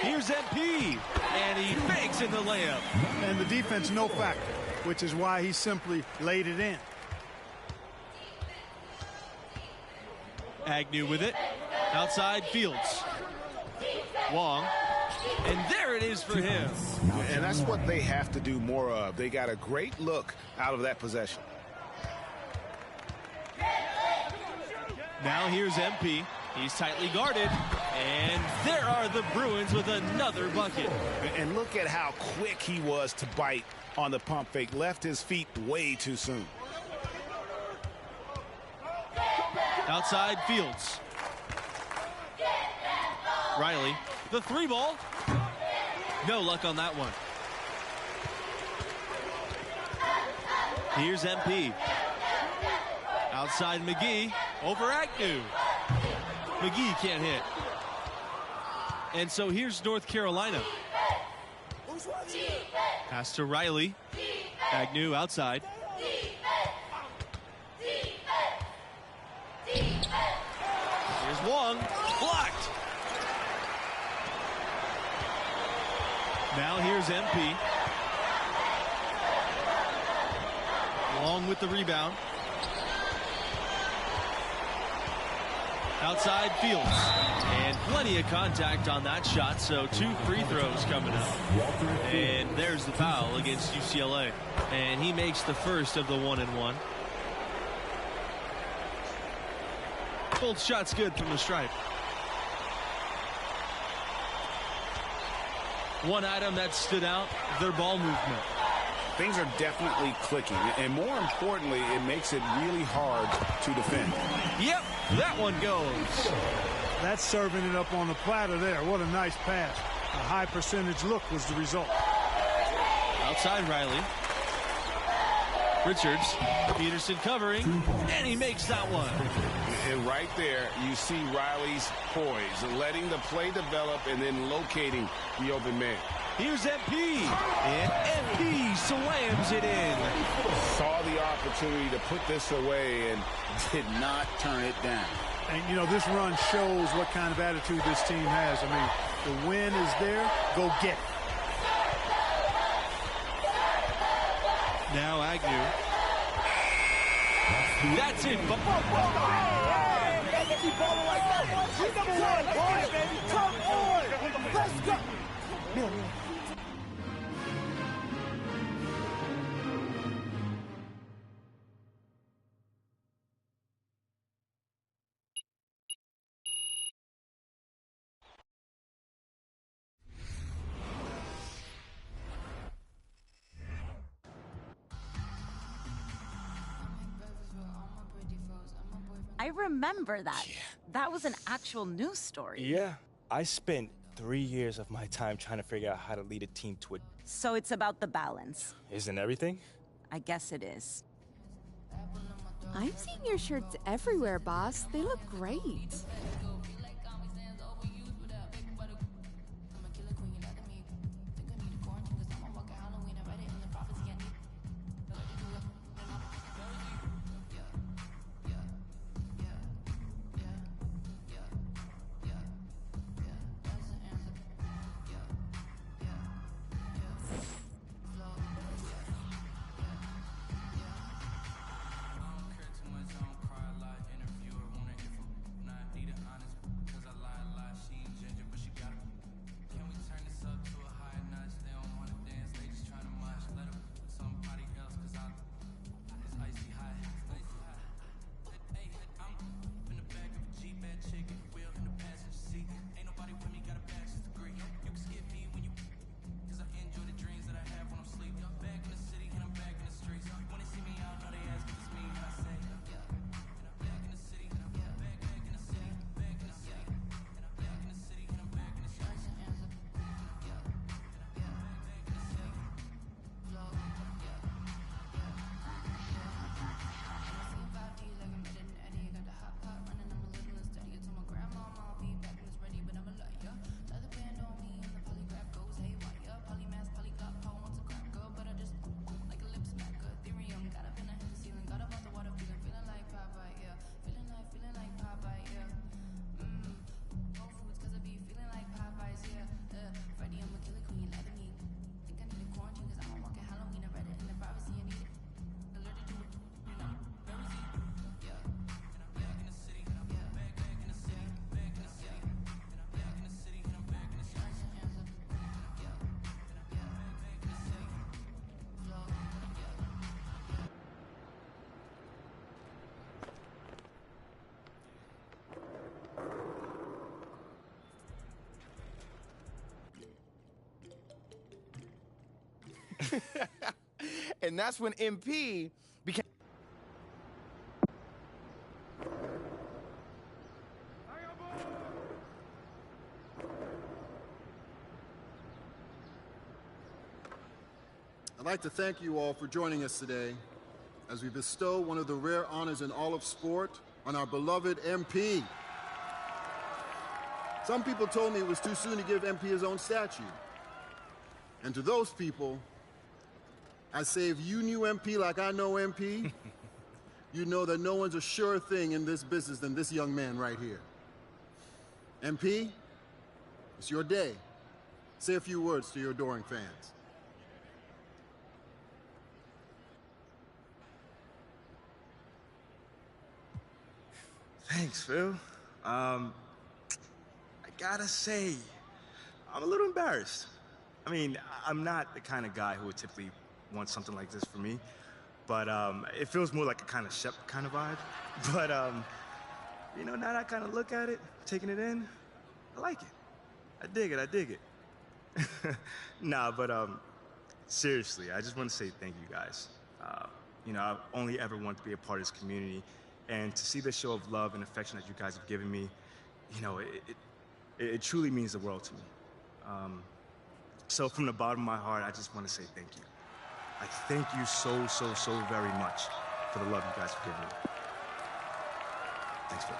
Here's MP, and he fakes in the layup. And the defense no factor, which is why he simply laid it in. Agnew with it. Outside Fields. Wong. And there it is for him. And that's what they have to do more of. They got a great look out of that possession. Now here's MP. He's tightly guarded. And there are the Bruins with another bucket. And look at how quick he was to bite on the pump fake. Left his feet way too soon. Outside Fields. Riley. The 3 ball. No luck on that one. Here's MP. Outside McGee. Over Agnew. McGee can't hit. And so here's North Carolina. Pass to Riley. Agnew outside. Here's Wong. Blocked. Now here's MP. Long with the rebound. Outside Fields. And plenty of contact on that shot, so 2 free throws coming up. And there's the foul against UCLA. And he makes the first of the 1-and-1. Both shots good from the stripe. One item that stood out, their ball movement. Things are definitely clicking, and more importantly, it makes it really hard to defend. Yep, that one goes. That's serving it up on the platter there. What a nice pass. A high percentage look was the result. Outside Riley. Richards. Peterson covering, and he makes that one. And right there, you see Riley's poise, letting the play develop and then locating the open man. Here's MP, and MP slams it in. Saw the opportunity to put this away and did not turn it down. And, you know, this run shows what kind of attitude this team has. I mean, the win is there. Go get it. Now Agnew. That's it. Let's go. I remember that. Yeah. That was an actual news story. Yeah. I spent 3 years of my time trying to figure out how to lead a team to it. So it's about the balance. Isn't everything? I guess it is. I'm seeing your shirts everywhere, boss. They look great. And that's when MP became... I'd like to thank you all for joining us today as we bestow one of the rare honors in all of sport on our beloved MP. Some people told me it was too soon to give MP his own statue. And to those people, I say if you knew MP like I know MP, you know that no one's a sure thing in this business than this young man right here. MP, it's your day. Say a few words to your adoring fans. Thanks, Phil. I gotta say, I'm a little embarrassed. I mean, I'm not the kind of guy who would typically want something like this for me, but it feels more like a kind of Shep kind of vibe. But, you know, now that I kind of look at it, taking it in, I like it. I dig it. Nah, but seriously, I just want to say thank you guys. You know, I've only ever wanted to be a part of this community, and to see the show of love and affection that you guys have given me, you know, it truly means the world to me. So from the bottom of my heart, I just want to say thank you. I thank you so very much for the love you guys have given me. Thanks, Phil.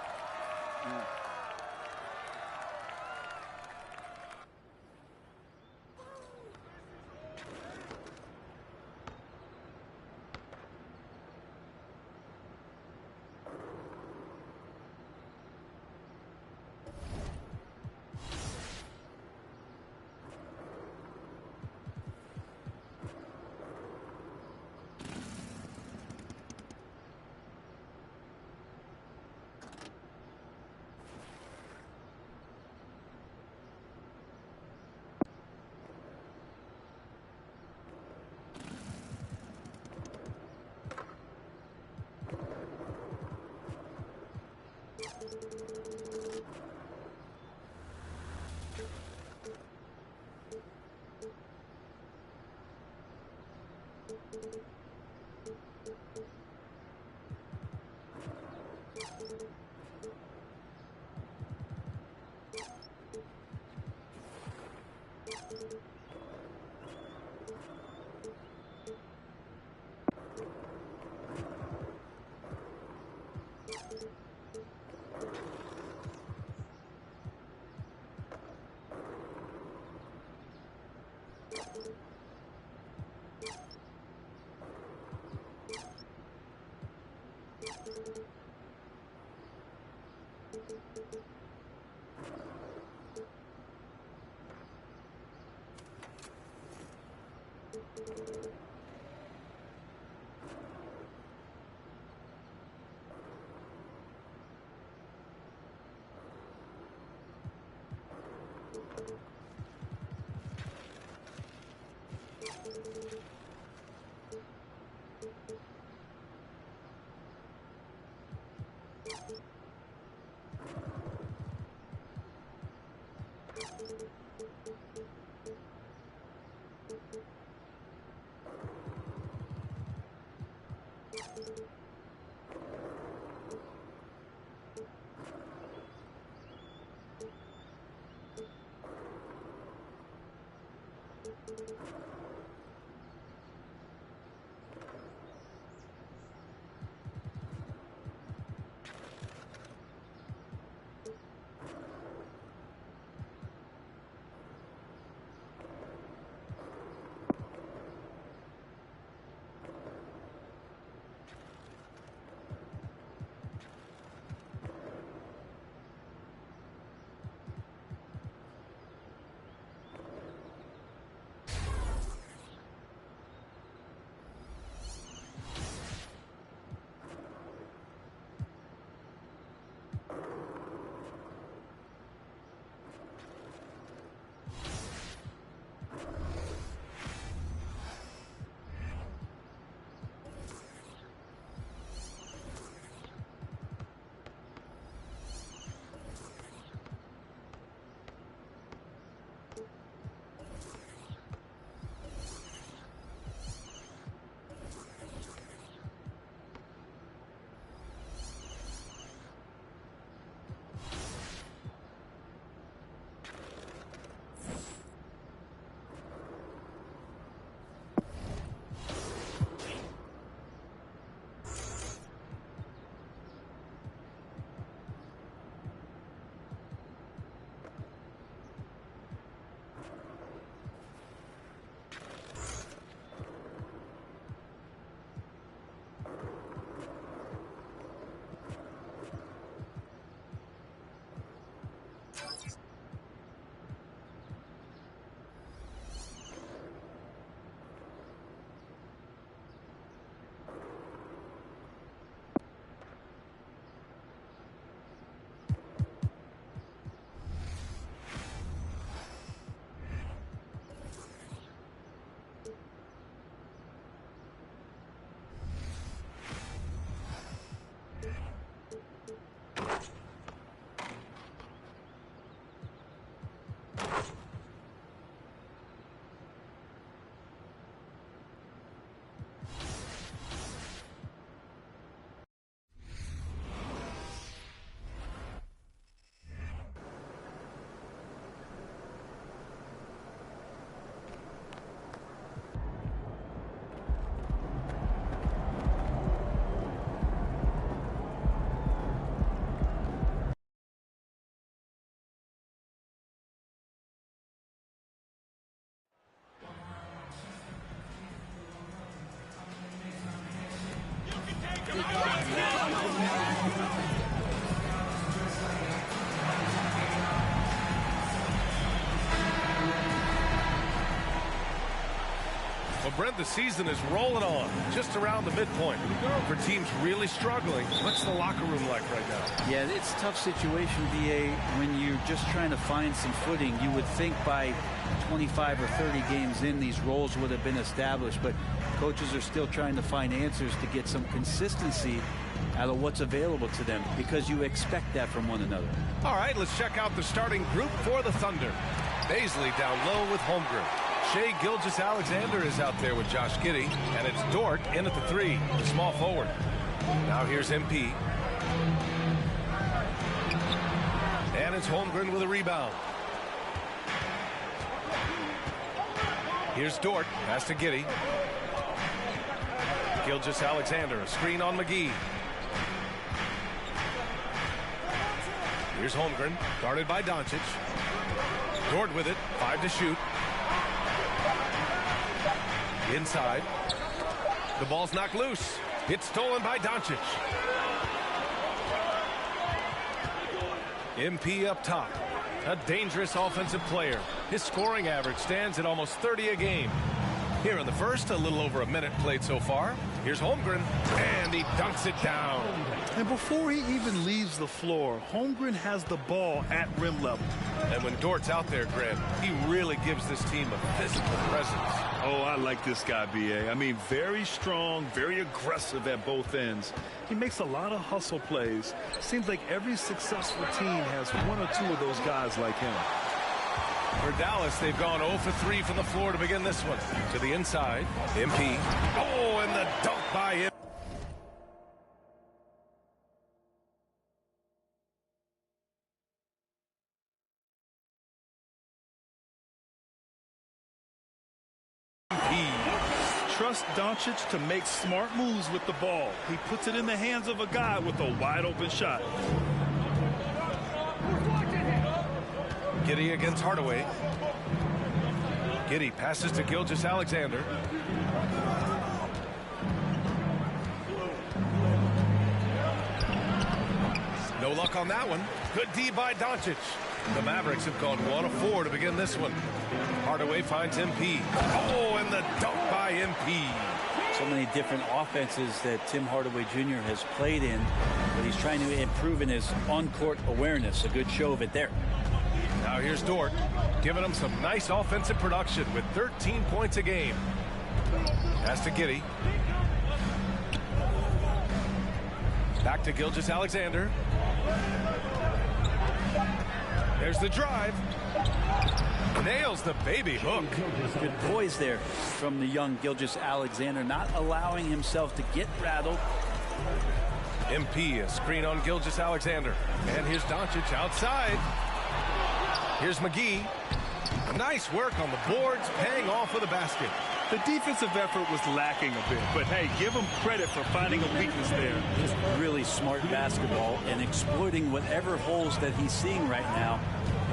Well, Brent, the season is rolling on just around the midpoint. For teams really struggling, what's the locker room like right now? Yeah, it's a tough situation, BA, when you're just trying to find some footing. You would think by 25 or 30 games in, these roles would have been established, but coaches are still trying to find answers to get some consistency out of what's available to them, because you expect that from one another. All right, let's check out the starting group for the Thunder. Baisley down low with Holmgren. Shai Gilgeous-Alexander is out there with Josh Giddey, and it's Dort in at the 3, the small forward. Now here's MP. And it's Holmgren with a rebound. Here's Dort, pass to Giddey. Gilgeous-Alexander, a screen on McGee. Here's Holmgren, guarded by Doncic. Dort with it, 5 to shoot. Inside. The ball's knocked loose. It's stolen by Doncic. MP up top. A dangerous offensive player. His scoring average stands at almost 30 a game. Here in the first, a little over a minute played so far. Here's Holmgren, and he dunks it down. And before he even leaves the floor, Holmgren has the ball at rim level. And when Dort's out there, Grant, he really gives this team a physical presence. Oh, I like this guy, B.A. I mean, very strong, very aggressive at both ends. He makes a lot of hustle plays. Seems like every successful team has one or two of those guys like him. For Dallas, they've gone 0 for 3 from the floor to begin this one. To the inside, MP. Oh, and the dunk by him. Trust Doncic to make smart moves with the ball. He puts it in the hands of a guy with a wide open shot. Giddey against Hardaway. Giddey passes to Gilgeous-Alexander. No luck on that one. Good D by Doncic. The Mavericks have gone 1 of 4 to begin this one. Hardaway finds MP. Oh, and the dunk by MP. So many different offenses that Tim Hardaway Jr. has played in, but he's trying to improve in his on-court awareness. A good show of it there. Now here's Dort, giving him some nice offensive production with 13 points a game. Pass to Giddey. Back to Gilgeous-Alexander. There's the drive. Nails the baby hook. Good poise there from the young Gilgeous-Alexander, not allowing himself to get rattled. MP, a screen on Gilgeous-Alexander. And here's Doncic outside. Here's McGee. Nice work on the boards, paying off with a basket. The defensive effort was lacking a bit, but hey, give him credit for finding a weakness there. Just really smart basketball and exploiting whatever holes that he's seeing right now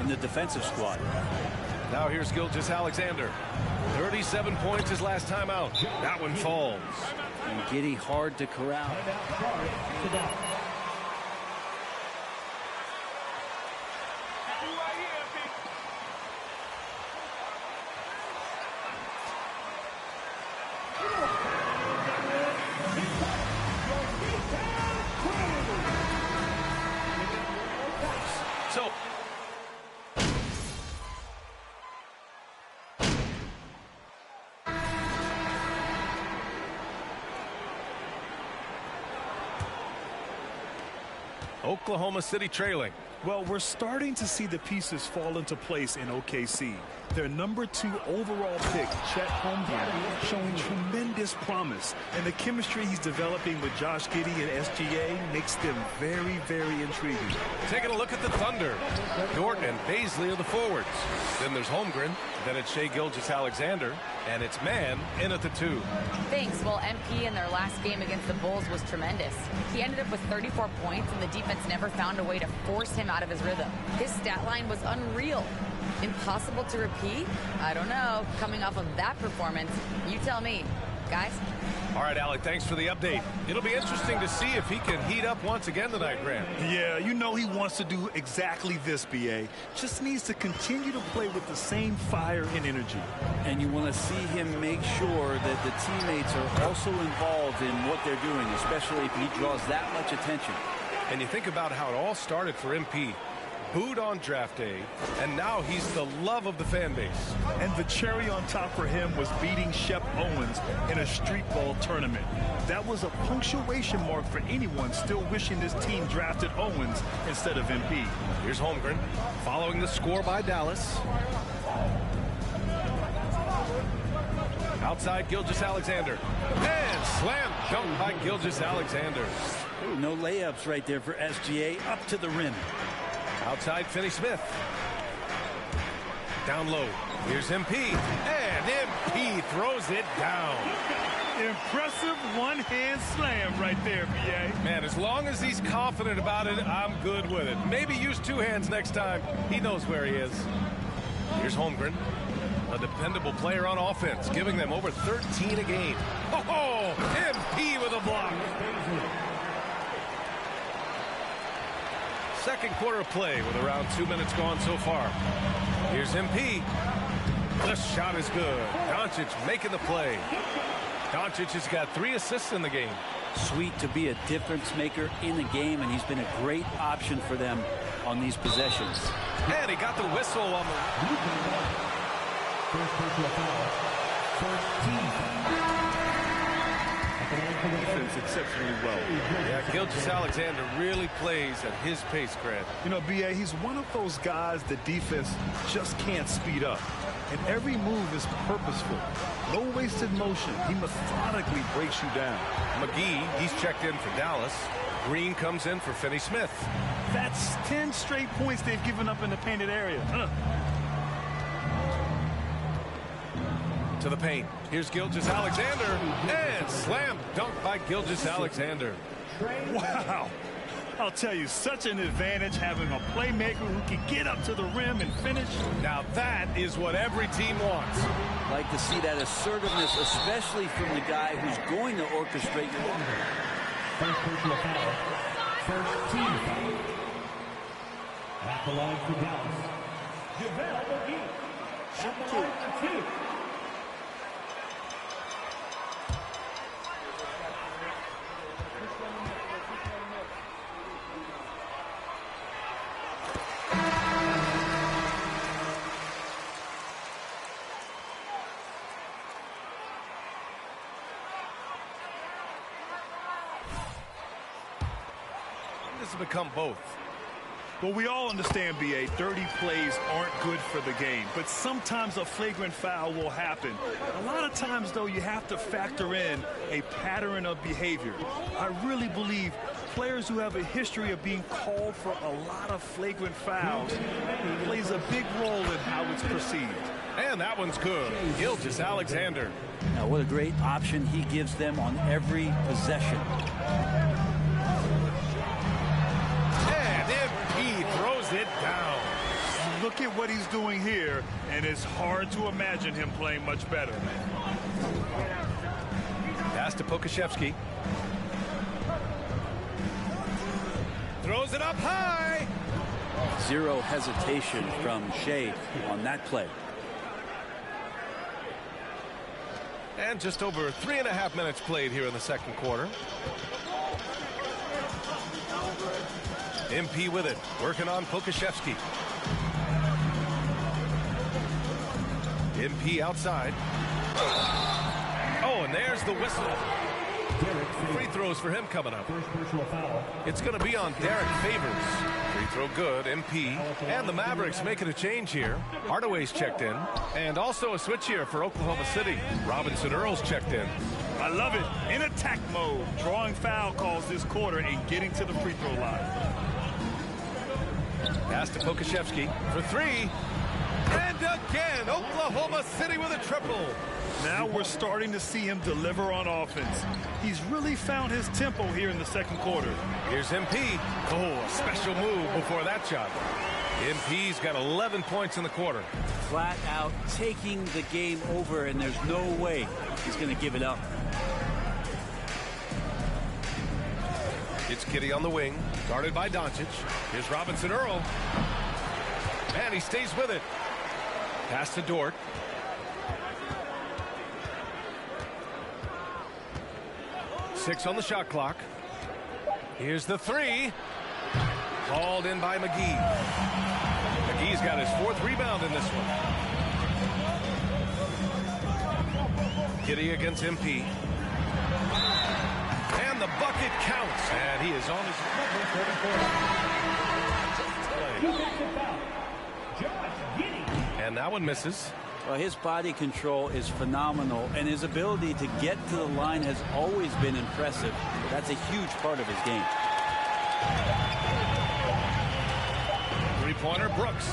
in the defensive squad. Now here's Gilgeous-Alexander. 37 points his last time out. That one falls. And Giddey hard to corral. Oklahoma City trailing. Well, we're starting to see the pieces fall into place in OKC. Their #2 overall pick, Chet Holmgren, showing tremendous promise. And the chemistry he's developing with Josh Giddey and SGA makes them very, very intriguing. Taking a look at the Thunder. Dort and Baisley are the forwards. Then there's Holmgren. Then it's Shai Gilgeous-Alexander. And it's Mann in at the 2. Thanks. Well, MP in their last game against the Bulls was tremendous. He ended up with 34 points, and the defense never found a way to force him out of his rhythm. His stat line was unreal. Impossible to repeat? I don't know. Coming off of that performance, you tell me. guys. All right, Alec, thanks for the update. It'll be interesting to see if he can heat up once again tonight, Grant. Yeah, you know he wants to do exactly this, B.A. Just needs to continue to play with the same fire and energy. And you want to see him make sure that the teammates are also involved in what they're doing, especially if he draws that much attention. And you think about how it all started for MP. Booed on draft day, and now he's the love of the fan base. And the cherry on top for him was beating Shep Owens in a street ball tournament. That was a punctuation mark for anyone still wishing this team drafted Owens instead of MP. Here's Holmgren following the score by Dallas. Outside Gilgeous-Alexander. And slam dunk by Gilgeous-Alexander. No layups right there for SGA up to the rim. Outside Finney-Smith. Down low. Here's MP. And MP throws it down. Impressive one-hand slam right there, B.A. Man, as long as he's confident about it, I'm good with it. Maybe use two hands next time. He knows where he is. Here's Holmgren. A dependable player on offense, giving them over 13 a game. Oh, MP with a block. Second quarter of play with around 2 minutes gone so far. Here's MP. The shot is good. Doncic making the play. Doncic has got 3 assists in the game. Sweet to be a difference maker in the game, and he's been a great option for them on these possessions. And he got the whistle on the... First personal foul. First team foul. Defense exceptionally well. Yeah, Gilgeous-Alexander really plays at his pace, Grant. You know, B.A., he's one of those guys the defense just can't speed up. And every move is purposeful. No wasted motion. He methodically breaks you down. McGee, he's checked in for Dallas. Green comes in for Finney-Smith. That's 10 straight points they've given up in the painted area. To the paint. Here's Gilgeous-Alexander. And slam dunk by Gilgeous-Alexander. Wow. I'll tell you, such an advantage having a playmaker who can get up to the rim and finish. Now that is what every team wants. Like to see that assertiveness, especially from the guy who's going to orchestrate your own. First personal foul. First team foul. At the line for Dallas. JaVale McGee. At the line for 2. This has become both. Well, we all understand, B.A., dirty plays aren't good for the game, but sometimes a flagrant foul will happen. A lot of times, though, you have to factor in a pattern of behavior. I really believe players who have a history of being called for a lot of flagrant fouls plays a big role in how it's perceived. And that one's good. Gilgeous-Alexander. Now, what a great option he gives them on every possession. He throws it down. Look at what he's doing here, and it's hard to imagine him playing much better. Pass to Pokashevsky. Throws it up high. Zero hesitation from Shea on that play. And just over 3.5 minutes played here in the second quarter. MP with it, working on Pokashevsky. MP outside. Oh, and there's the whistle. Free throws for him coming up. First personal foul. It's going to be on Derek Favors. Free throw good, MP. And the Mavericks making a change here. Hardaway's checked in. And also a switch here for Oklahoma City. Robinson Earl's checked in. I love it. In attack mode. Drawing foul calls this quarter and getting to the free throw line. Pass to Pokashevsky for 3. And again, Oklahoma City with a triple. Now we're starting to see him deliver on offense. He's really found his tempo here in the second quarter. Here's MP. Oh, a special move before that shot. MP's got 11 points in the quarter. Flat out taking the game over, and there's no way he's going to give it up. It's Giddey on the wing, guarded by Doncic. Here's Robinson Earl. And he stays with it. Pass to Dort. Six on the shot clock. Here's the three. Called in by McGee. McGee's got his 4th rebound in this one. Giddey against MP. And the bucket counts. And he is on his and that one misses. Well, his body control is phenomenal, and his ability to get to the line has always been impressive. That's a huge part of his game. Three-pointer, Brooks.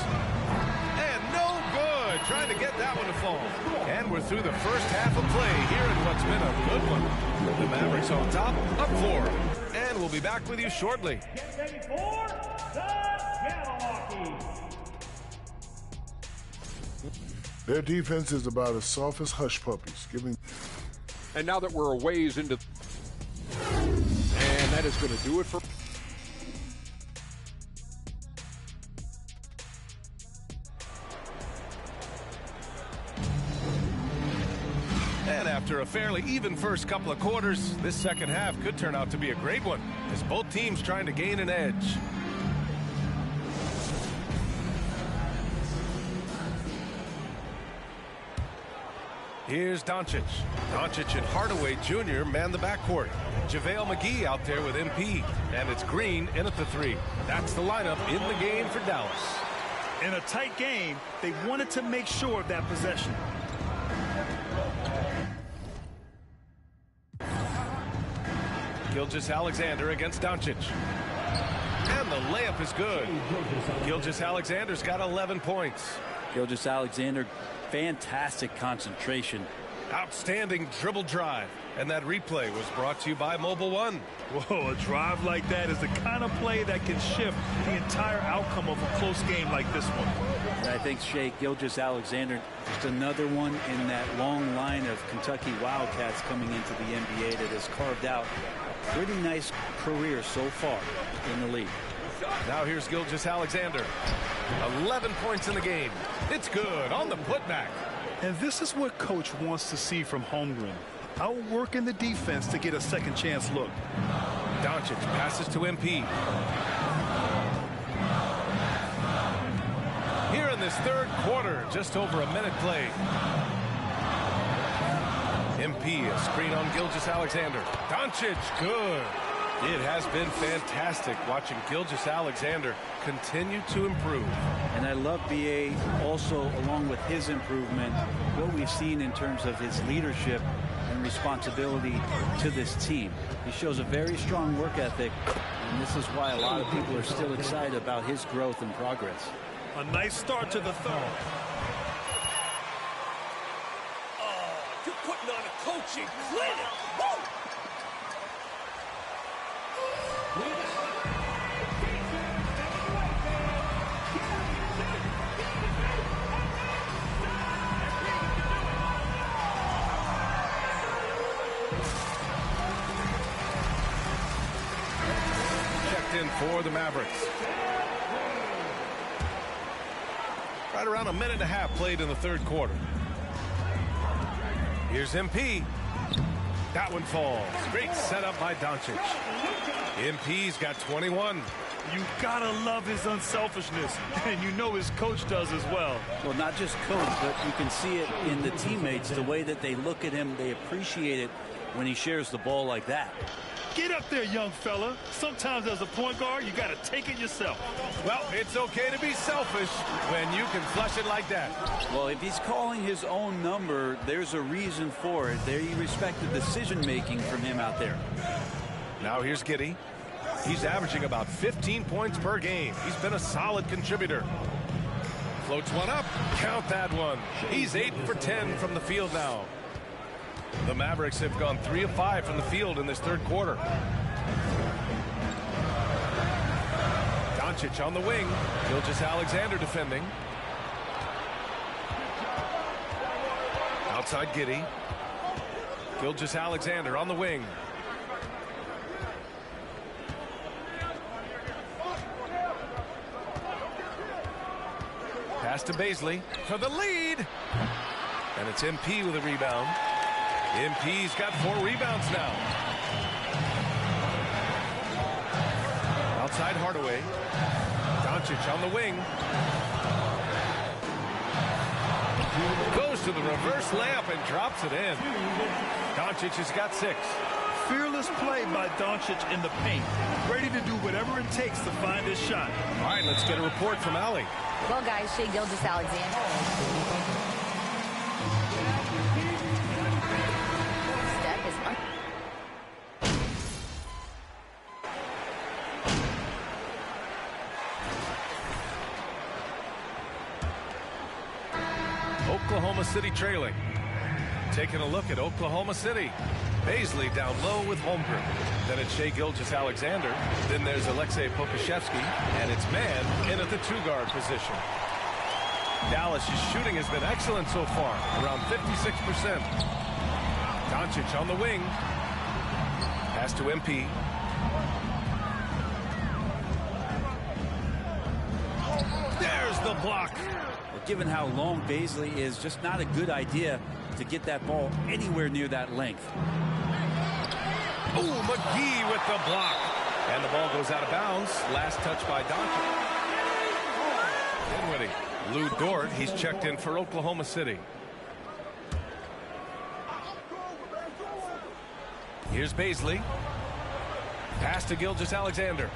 And no good. Trying to get that one to fall. And we're through the first half of play here in what's been a good one. The Mavericks on top, up 4. And we'll be back with you shortly. Get ready for the Jabberwocky. Their defense is about as soft as hush puppies, And now that we're a ways into... And that is going to do it for... And after a fairly even first couple of quarters, this second half could turn out to be a great one, as both teams trying to gain an edge. Here's Doncic. Doncic and Hardaway Jr. man the backcourt. JaVale McGee out there with MP. And it's Green in at the 3. That's the lineup in the game for Dallas. In a tight game, they wanted to make sure of that possession. Gilgeous-Alexander against Doncic. And the layup is good. Gilgeous-Alexander's got 11 points. Gilgeous-Alexander, fantastic concentration. Outstanding dribble drive. And that replay was brought to you by Mobile One. Whoa, a drive like that is the kind of play that can shift the entire outcome of a close game like this one. I think Shea Gilgeous-Alexander, just another one in that long line of Kentucky Wildcats coming into the NBA that has carved out a pretty nice career so far in the league. Now here's Gilgeous-Alexander. 11 points in the game. It's good on the putback. And this is what Coach wants to see from Holmgren. Outworking the defense to get a second chance look. Doncic passes to MP. Here in this third quarter, just over a minute played. MP, a screen on Gilgeous-Alexander. Doncic, good. It has been fantastic watching Gilgeous-Alexander continue to improve. And I love B.A. also, along with his improvement, what we've seen in terms of his leadership and responsibility to this team. He shows a very strong work ethic, and this is why a lot of people are still excited about his growth and progress. A nice start to the third. Oh, you're putting on a coaching clinic. Woo! In for the Mavericks. Right around a minute and a half played in the third quarter. Here's MP. That one falls. Great setup by Doncic. MP's got 21. You gotta love his unselfishness, and you know his coach does as well. Well, not just coach, but you can see it in the teammates, the way that they look at him. They appreciate it when he shares the ball like that. Get up there, young fella. Sometimes as a point guard, you got to take it yourself. Well, it's okay to be selfish when you can flush it like that. Well, if he's calling his own number, there's a reason for it. They respect the decision-making from him out there. Now here's Giddey. He's averaging about 15 points per game. He's been a solid contributor. Floats one up. Count that one. He's 8 for 10 from the field now. The Mavericks have gone 3 of 5 from the field in this third quarter. Doncic on the wing. Gilgeous-Alexander defending. Outside Giddey. Gilgeous-Alexander on the wing. Pass to Baisley for the lead. And it's MP with a rebound. MP's got 4 rebounds now. Outside Hardaway. Doncic on the wing. Goes to the reverse layup and drops it in. Doncic has got 6. Fearless play by Doncic in the paint. Ready to do whatever it takes to find his shot. All right, let's get a report from Allie. Well, guys, Shai Gilgeous-Alexander. Step is Oklahoma City trailing. Taking a look at Oklahoma City. Baisley down low with Holmgren. Then it's Shai Gilgeous-Alexander. Then there's Aleksej Pokusevski. And it's man in at the 2-guard position. Dallas' shooting has been excellent so far, around 56%. Doncic on the wing. Pass to MP. There's the block. Well, given how long Baisley is, just not a good idea to get that ball anywhere near that length. Ooh, McGee with the block. And the ball goes out of bounds. Last touch by Doncic. Dinwiddie. Lou Dort, he's checked in for Oklahoma City. Here's Baisley. Pass to Gilgeous-Alexander.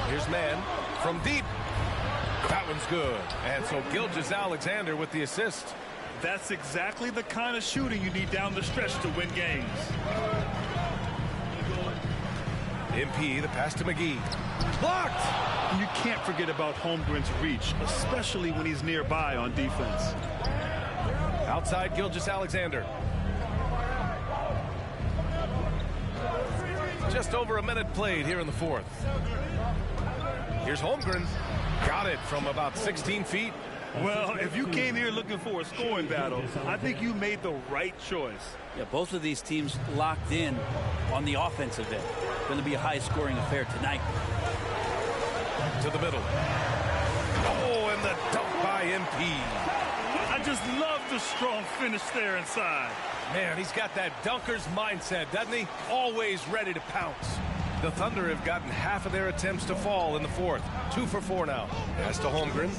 Here's man from deep. That one's good. And so Gilgeous-Alexander with the assist. That's exactly the kind of shooting you need down the stretch to win games. MP, the pass to McGee. Blocked! And you can't forget about Holmgren's reach, especially when he's nearby on defense. Outside Gilgeous-Alexander. Just over a minute played here in the 4th. Here's Holmgren. Got it from about 16 feet. Well, if you came here looking for a scoring battle, I think you made the right choice. Yeah, both of these teams locked in on the offensive end. Going to be a high-scoring affair tonight. To the middle. Oh, and the dunk by MP. I just love the strong finish there inside. Man, he's got that dunker's mindset, doesn't he? Always ready to pounce. The Thunder have gotten half of their attempts to fall in the 4th. 2 for 4 now. Pass to Holmgren.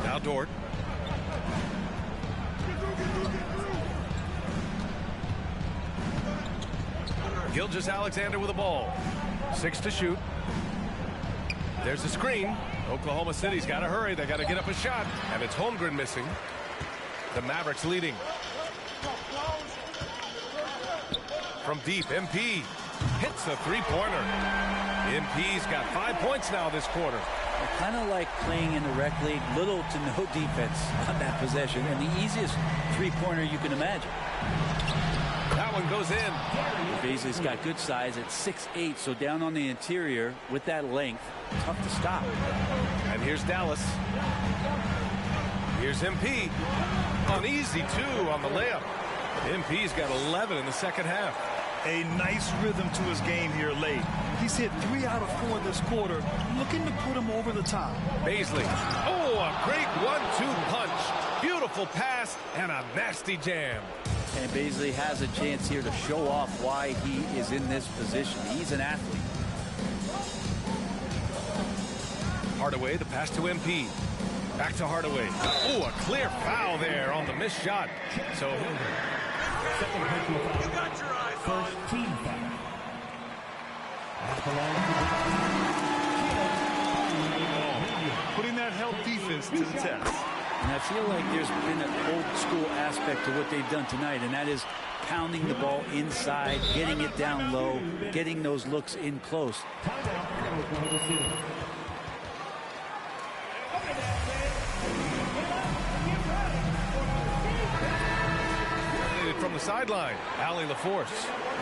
Now Dort. Gilgeous-Alexander with the ball. 6 to shoot. There's a screen. Oklahoma City's got to hurry. They got to get up a shot. And it's Holmgren missing. The Mavericks leading. From deep, MP hits the 3-pointer. MP's got 5 points now this quarter. Kind of like playing in the rec league, little to no defense on that possession, and the easiest 3-pointer you can imagine. That one goes in. Baisley's got good size at 6'8", so down on the interior with that length, tough to stop. And here's Dallas. Here's MP. An easy 2 on the layup. MP's got 11 in the second half. A nice rhythm to his game here late. He's hit 3 out of 4 this quarter, looking to put him over the top. Baisley. Oh, a great 1-2 punch. Beautiful pass and a nasty jam. And Baisley has a chance here to show off why he is in this position. He's an athlete. Hardaway, the pass to MP. Back to Hardaway. Oh, a clear foul there on the missed shot. So you got your eyes on. First team foul. Putting that help defense to the test. And I feel like there's been an old school aspect to what they've done tonight, and that is pounding the ball inside, getting it down low, getting those looks in close. From the sideline, Allie LaForce.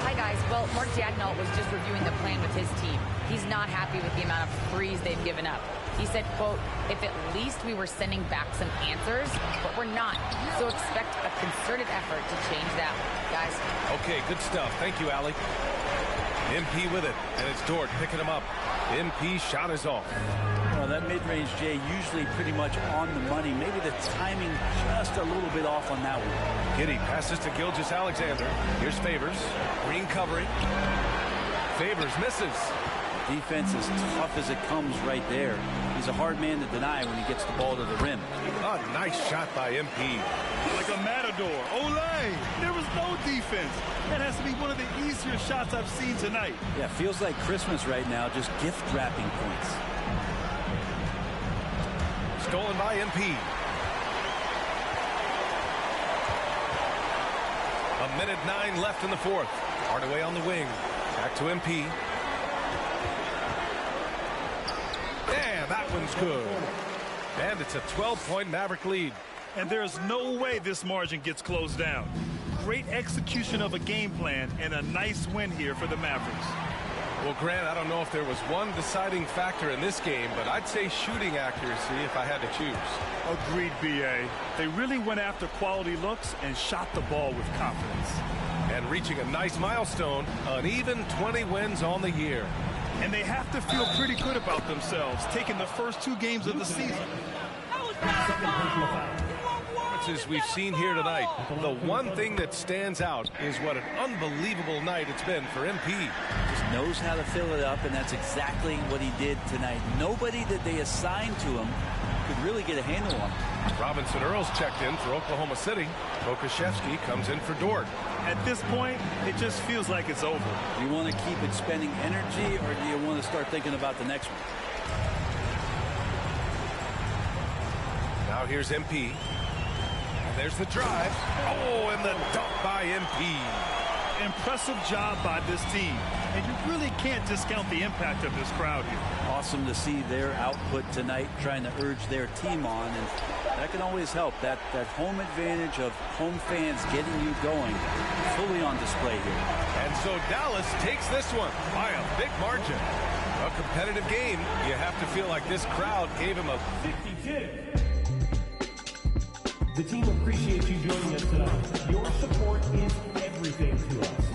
Hi, guys. Well, Mark Dagnall was just reviewing the plan with his team. He's not happy with the amount of threes they've given up. He said, quote, if at least we were sending back some answers, but we're not. So expect a concerted effort to change that, guys. Okay, good stuff. Thank you, Allie. MP with it, and it's Dort picking him up. MP shot is off. Well, that mid-range, Jay, usually pretty much on the money. Maybe the timing just a little bit off on that one. Giddy passes to Gilgeous-Alexander. Here's Favors. Green covering. Favors misses. Defense as tough as it comes right there. He's a hard man to deny when he gets the ball to the rim. A nice shot by MP. Like a matador. Olay! There was no defense. That has to be one of the easier shots I've seen tonight. Yeah, feels like Christmas right now, just gift wrapping points. Stolen by MP. A minute 9 left in the fourth. Hardaway on the wing. Back to MP. Yeah, that one's good. And it's a 12-point Maverick lead. And there's no way this margin gets closed down. Great execution of a game plan and a nice win here for the Mavericks. Well, Grant, I don't know if there was one deciding factor in this game, but I'd say shooting accuracy if I had to choose. Agreed, B.A. They really went after quality looks and shot the ball with confidence. And reaching a nice milestone, an even 20 wins on the year. And they have to feel pretty good about themselves, taking the first 2 games of the season. As we've seen here tonight, the one thing that stands out is what an unbelievable night it's been for MP. Just knows how to fill it up, and that's exactly what he did tonight. Nobody that they assigned to him could really get a handle on him. Robinson Earls checked in for Oklahoma City. Okashevsky comes in for Dort. At this point, it just feels like it's over. Do you want to keep expending energy, or do you want to start thinking about the next one? Now here's MP. And there's the drive. Oh, and the dunk by MP. Impressive job by this team. And you really can't discount the impact of this crowd here. Awesome to see their output tonight, trying to urge their team on. And that can always help. That home advantage of home fans getting you going, fully on display here. And so Dallas takes this one by a big margin. A competitive game. You have to feel like this crowd gave him a 52. The team appreciates you joining us tonight. Your support is everything to us.